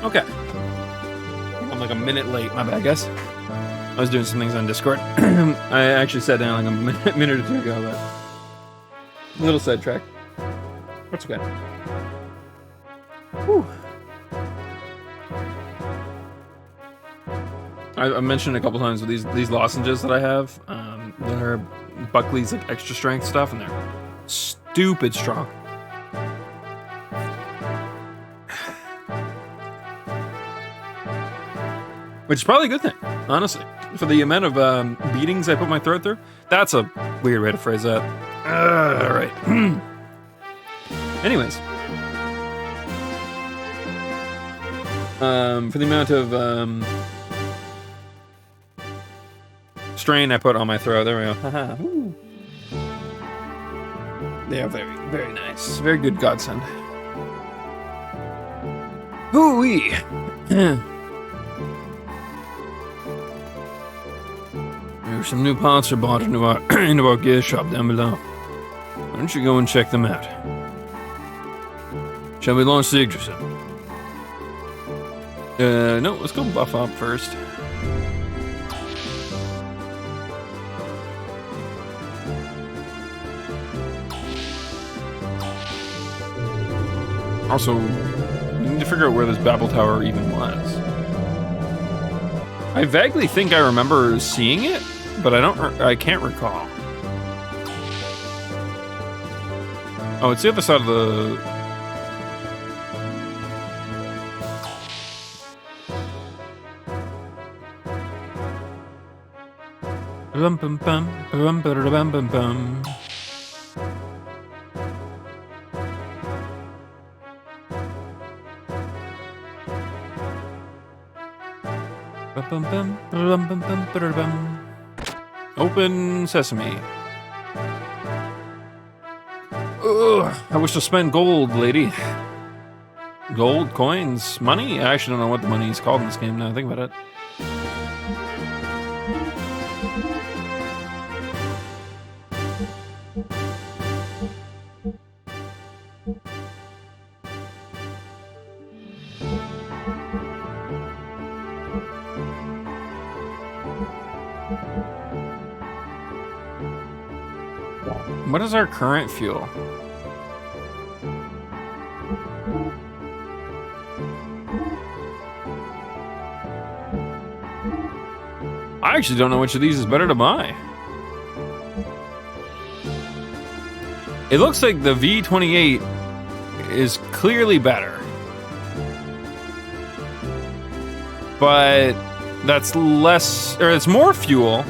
Okay. I'm like a minute late. My bad, guys. I was doing some things on Discord. I actually sat down like a minute or two ago, but a little sidetrack. That's okay. Whew. I mentioned a couple times with these lozenges that I have. They're Buckley's like extra strength stuff, and they're stupid strong. Which is probably a good thing, honestly. For the amount of beatings I put my throat through. That's a weird way to phrase that. All right. Anyways. For the amount of strain I put on my throat. There we go. Haha. They are very, very nice. Very good godsend. Hoo-wee. There's some new parts I bought into our gear shop down below. Why don't you go and check them out? Shall we launch the Yggdrasil? No, let's go buff up first. Also, we need to figure out where this Babel Tower even was. I vaguely think I remember seeing it, but I can't recall. Oh, it's the other side of the... Bum bum bum bum bum bum bum. Open sesame. Ugh, I wish to spend gold, lady. Gold, coins, money? I actually don't know what the money is called in this game now I think about it. What is our current fuel? I actually don't know which of these is better to buy. It looks like the V28 is clearly better. But that's less, or it's more fuel,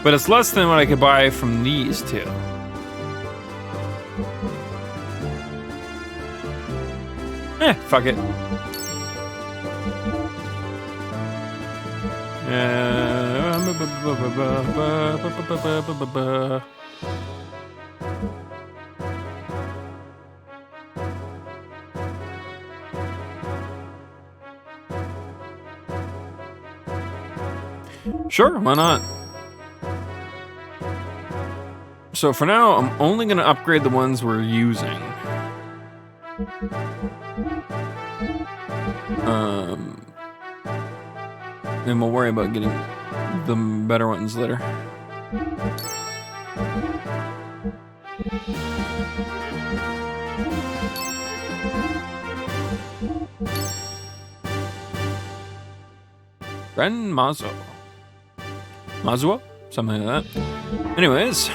but it's less than what I could buy from these two. Fuck it. Sure, why not? So for now, I'm only going to upgrade the ones we're using. And we'll worry about getting the better ones later. Ren Mazo. Mazuo? Something like that. Anyways.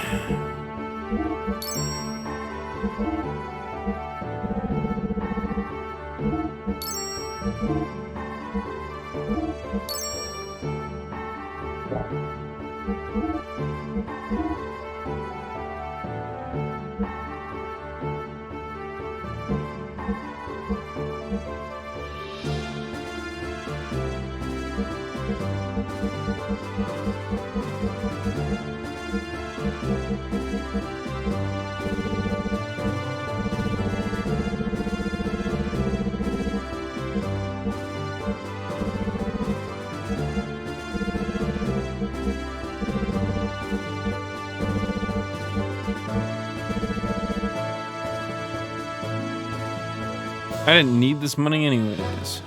I didn't need this money anyways.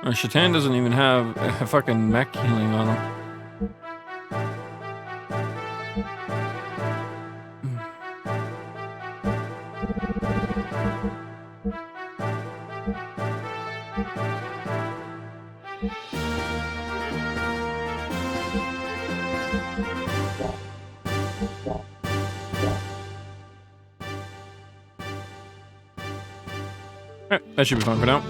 Shatan doesn't even have a fucking mech healing on him. Alright, that should be fun for now.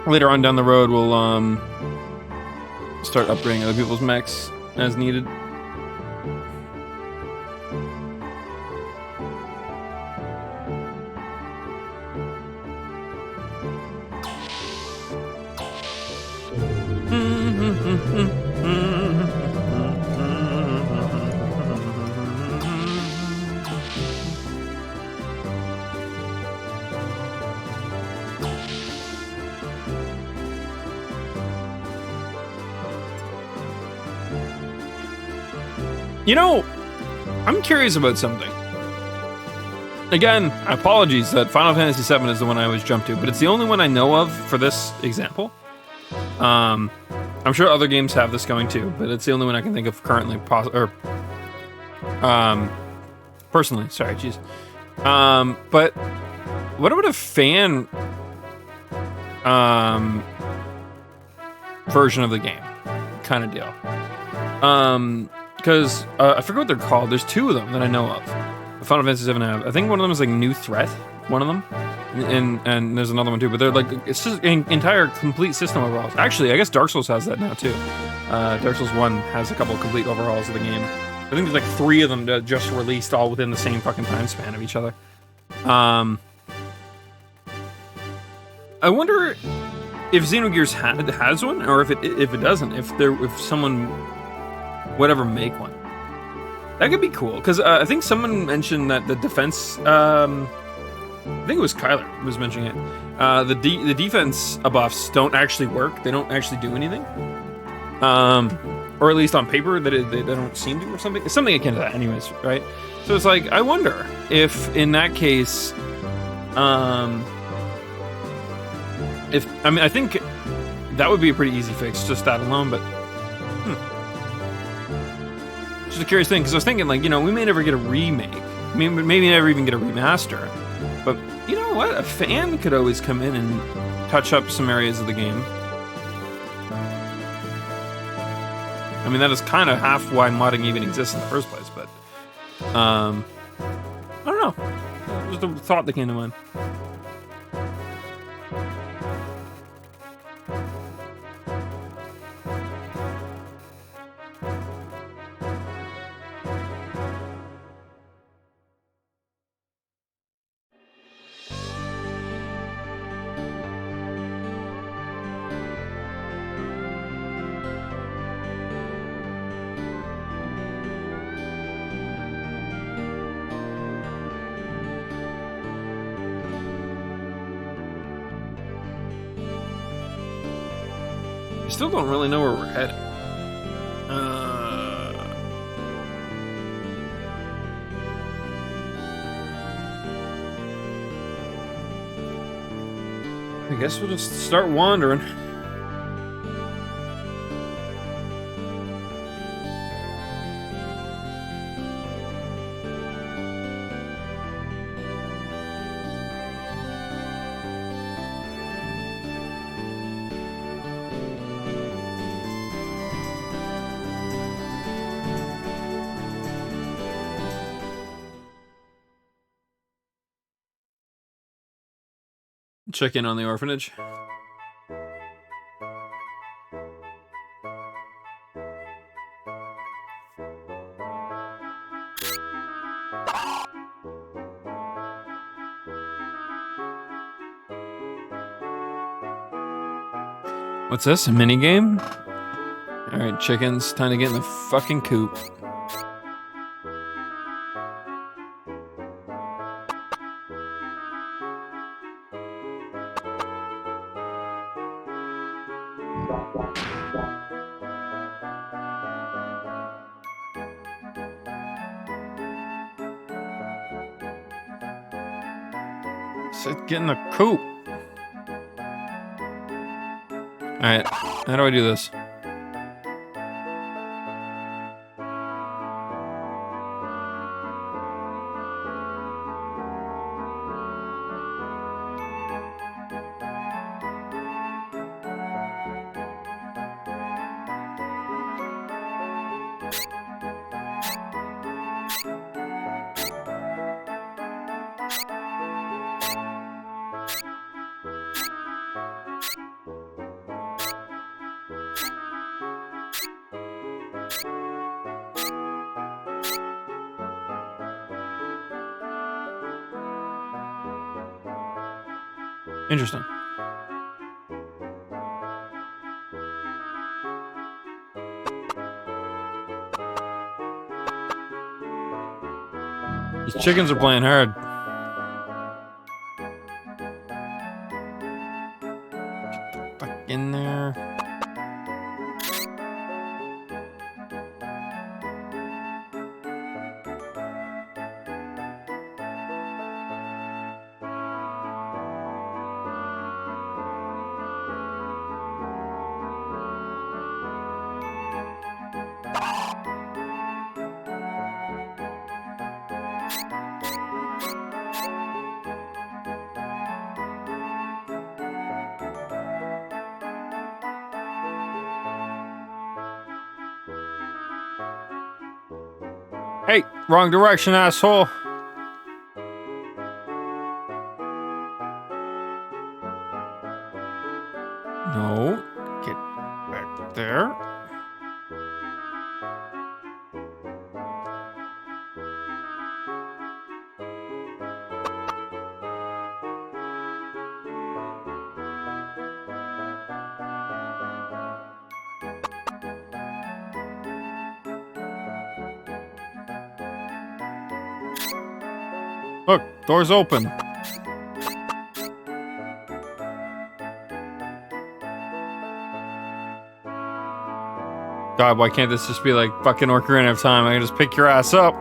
Later on down the road, we'll start upgrading other people's mechs as needed. You know, I'm curious about something. Again, apologies that Final Fantasy VII is the one I always jump to, but it's the only one I know of for this example. I'm sure other games have this going too, but it's the only one I can think of currently. Personally, sorry, jeez. But what about a fan version of the game, kind of deal? Because I forget what they're called. There's two of them that I know of. The Final Fantasy VII have. I think one of them is like New Threat. One of them, and there's another one too. But they're like it's just an entire complete system overhauls. Actually, I guess Dark Souls has that now too. Dark Souls 1 has a couple of complete overhauls of the game. I think there's like 3 of them that just released all within the same fucking time span of each other. I wonder if Xenogears has one, or if it doesn't. If someone would ever make one, that could be cool. Because I think someone mentioned that the defense. I think it was Kyler who was mentioning it. The defense buffs don't actually work. They don't actually do anything. Or at least on paper, they don't seem to, or something. It's something akin to that, anyways, right? So it's like, I wonder if in that case, I think that would be a pretty easy fix, just that alone. But just a curious thing, because I was thinking, like, you know, we may never get a remake. I mean, maybe never even get a remaster. But you know what? A fan could always come in and touch up some areas of the game. I mean, that is kind of half why modding even exists in the first place, but I don't know. Just a thought that came to mind. I still don't really know where we're headed. I guess we'll just start wandering. Check in on the orphanage. What's this? A mini game? Alright, chickens, time to get in the fucking coop. Get in the coop. Alright, how do I do this? Interesting. These chickens are playing hard. Get the fuck in there. Hey, wrong direction, asshole. No, get back there. Look, door's open. God, why can't this just be like fucking Ocarina of Time? I can just pick your ass up.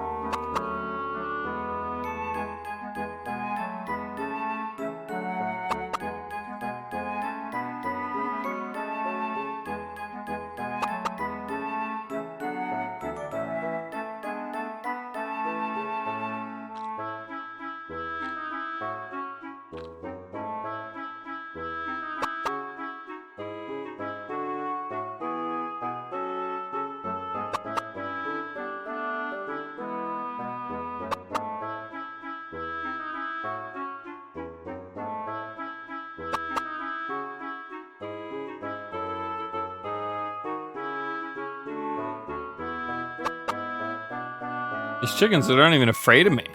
These chickens that aren't even afraid of me.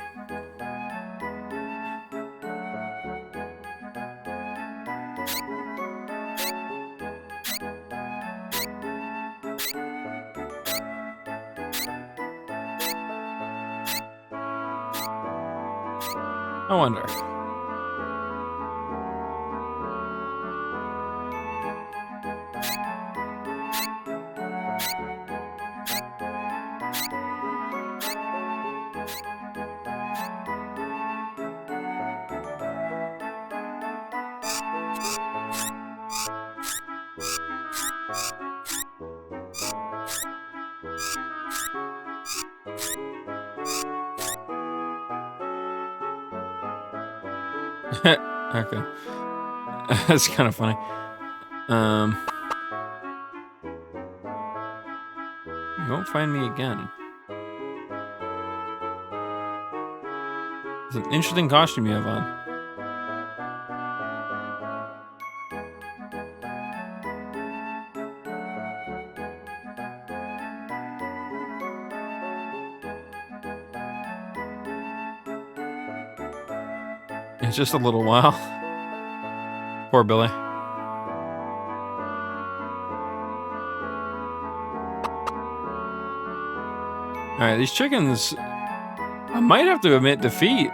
I wonder. Okay. That's kind of funny. You won't find me again. It's an interesting costume you have on. It's just a little while. Poor Billy. Alright, these chickens, I might have to admit defeat.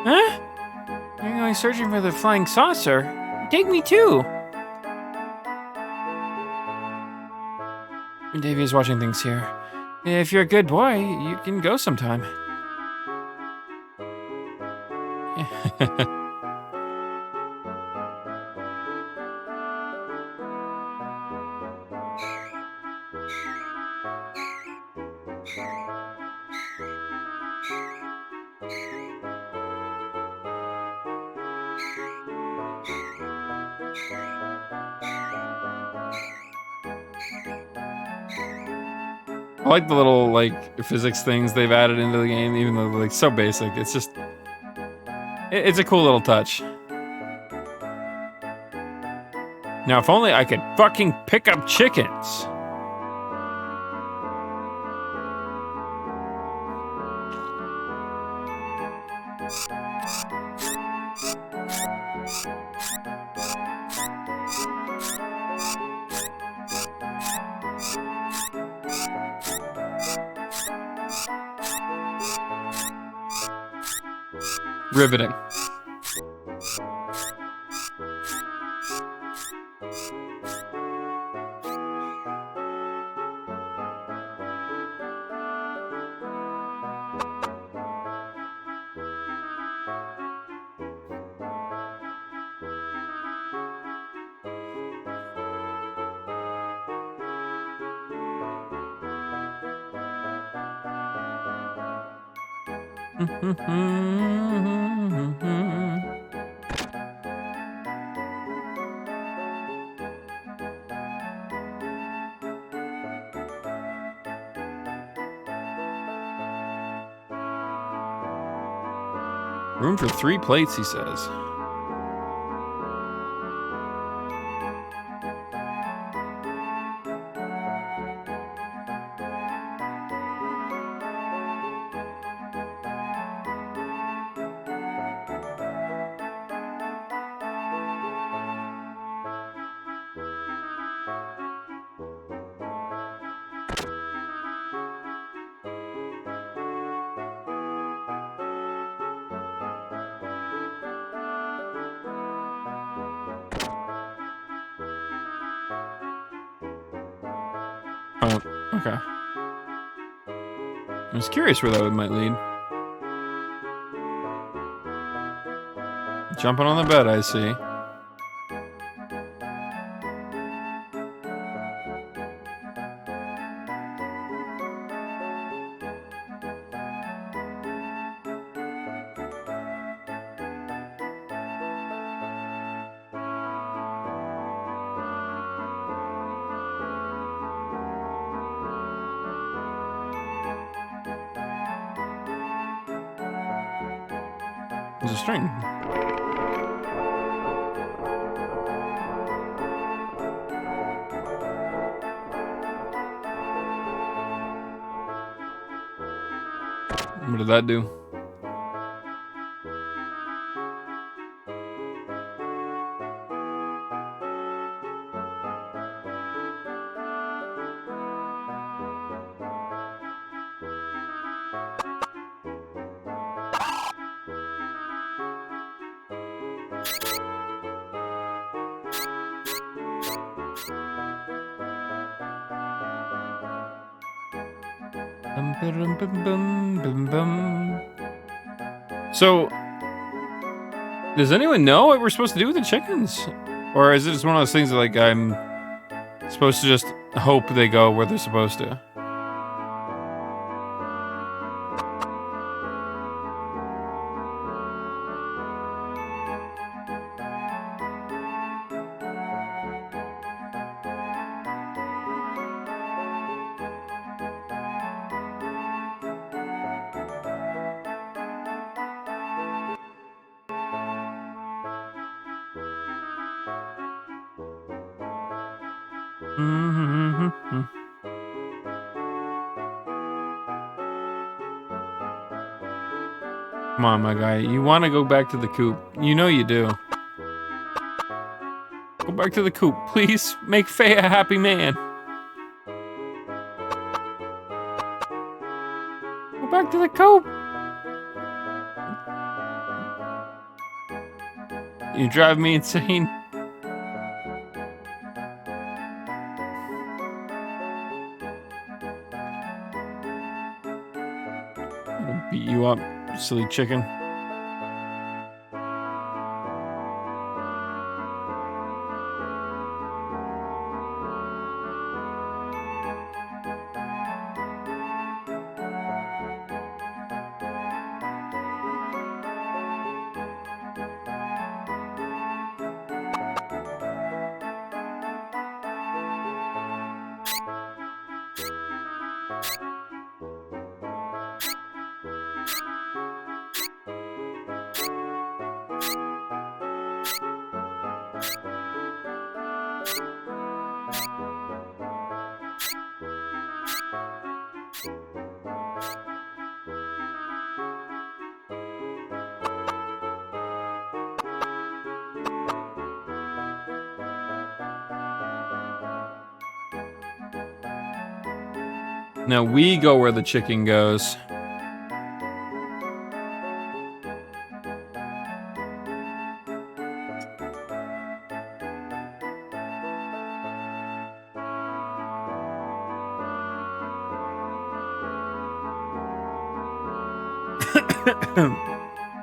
Huh? You're going searching for the flying saucer? Take me too. Davey is watching things here. If you're a good boy, you can go sometime. I like the little like physics things they've added into the game, even though they're like so basic. It's just, it's a cool little touch. Now, if only I could fucking pick up chickens. Riveting. Room for 3 plates, he says. Oh, okay. I was curious where that might lead. Jumping on the bed, I see. There's a string. What did that do? So, does anyone know what we're supposed to do with the chickens? Or is it just one of those things that, like, I'm supposed to just hope they go where they're supposed to? Come on, my guy. You want to go back to the coop. You know you do. Go back to the coop. Please make Faye a happy man. Go back to the coop. You drive me insane. I'll beat you up, silly chicken. Now we go where the chicken goes.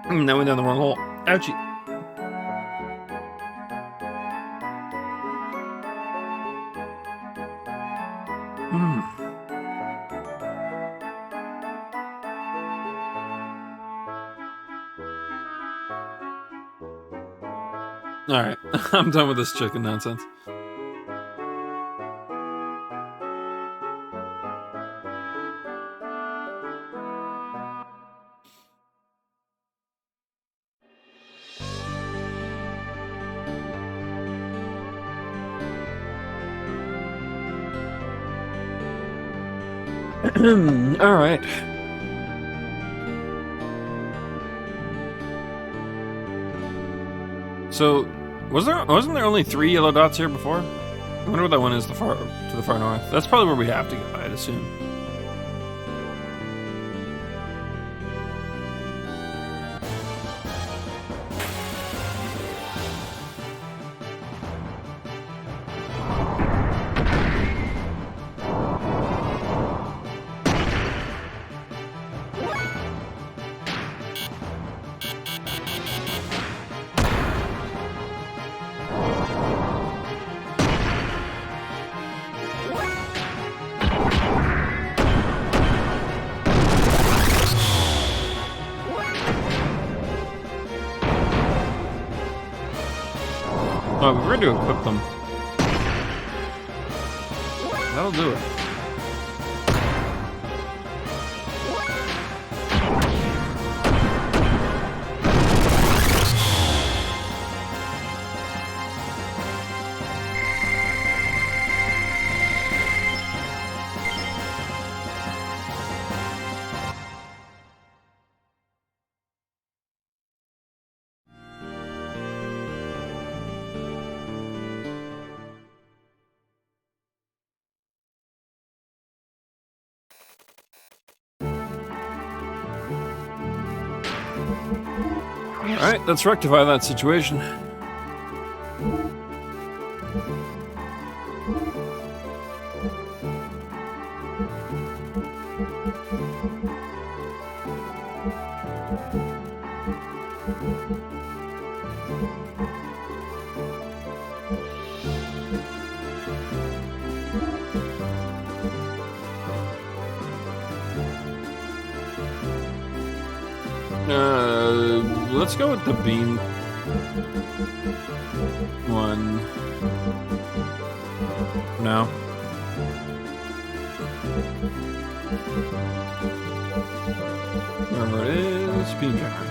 Now went down the wrong hole. Ouchie. Alright, I'm done with this chicken nonsense. Alright. So, wasn't there only 3 yellow dots here before? I wonder what that one is to the far north. That's probably where we have to go, I'd assume. Oh, we're going to equip them. That'll do it. Alright, let's rectify that situation. Let's go with the beam one. No. Wherever it is, beam jammer.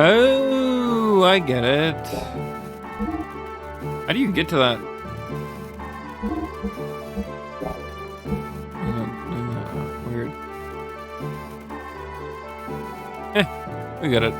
Oh, I get it. How do you get to that? Weird. We got it.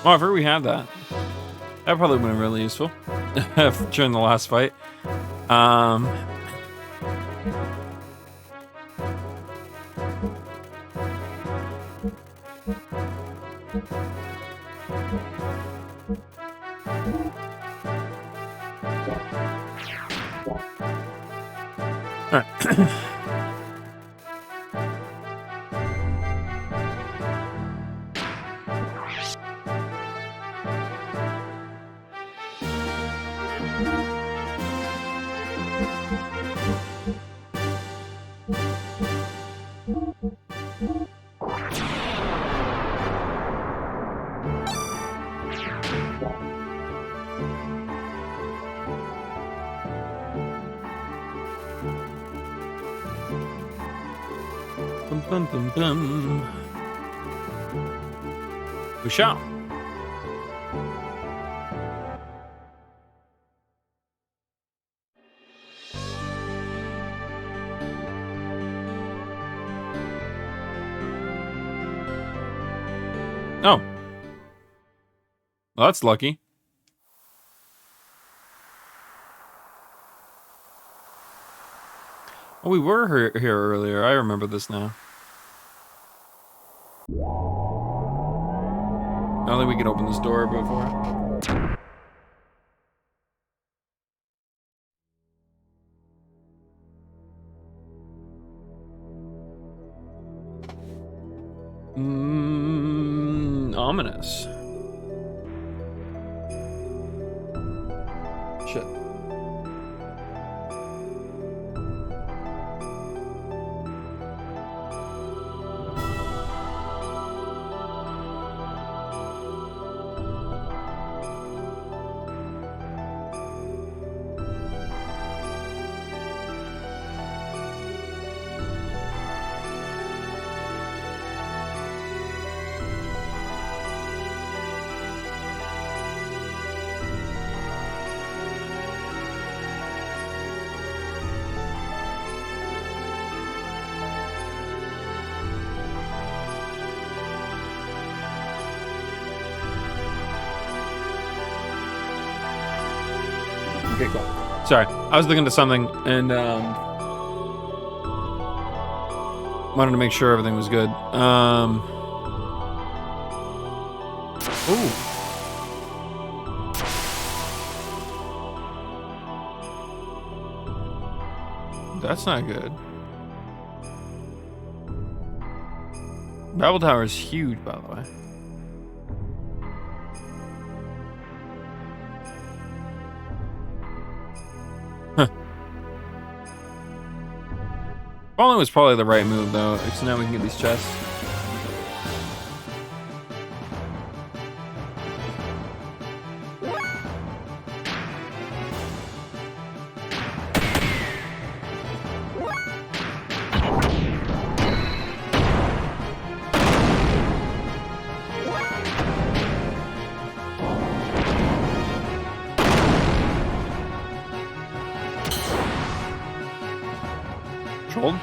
Oh, I've heard we had that. That probably would have been really useful during the last fight. Bum, bum, bum, bum. We shall. Oh. Well, that's lucky. Oh, we were here earlier. I remember this now. I don't think we could open this door before. Ominous. Shit. Okay, cool. Sorry, I was looking at something and wanted to make sure everything was good. Ooh. That's not good. Babel Tower is huge, by the way. Falling was probably the right move, though, so now we can get these chests. Controlled.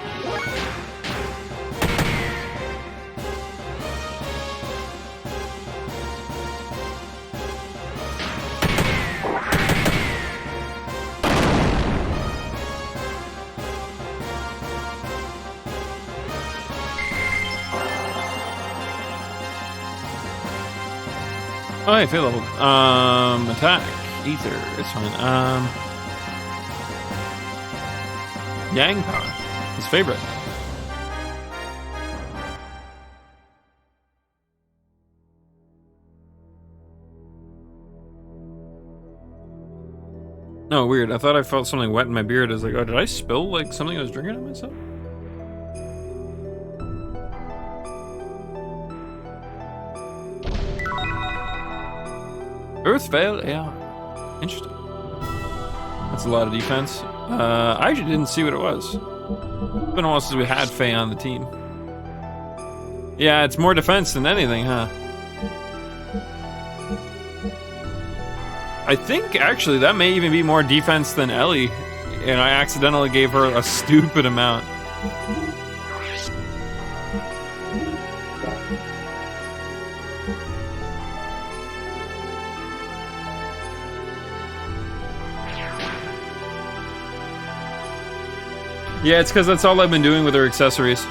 Oh, hey, fail level. Attack. Ether. It's fine. Yang power. His favorite. No, weird. I thought I felt something wet in my beard. I was like, oh, did I spill like something I was drinking on myself? Earth failed? Yeah. Interesting. That's a lot of defense. I actually didn't see what it was. It's been a while since we had Faye on the team. Yeah, it's more defense than anything, huh? I think, actually, that may even be more defense than Ellie. And I accidentally gave her a stupid amount. Yeah, it's because that's all I've been doing with her accessories.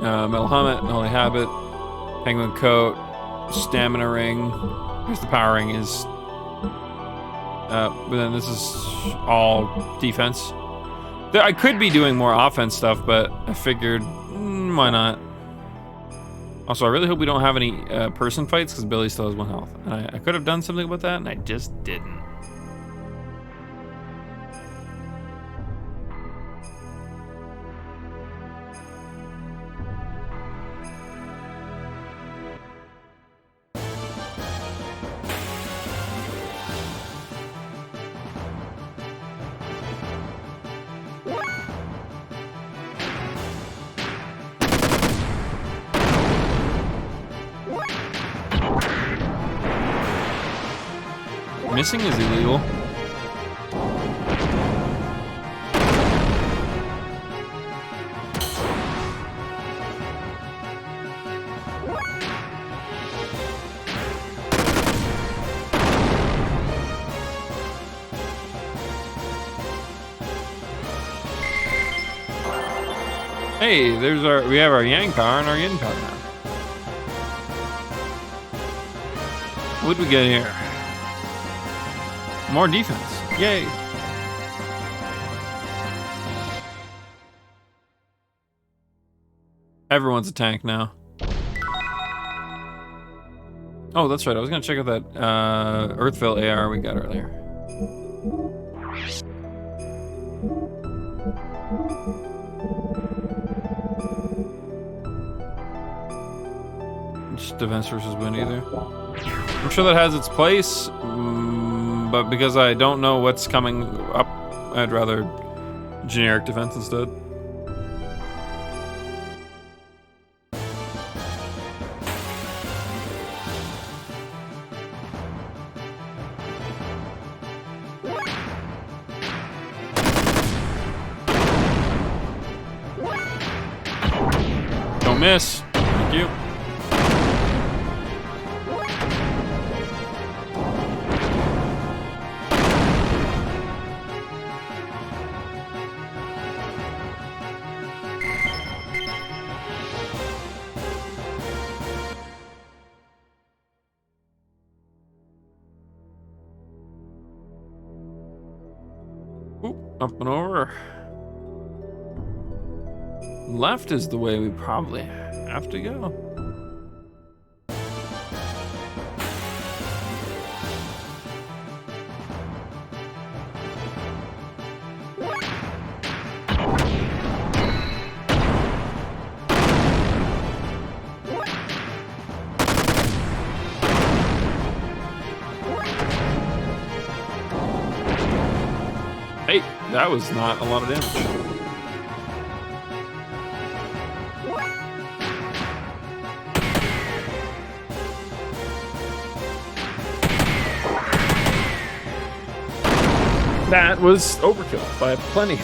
Metal helmet, holy habit, penguin coat, stamina ring. Here's the power ring is. But then this is all defense. I could be doing more offense stuff, but I figured, why not? Also, I really hope we don't have any person fights because Billy still has 1 health. And I could have done something about that, and I just didn't. Missing is illegal. Hey, we have our yang power and our yin power now. What'd we get here? More defense. Yay. Everyone's a tank now. Oh, that's right. I was gonna check out that Earthville AR we got earlier. Just defense versus win either. I'm sure that has its place. But because I don't know what's coming up, I'd rather generic defense instead. Don't miss. Thank you. Up and over. Left is the way we probably have to go. Hey, that was not a lot of damage. That was overkill by plenty.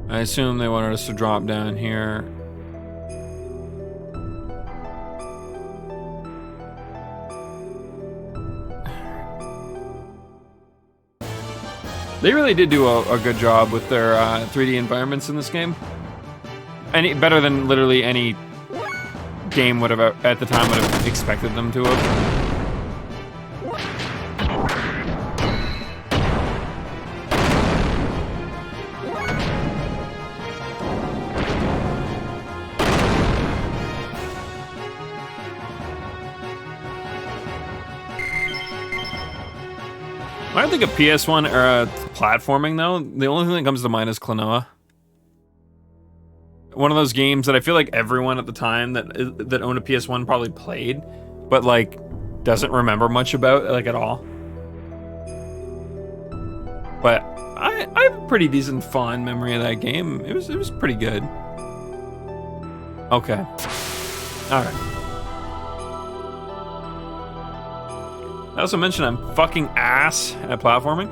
I assume they wanted us to drop down here. They really did do a good job with their 3D environments in this game. Better than literally any game would have at the time would have expected them to have. When I think of PS1 era platforming, though, the only thing that comes to mind is Klonoa. One of those games that I feel like everyone at the time that owned a PS1 probably played, but like doesn't remember much about like at all. But I have a pretty decent fond memory of that game. It was pretty good. Okay. All right. I also mentioned I'm fucking ass at platforming.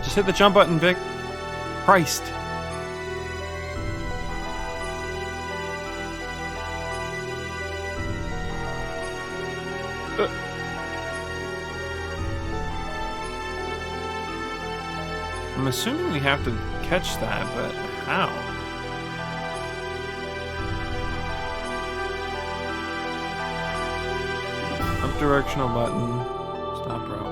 Just hit the jump button, Vic. Christ. I'm assuming we have to catch that, but how? Up directional button. Stop row.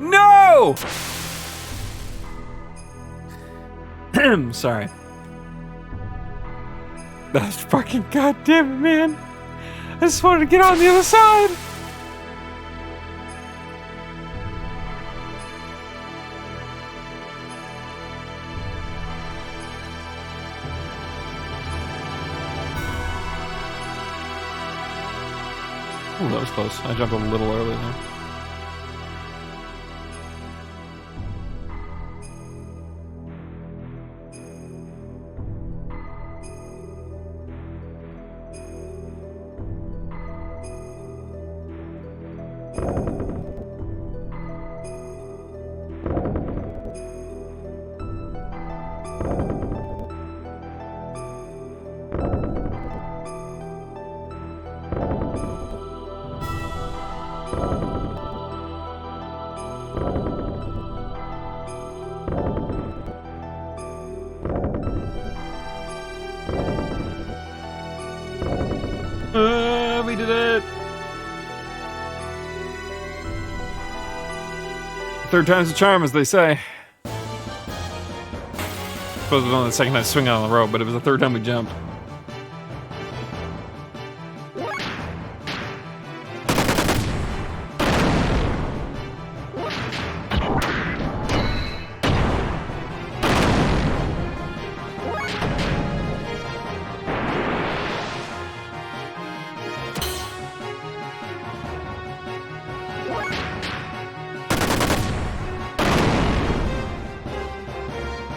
No! Sorry. That's fucking goddamn it, man. I just wanted to get on the other side. Ooh, that was close. I jumped a little early there. We did it! Third time's a charm, as they say. I suppose it was only the second time swinging on the rope, but it was the third time we jumped.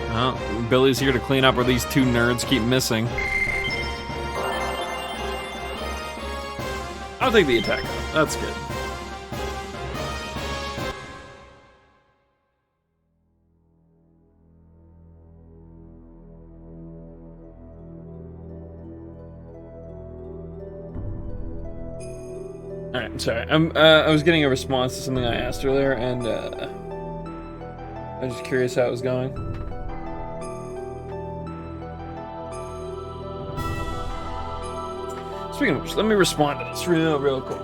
Well, Billy's here to clean up where these two nerds keep missing. I'll take the attack. That's good. Alright, I'm sorry. I was getting a response to something I asked earlier, and I was just curious how it was going. Speaking of which, let me respond to this real quick.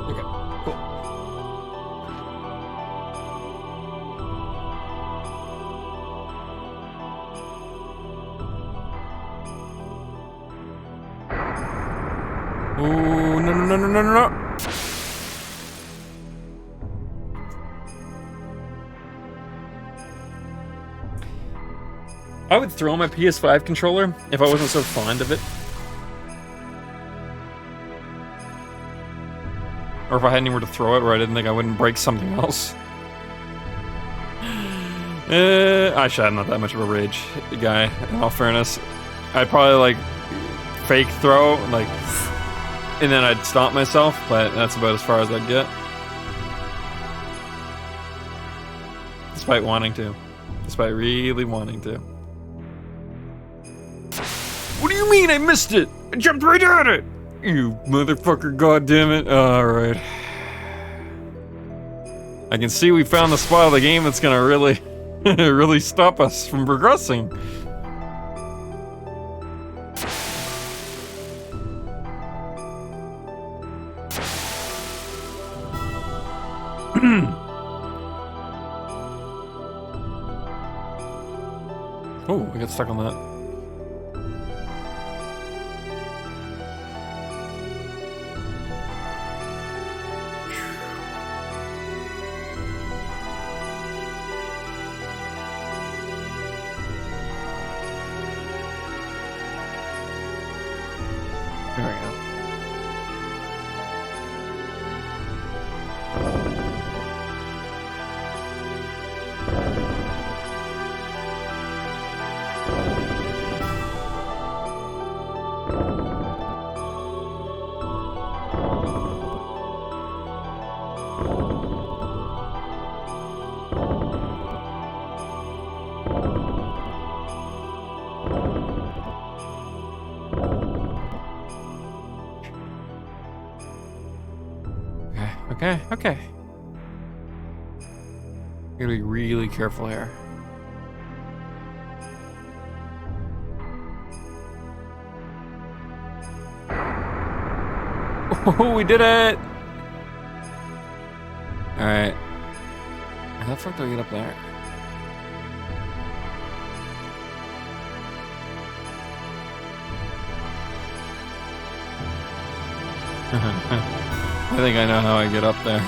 Okay, cool. Oh, no. I would throw my PS5 controller if I wasn't so fond of it. Or if I had anywhere to throw it where I didn't think I wouldn't break something else. Actually, I'm not that much of a rage guy, in all fairness. I'd probably, like, fake throw, like, and then I'd stop myself, but that's about as far as I'd get. despite wanting to. Despite really wanting to. What do you mean I missed it? I jumped right at it! You motherfucker, goddammit. Alright. I can see we found the spot of the game that's gonna really, really stop us from progressing. Oh, I got stuck on that. There we go. Okay. Gotta be really careful here. Oh, we did it! Alright. How the fuck do I get up there? I think I know how I get up there.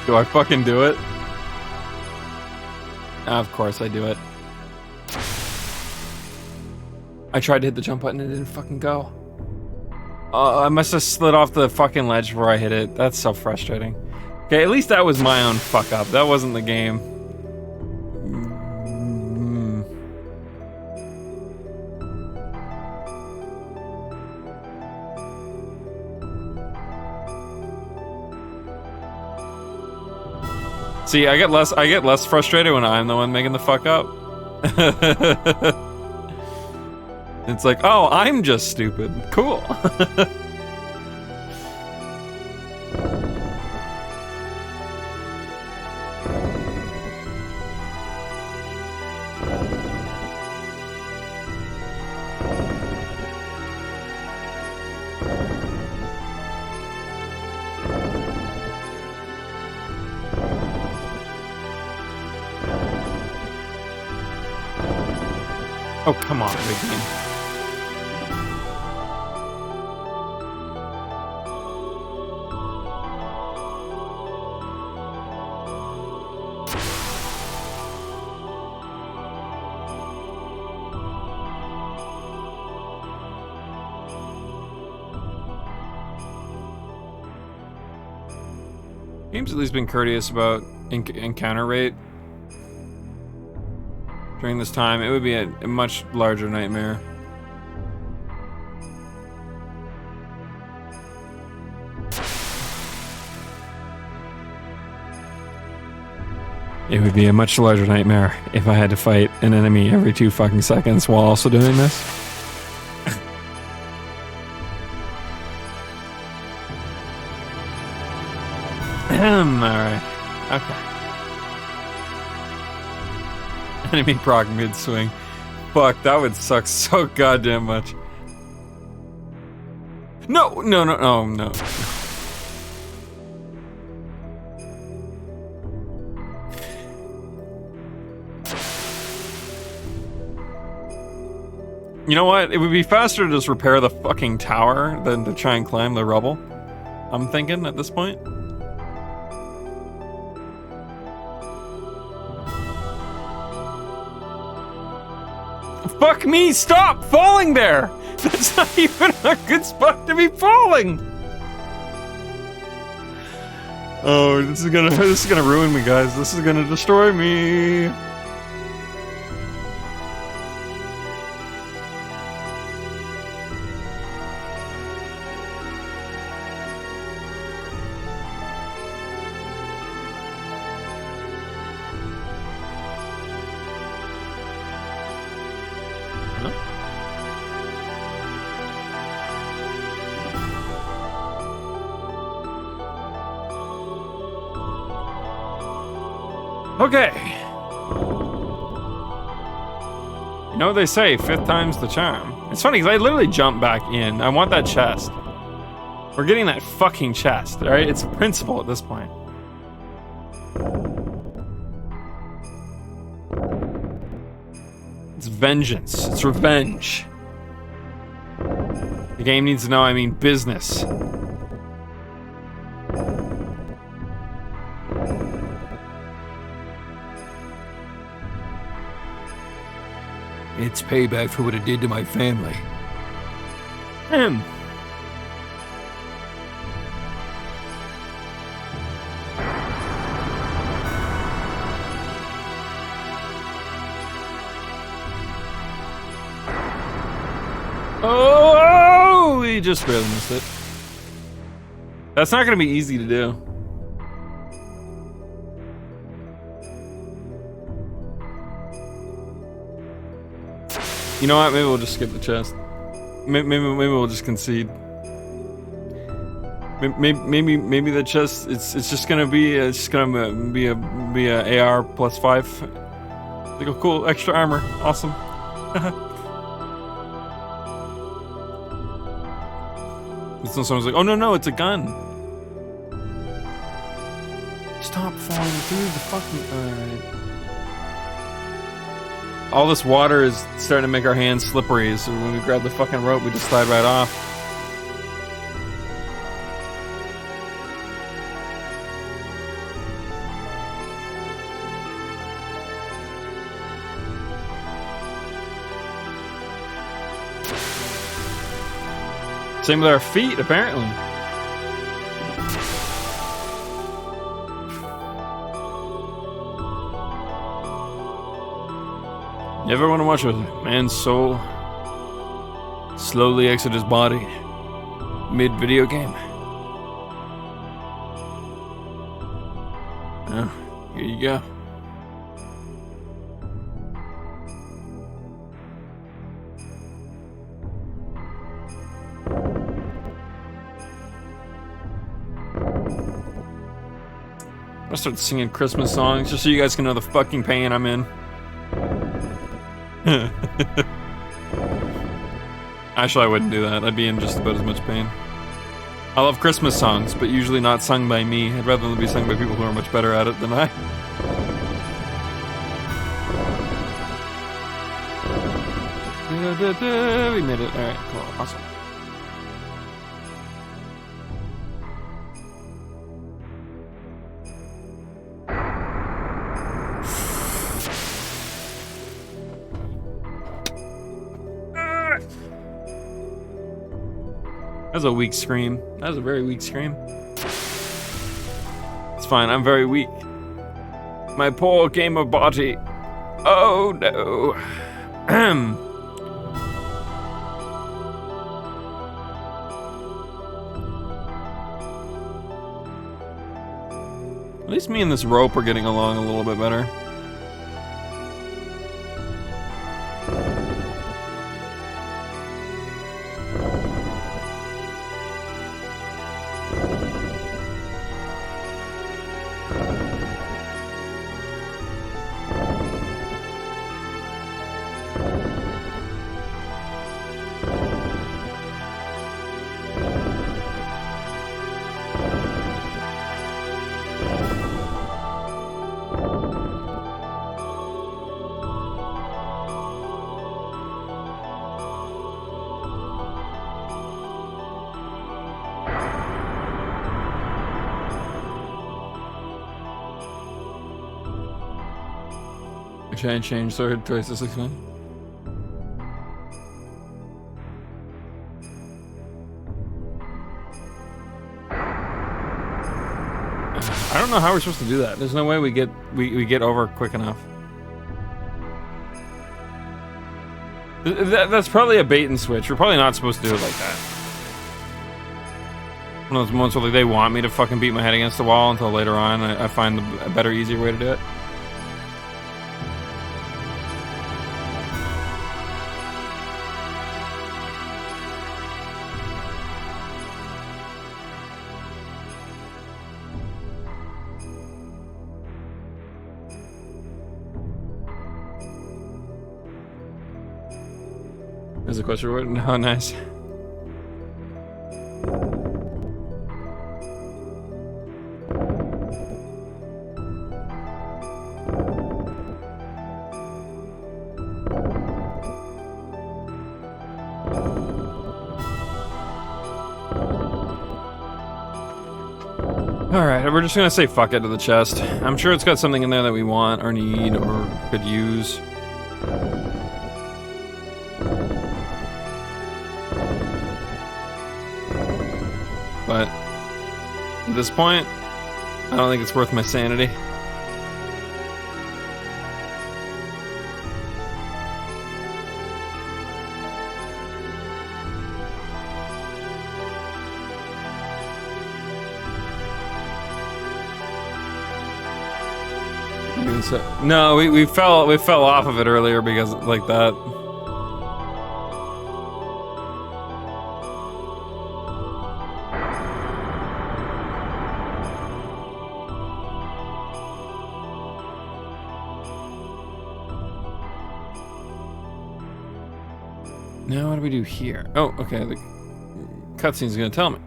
Do I fucking do it? Of course I do it. I tried to hit the jump button and it didn't fucking go. I must have slid off the fucking ledge before I hit it. That's so frustrating. Okay, at least that was my own fuck up. That wasn't the game. See, I get less frustrated when I'm the one making the fuck up. It's like, oh, I'm just stupid. Cool. Oh, come on, big game. Game's at least been courteous about encounter rate. During this time, it would be a much larger nightmare. It would be a much larger nightmare if I had to fight an enemy every 2 fucking seconds while also doing this. Alright. Okay. Enemy proc mid-swing. Fuck, that would suck so goddamn much. No! No. You know what? It would be faster to just repair the fucking tower than to try and climb the rubble. I'm thinking at this point. Fuck me, stop falling there! That's not even a good spot to be falling! Oh, this is gonna ruin me, guys. This is gonna destroy me. Okay. You know what they say, 5th time's the charm. It's funny because I literally jumped back in. I want that chest. We're getting that fucking chest, alright? It's a principle at this point. It's vengeance. It's revenge. The game needs to know I mean business. It's payback for what it did to my family. Oh, we just barely missed it. That's not gonna be easy to do. You know what? Maybe we'll just skip the chest. Maybe we'll just concede. Maybe the chest. It's just gonna be a AR +5. Like a cool extra armor. Awesome. So someone's like, "Oh no, it's a gun." Stop falling through the fucking. Alright. All this water is starting to make our hands slippery, so when we grab the fucking rope, we just slide right off. Same with our feet, apparently. You ever want to watch a man's soul slowly exit his body mid-video game? Oh, here you go. I'll start singing Christmas songs just so you guys can know the fucking pain I'm in. Actually, I wouldn't do that. I'd be in just about as much pain. I love Christmas songs, but usually not sung by me. I'd rather them be sung by people who are much better at it than I. We made it. Alright, cool. Awesome. That was a weak scream. That was a very weak scream. It's fine, I'm very weak. My poor gamer body. Oh no. At least me and this rope are getting along a little bit better. Try and change sword twice to 6 men. I don't know how we're supposed to do that. There's no way we get over quick enough. That's probably a bait and switch. We're probably not supposed to do it like that. One of those moments where like, they want me to fucking beat my head against the wall until later on I find a better, easier way to do it. As a question word? Oh, nice. Alright, we're just gonna say fuck it to the chest. I'm sure it's got something in there that we want or need or could use. But at this point, I don't think it's worth my sanity. No, we fell off of it earlier because like that. Now what do we do here? Oh, okay, the cutscene's gonna tell me.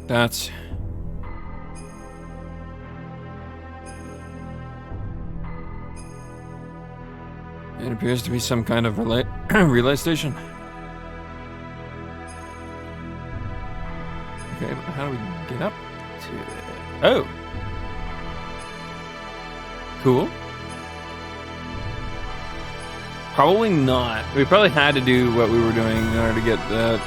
That's... It appears to be some kind of relay station. Okay, but how do we get up to it? Oh! Cool. Probably not. We probably had to do what we were doing in order to get that.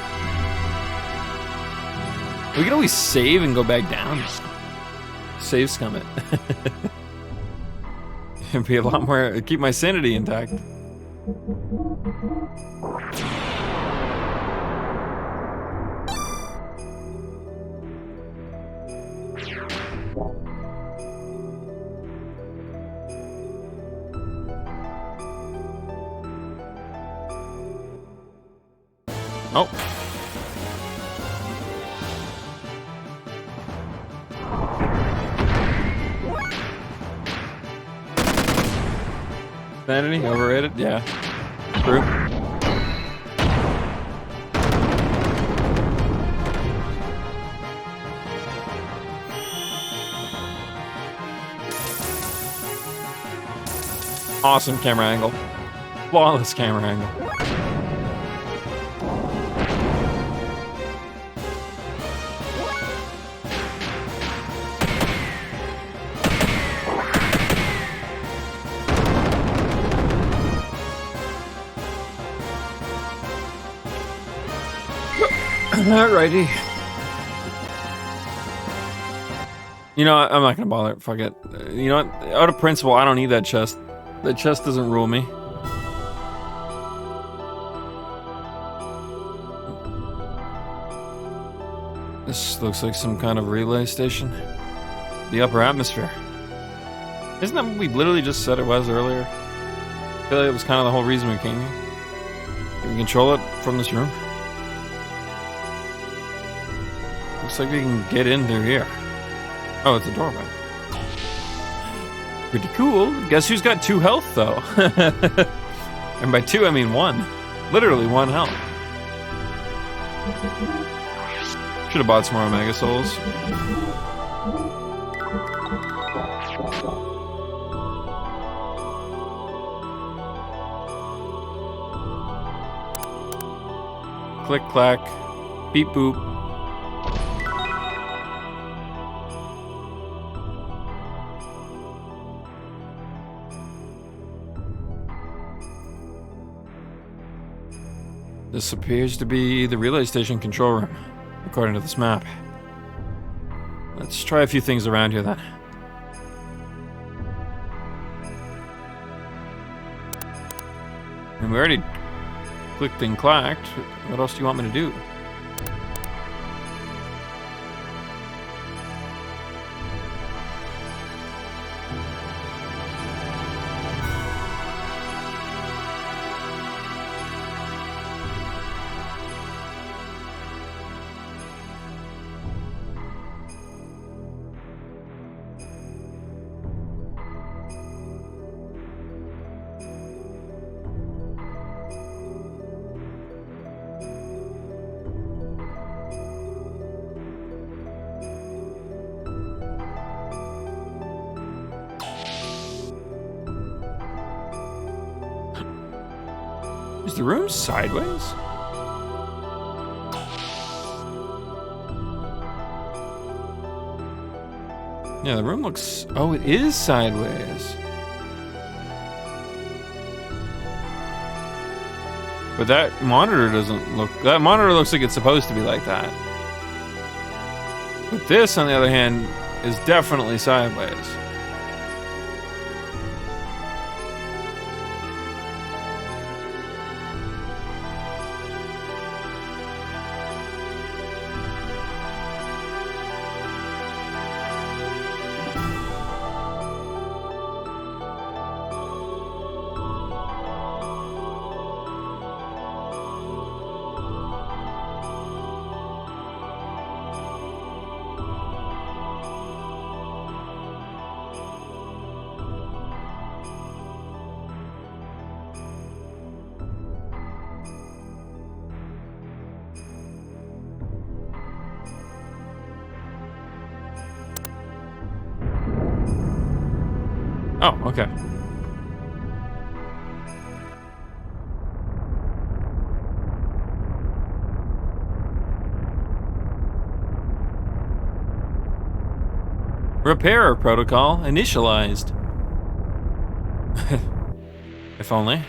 We could always save and go back down. Save scum it. It'd be a lot more, keep my sanity intact. Oh. Sanity, overrated? Yeah. True. Awesome camera angle. Flawless camera angle. Alrighty. You know what? I'm not gonna bother. Fuck it. You know what? Out of principle, I don't need that chest. That chest doesn't rule me. This looks like some kind of relay station. The upper atmosphere. Isn't that what we literally just said it was earlier? I feel like it was kind of the whole reason we came here. Can we control it from this room? Looks like we can get in through here. Oh, it's a doorway. Pretty cool. Guess who's got 2 health, though? And by 2, I mean 1. Literally 1 health. Should have bought some more Omega Souls. Click, clack. Beep, boop. This appears to be the relay station control room, according to this map. Let's try a few things around here then. And we already clicked and clacked. What else do you want me to do? Is the room sideways? Yeah, the room looks... Oh, it is sideways. But that monitor doesn't look... That monitor looks like it's supposed to be like that. But this, on the other hand, is definitely sideways. Oh, okay. Repair protocol initialized. If only.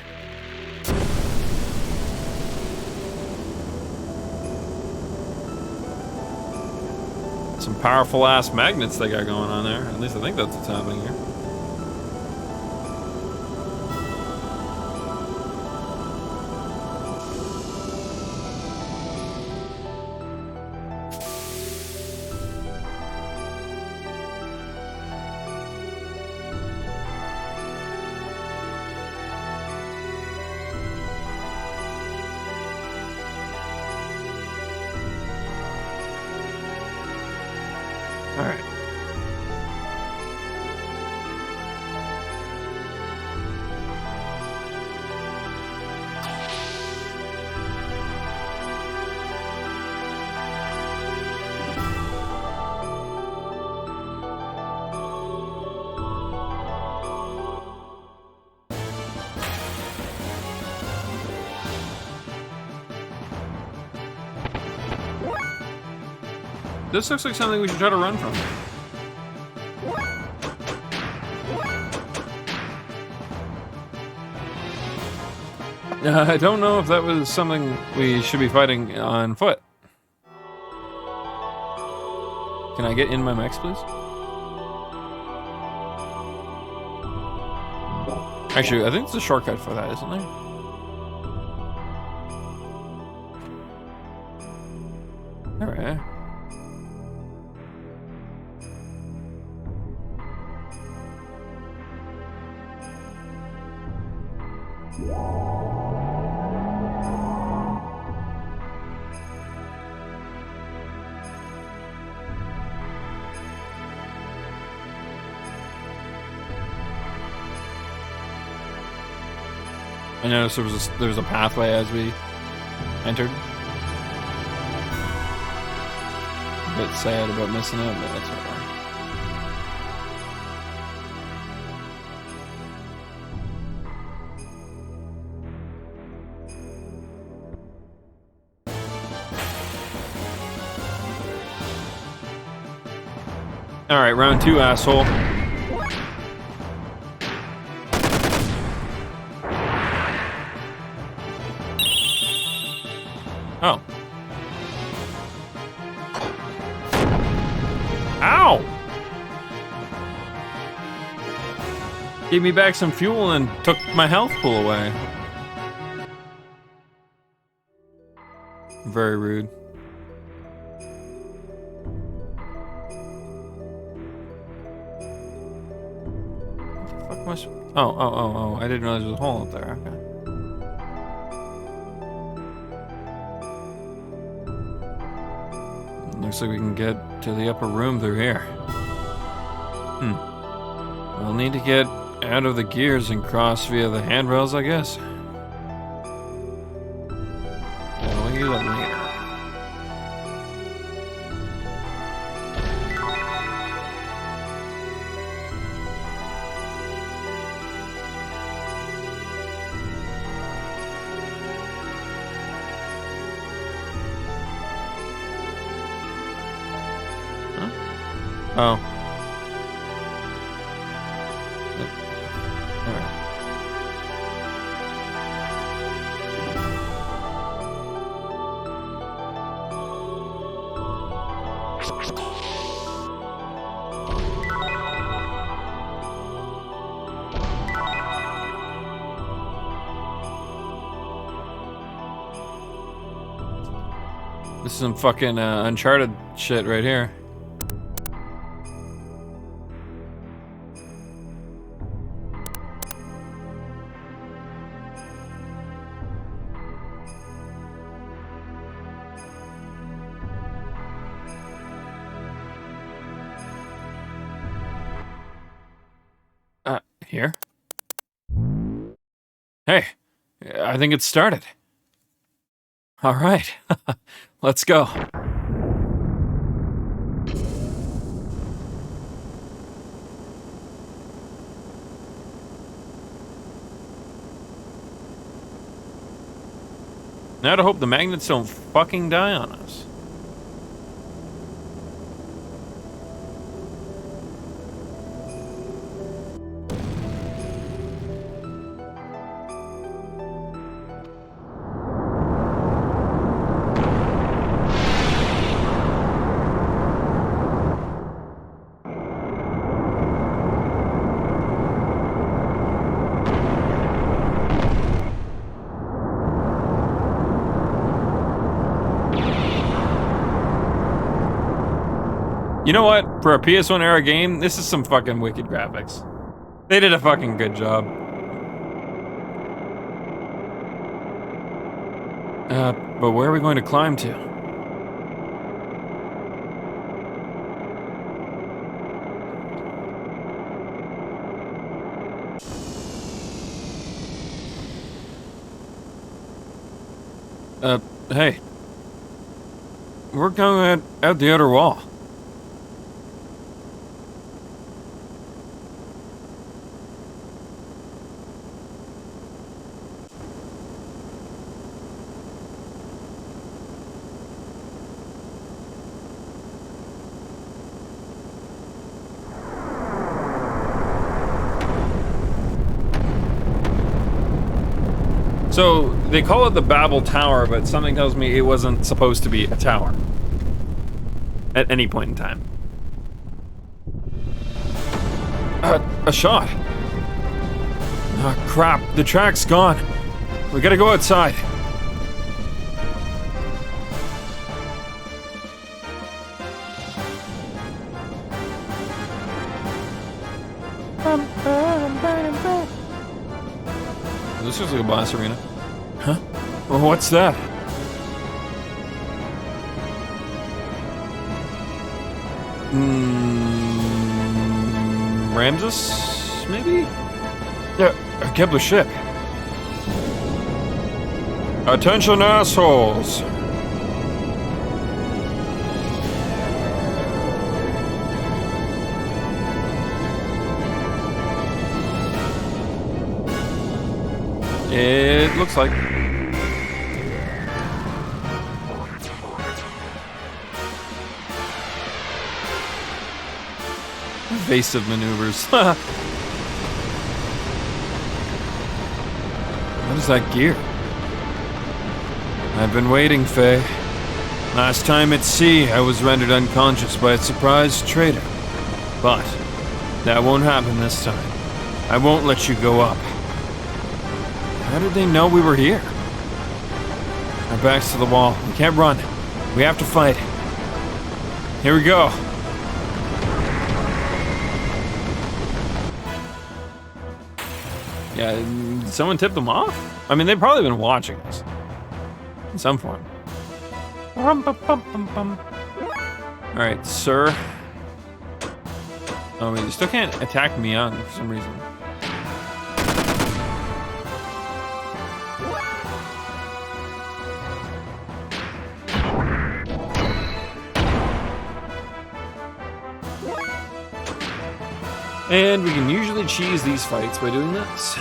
Some powerful ass magnets they got going on there. At least I think that's what's happening here. All right. This looks like something we should try to run from. I don't know if that was something we should be fighting on foot. Can I get in my mechs, please? Actually, I think there's a shortcut for that, isn't there? Alright. I noticed there was a pathway as we entered. A bit sad about missing it, but that's alright. Alright, round 2, asshole. Oh. Ow! Gave me back some fuel and took my health pool away. Very rude. What the fuck must... Oh. I didn't realize there was a hole up there. Okay. Looks like we can get to the upper room through here. We'll need to get out of the gears and cross via the handrails, I guess. Yeah, we'll use that later. Oh. Alright. This is some fucking Uncharted shit right here. Here? Hey, I think it's started. All right, let's go. Now to hope the magnets don't fucking die on us. You know what? For a PS1 era game, this is some fucking wicked graphics. They did a fucking good job. But where are we going to climb to? Hey. We're going out the outer wall. So, they call it the Babel Tower, but something tells me it wasn't supposed to be a tower. At any point in time. A shot. Ah, crap. The track's gone. We gotta go outside. This looks like a boss arena. Huh? Well, what's that? Ramses, maybe? Yeah, a Kepler ship. Attention, assholes! It looks like. Evasive maneuvers. What is that gear? I've been waiting, Faye. Last time at sea, I was rendered unconscious by a surprise traitor. But that won't happen this time. I won't let you go up. How did they know we were here? Our backs to the wall. We can't run. We have to fight. Here we go. Yeah, did someone tip them off? I mean, they've probably been watching us. In some form. Alright, sir. Oh, wait, you still can't attack me on for some reason. And we can usually cheese these fights by doing this.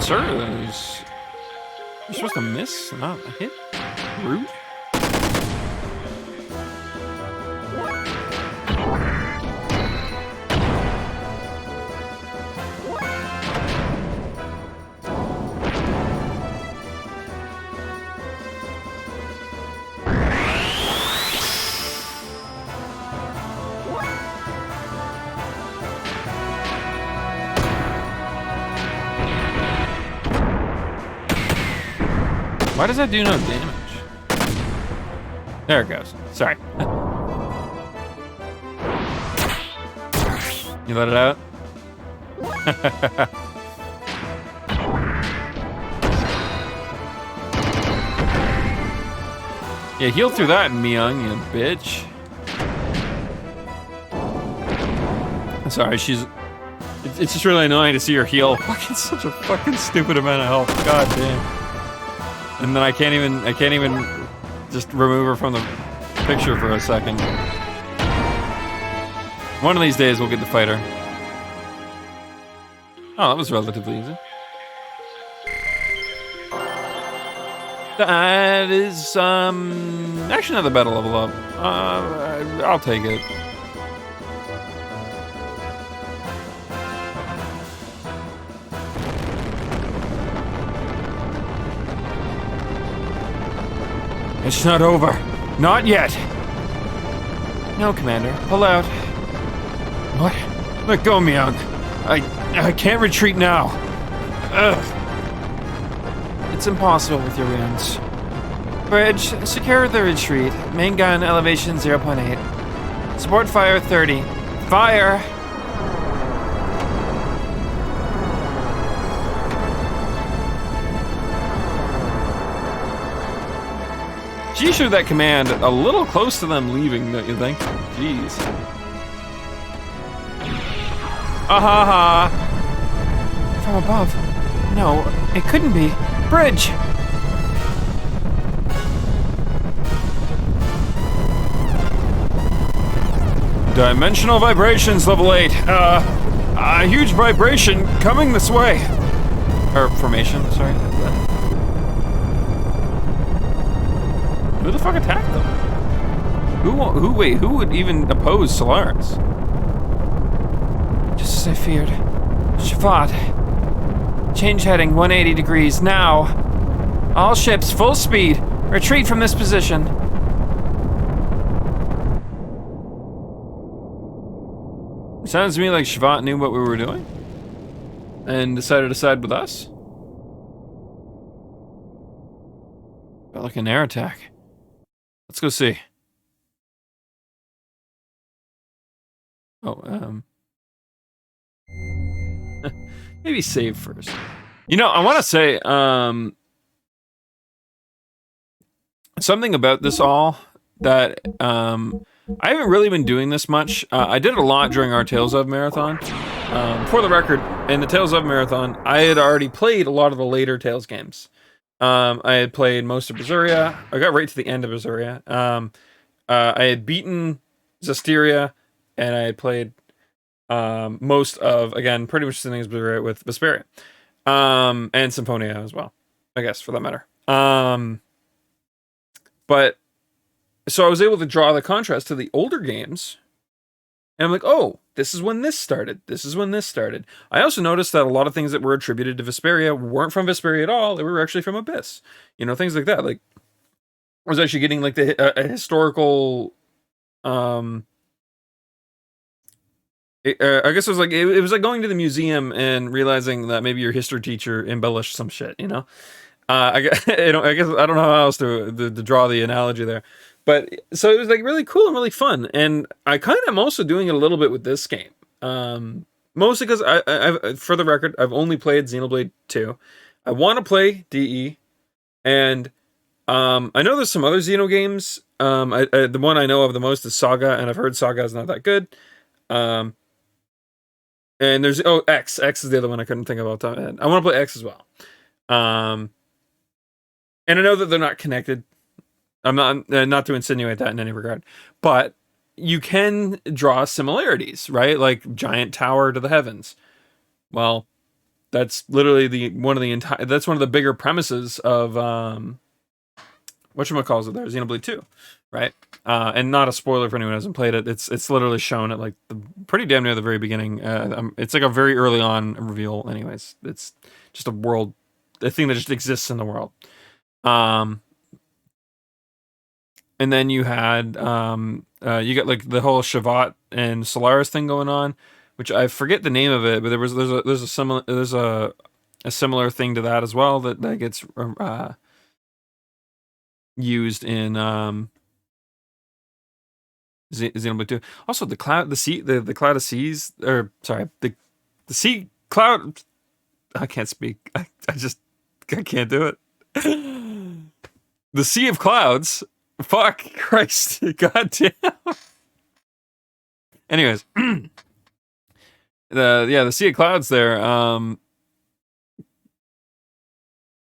sir. You're supposed to miss, not a hit. Rude. Why does that do no damage? There it goes. Sorry. You let it out? Yeah, heal through that, Myung, you bitch. Sorry, it's just really annoying to see her heal. Fucking such a fucking stupid amount of health. God damn. And then I can't even just remove her from the picture for a second. One of these days we'll get to fight her. Oh, that was relatively easy. That is actually not the better level up. I'll take it. It's not over. Not yet. No, Commander. Pull out. What? Let go, Myung. I can't retreat now. Ugh. It's impossible with your wounds. Bridge, secure the retreat. Main gun elevation 0.8. Support fire 30. Fire! She issued that command a little close to them leaving, don't you think? Jeez. Ahaha! From above. No, it couldn't be. Bridge! Dimensional vibrations, level 8. A huge vibration coming this way. Or formation, sorry. Who the fuck attacked them? Who would even oppose Solaris? Just as I feared. Shavad. Change heading 180 degrees now. All ships, full speed. Retreat from this position. Sounds to me like Shvat knew what we were doing and decided to side with us. Felt like an air attack. Let's go see. Oh, maybe save first. You know, I want to say something about this all that I haven't really been doing this much. I did it a lot during our Tales of marathon. For the record, in the Tales of marathon, I had already played a lot of the later Tales games. I had played most of Berseria. I got right to the end of Berseria. I had beaten Zestiria, and I had played most of, again, pretty much the things with Vesperia. And Symphonia as well, I guess, for that matter. But so I was able to draw the contrast to the older games. And I'm like, oh, this is when this started. This is when this started. I also noticed that a lot of things that were attributed to Vesperia weren't from Vesperia at all. They were actually from Abyss. You know, things like that. Like, I was actually getting like a historical, I guess it was like going to the museum and realizing that maybe your history teacher embellished some shit, you know? I guess I don't know how else to draw the analogy there. But so it was like really cool and really fun, and I kind of am also doing it a little bit with this game, mostly because I've, for the record, I've only played Xenoblade 2. I want to play DE, and I know there's some other Xeno games. The one I know of the most is Saga, and I've heard Saga is not that good. And there's X. X is the other one I couldn't think about. I want to play X as well. And I know that they're not connected. I'm not to insinuate that in any regard, but you can draw similarities, right? Like giant tower to the heavens. Well, That's literally one of the bigger premises of whatchamacallit there, Xenoblade 2, right? And not a spoiler for anyone who hasn't played it. It's literally shown at like pretty damn near the very beginning. It's like a very early on reveal. Anyways, it's just a thing that just exists in the world. And then you had you got like the whole Shavat and Solaris thing going on, which I forget the name of it, but there's a similar thing to that as well that gets used in Xenoblade 2. Also, the cloud of seas, or sorry, the sea cloud. I can't speak. I can't do it. The Sea of Clouds. Fuck Christ. God damn. Anyways. The Sea of Clouds there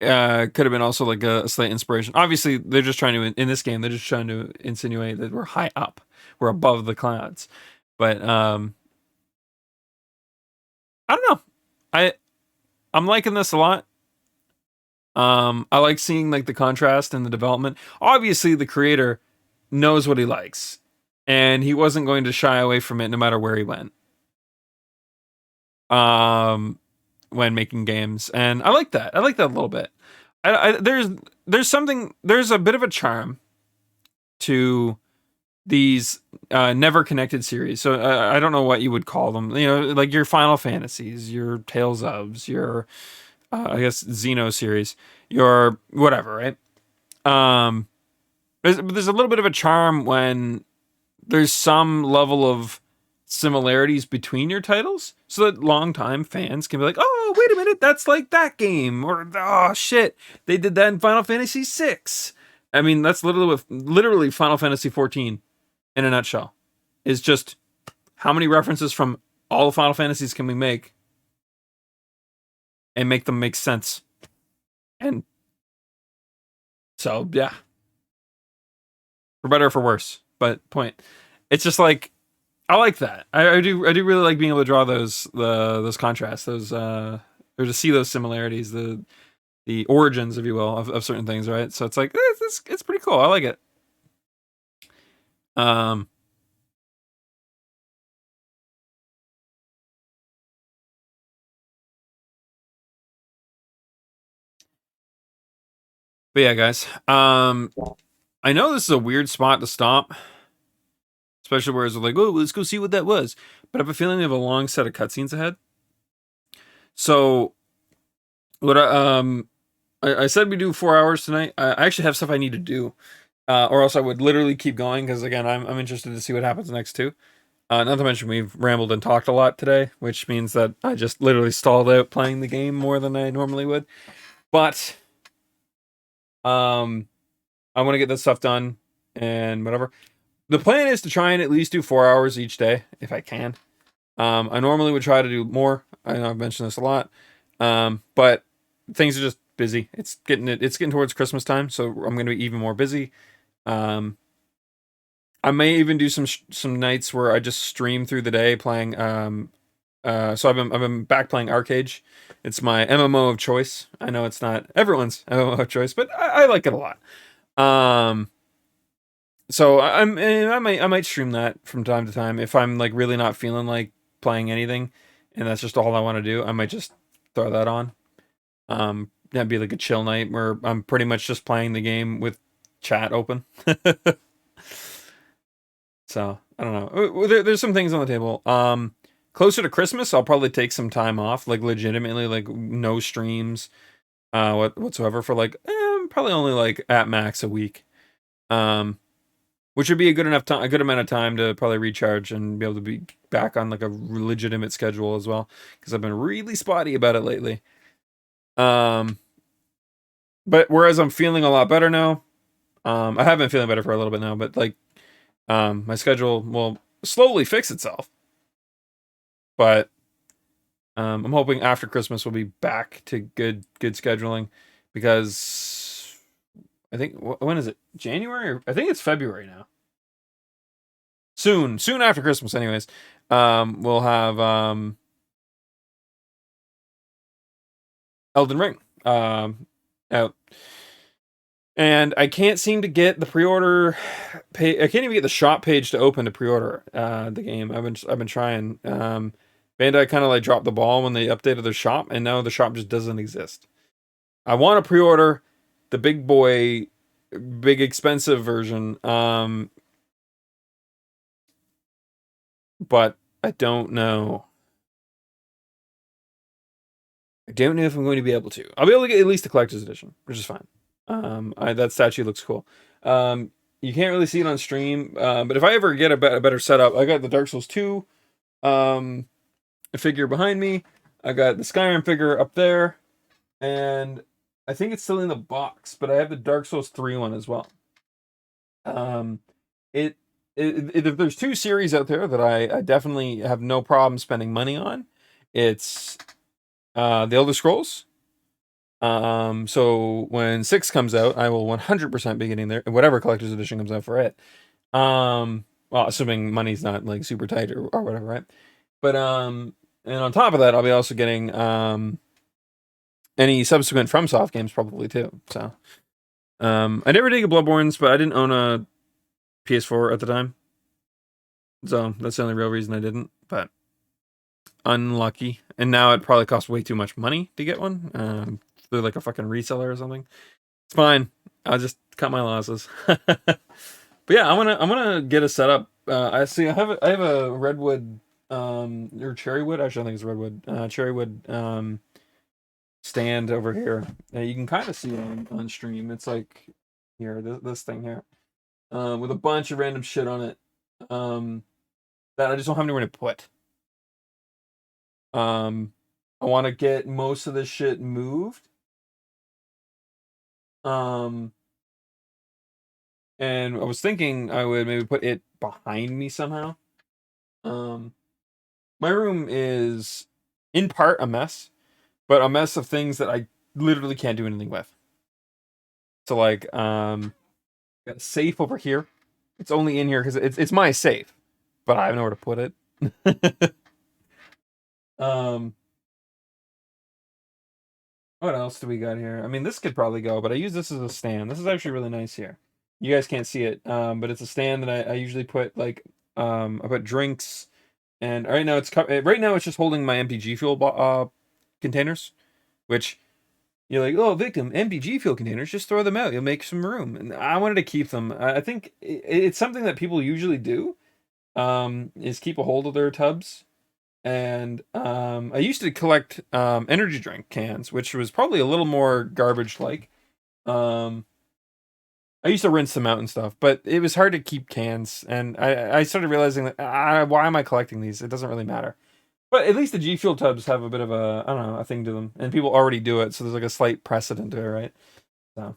could have been also like a slight inspiration. Obviously, they're just trying to, in this game, they're just trying to insinuate that we're high up. We're above the clouds. But I don't know. I'm liking this a lot. I like seeing like the contrast and the development. Obviously, the creator knows what he likes, and he wasn't going to shy away from it no matter where he went. When making games, and I like that. I like that a little bit. There's a bit of a charm to these never connected series. So I don't know what you would call them. You know, like your Final Fantasies, your Tales ofs, your I guess Xeno series, your whatever, right? There's a little bit of a charm when there's some level of similarities between your titles, so that longtime fans can be like, oh, wait a minute, that's like that game, or oh shit, they did that in Final Fantasy VI. I mean, that's literally Final Fantasy 14 in a nutshell. Is just how many references from all the Final Fantasies can we make and make them make sense. And so, yeah. For better or for worse. But point. It's just like, I like that. I do really like being able to draw those contrasts, or to see those similarities, the origins, if you will, of certain things, right? So it's like, it's pretty cool. I like it. But yeah, guys. I know this is a weird spot to stop, especially where it's like, oh, let's go see what that was. But I have a feeling we have a long set of cutscenes ahead. So, what I said we do 4 hours tonight. I actually have stuff I need to do, or else I would literally keep going because again, I'm interested to see what happens next too. Not to mention we've rambled and talked a lot today, which means that I just literally stalled out playing the game more than I normally would. But I want to get this stuff done and whatever. The plan is to try and at least do 4 hours each day if I can. I normally would try to do more. I know I've mentioned this a lot, but things are just busy. It's getting towards Christmas time, so I'm going to be even more busy. I may even do some nights where I just stream through the day playing. So I've been back playing Arcade. It's my MMO of choice. I know it's not everyone's MMO of choice, but I like it a lot. So I might stream that from time to time if I'm like really not feeling like playing anything, and that's just all I want to do. I might just throw that on. That'd be like a chill night where I'm pretty much just playing the game with chat open. So I don't know. There's some things on the table. Closer to Christmas, I'll probably take some time off, like legitimately, like no streams, whatsoever for like probably only like at max a week, which would be a good amount of time to probably recharge and be able to be back on like a legitimate schedule as well, because I've been really spotty about it lately. But whereas I'm feeling a lot better now, I have been feeling better for a little bit now, but like my schedule will slowly fix itself. But I'm hoping after Christmas we'll be back to good scheduling, because I think when is it? January? Or I think it's February now. Soon after Christmas, anyways. We'll have Elden Ring out. And I can't seem to get the pre-order page. I can't even get the shop page to open to pre-order the game. I've been trying. Bandai kind of like dropped the ball when they updated their shop, and now the shop just doesn't exist. I want to pre-order the big boy, big expensive version, but I don't know. I don't know if I'm going to be able to. I'll be able to get at least the collector's edition, which is fine. That statue looks cool. You can't really see it on stream, but if I ever get a better setup, I got the Dark Souls 2 figure behind me. I got the Skyrim figure up there, and I think it's still in the box, but I have the Dark Souls 3 one as well. If there's 2 series out there that I definitely have no problem spending money on, it's the Elder Scrolls. So when 6 comes out, I will 100% be getting there, whatever collector's edition comes out for it. Well, assuming money's not like super tight or whatever, right? But and on top of that, I'll be also getting any subsequent FromSoft games probably too. So I never did get Bloodborne's, but I didn't own a PS4 at the time. So that's the only real reason I didn't, but unlucky. And now it probably costs way too much money to get one. Through like a fucking reseller or something. It's fine. I'll just cut my losses. But yeah, I'm gonna get a setup. I have a redwood or cherrywood. Actually, I think it's redwood. Cherrywood stand over here. You can kind of see it on stream. It's like here, this thing here, with a bunch of random shit on it. That I just don't have anywhere to put. I want to get most of this shit moved. And I was thinking I would maybe put it behind me somehow. My room is in part a mess, but a mess of things that I literally can't do anything with. So like, got a safe over here. It's only in here because it's my safe, but I have nowhere to put it. What else do we got here? I mean, this could probably go, but I use this as a stand. This is actually really nice here. You guys can't see it, but it's a stand that I usually put like I put drinks, and right now it's just holding my empty G Fuel containers, which you're like, oh, victim, empty G Fuel containers, just throw them out. You'll make some room. And I wanted to keep them. I think it's something that people usually do, is keep a hold of their tubs. And I used to collect energy drink cans, which was probably a little more garbage-like. I used to rinse them out and stuff, but it was hard to keep cans. And I started realizing that why am I collecting these? It doesn't really matter. But at least the G Fuel tubs have a bit of a, I don't know, a thing to them. And people already do it, so there's like a slight precedent to it, right? So.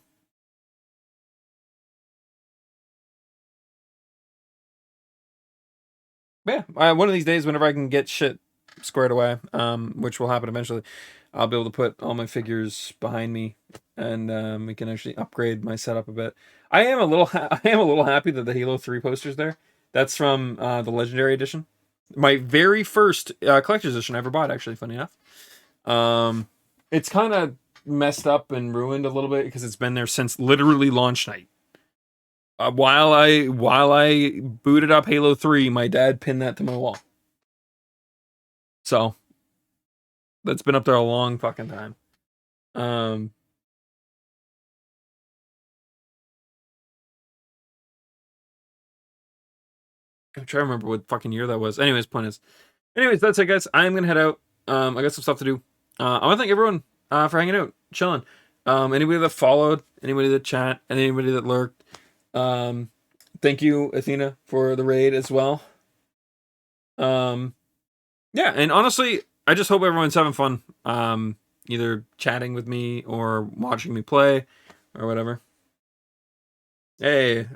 Yeah, one of these days, whenever I can get shit squared away, which will happen eventually, I'll be able to put all my figures behind me, and we can actually upgrade my setup a bit. I am a little happy that the Halo 3 poster's there. That's from the Legendary Edition, my very first collector's edition I ever bought. Actually, funny enough, it's kind of messed up and ruined a little bit because it's been there since literally launch night. While I booted up Halo 3, my dad pinned that to my wall. So that's been up there a long fucking time. I'm trying to remember what fucking year that was. Anyways, that's it, guys. I'm gonna head out. I got some stuff to do. I want to thank everyone for hanging out, chilling. Anybody that followed, anybody that chat, and anybody that lurked. Thank you, Athena, for the raid as well. Yeah, and honestly, I just hope everyone's having fun. Either chatting with me or watching me play or whatever. Hey,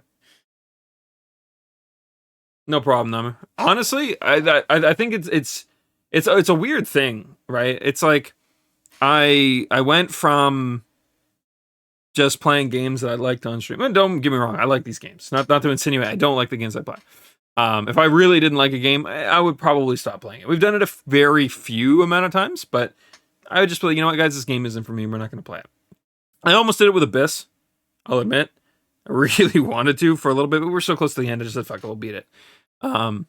no problem, Nama. Honestly, I think it's a weird thing, right? It's like I went from just playing games that I liked on stream. And don't get me wrong, I like these games. Not to insinuate I don't like the games I play. If I really didn't like a game, I would probably stop playing it. We've done it a very few amount of times, but I would just be like, you know what, guys, this game isn't for me. We're not going to play it. I almost did it with Abyss. I'll admit. I really wanted to for a little bit, but we're so close to the end. I just said, fuck it, we'll beat it. Not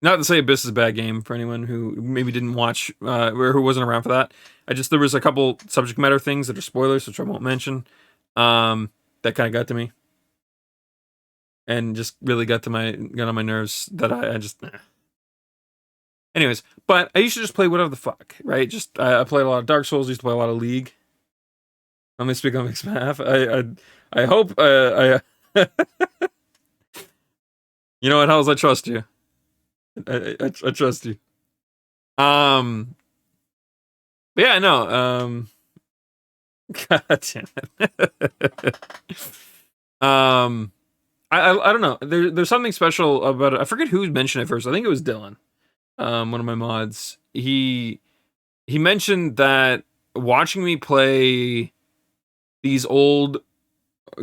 to say Abyss is a bad game for anyone who maybe didn't watch, or who wasn't around for that. There was a couple subject matter things that are spoilers, which I won't mention, that kind of got to me. And just really got on my nerves that I just... Anyways, but I used to just play whatever the fuck, right? I played a lot of Dark Souls, used to play a lot of League. I'm gonna speak on Mixed Math. I hope you know what, Hells, I trust you. I trust you. But yeah, no. God damn it. I don't know. There's something special about it. I forget who mentioned it first. I think it was Dylan, one of my mods. He mentioned that watching me play these old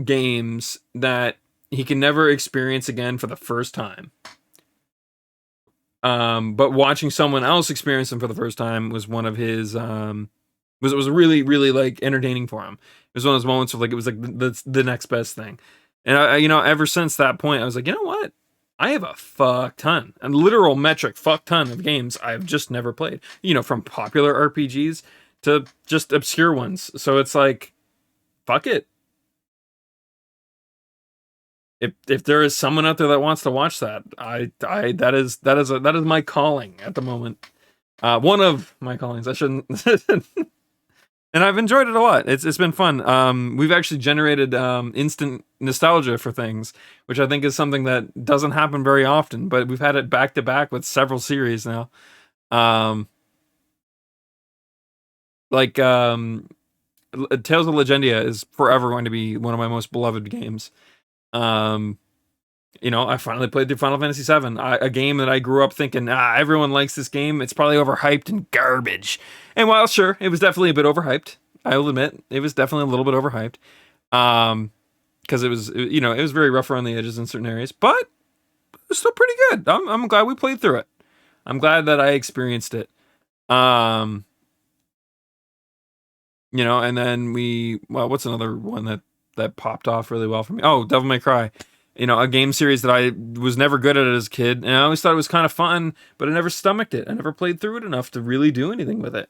games that he can never experience again for the first time. But watching someone else experience them for the first time was one of his, was really, really like entertaining for him. It was one of those moments of like, it was like the next best thing. And I, you know, ever since that point, I was like, you know what? I have a fuck ton, a literal metric fuck ton of games I've just never played, you know, from popular RPGs to just obscure ones. So it's like, fuck it. If there is someone out there that wants to watch that, that is my calling at the moment. One of my callings. I shouldn't. And I've enjoyed it a lot. It's been fun. We've actually generated instant nostalgia for things, which I think is something that doesn't happen very often. But we've had it back to back with several series now. Tales of Legendia is forever going to be one of my most beloved games. You know, I finally played through Final Fantasy VII, a game that I grew up thinking, everyone likes this game. It's probably overhyped and garbage. And while sure, it was definitely a bit overhyped, I will admit, it was definitely a little bit overhyped. Because it was very rough around the edges in certain areas, but it was still pretty good. I'm glad we played through it. I'm glad that I experienced it. You know, and then what's another one that popped off really well for me? Oh, Devil May Cry. You know, a game series that I was never good at as a kid, and I always thought it was kind of fun, but I never stomached it. I never played through it enough to really do anything with it.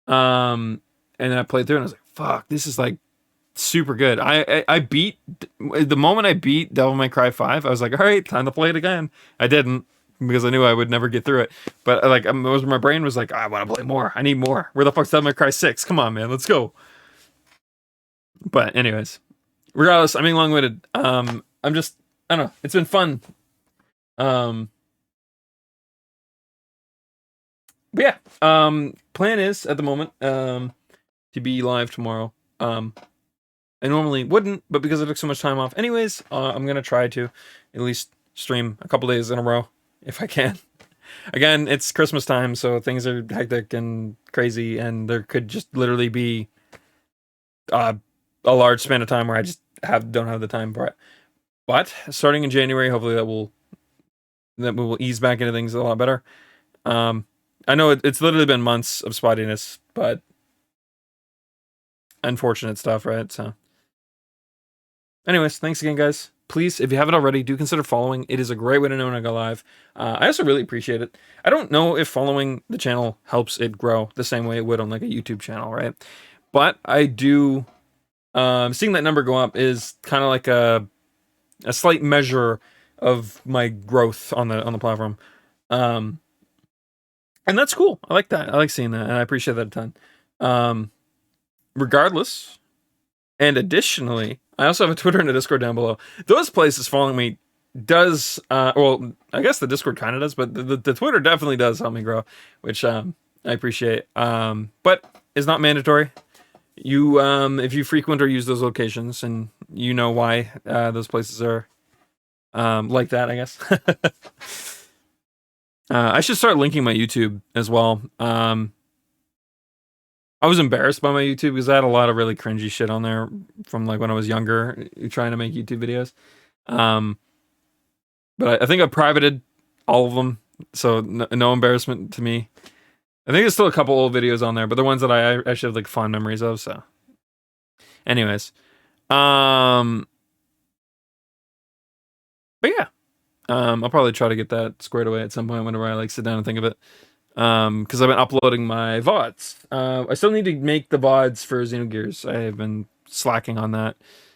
And then I played through it, and I was like, fuck, this is like super good. I beat, the moment I beat Devil May Cry 5, I was like, all right, time to play it again. I didn't, because I knew I would never get through it. But like, my brain was like, I want to play more. I need more. Where the fuck's Devil May Cry 6? Come on, man, let's go. But anyways, regardless, I'm being long-winded. I don't know. It's been fun. But yeah. Plan is at the moment to be live tomorrow. I normally wouldn't, but because I took so much time off, anyways, I'm gonna try to at least stream a couple days in a row if I can. Again, it's Christmas time, so things are hectic and crazy, and there could just literally be a large span of time where I just don't have the time for it. But starting in January, hopefully that we will ease back into things a lot better. I know it's literally been months of spottiness, but unfortunate stuff, right? So, anyways, thanks again, guys. Please, if you haven't already, do consider following. It is a great way to know when I go live. I also really appreciate it. I don't know if following the channel helps it grow the same way it would on like a YouTube channel, right? But I do. Seeing that number go up is kind of like a slight measure of my growth on the platform. And that's cool. I like that. I like seeing that, and I appreciate that a ton. Regardless, and additionally, I also have a Twitter and a Discord down below. Those places following me does, well, I guess the Discord kind of does, but the Twitter definitely does help me grow, which I appreciate. But it's not mandatory. You, if you frequent or use those locations, and you know why those places are like that, I guess. I should start linking my YouTube as well. I was embarrassed by my YouTube because I had a lot of really cringy shit on there from like when I was younger, trying to make YouTube videos. But I think I privated all of them, so no embarrassment to me. I think there's still a couple old videos on there, but the ones that I actually have like fond memories of. So, anyways, but yeah, I'll probably try to get that squared away at some point whenever I like sit down and think of it. Because I've been uploading my VODs. I still need to make the VODs for Xenogears. I have been slacking on that.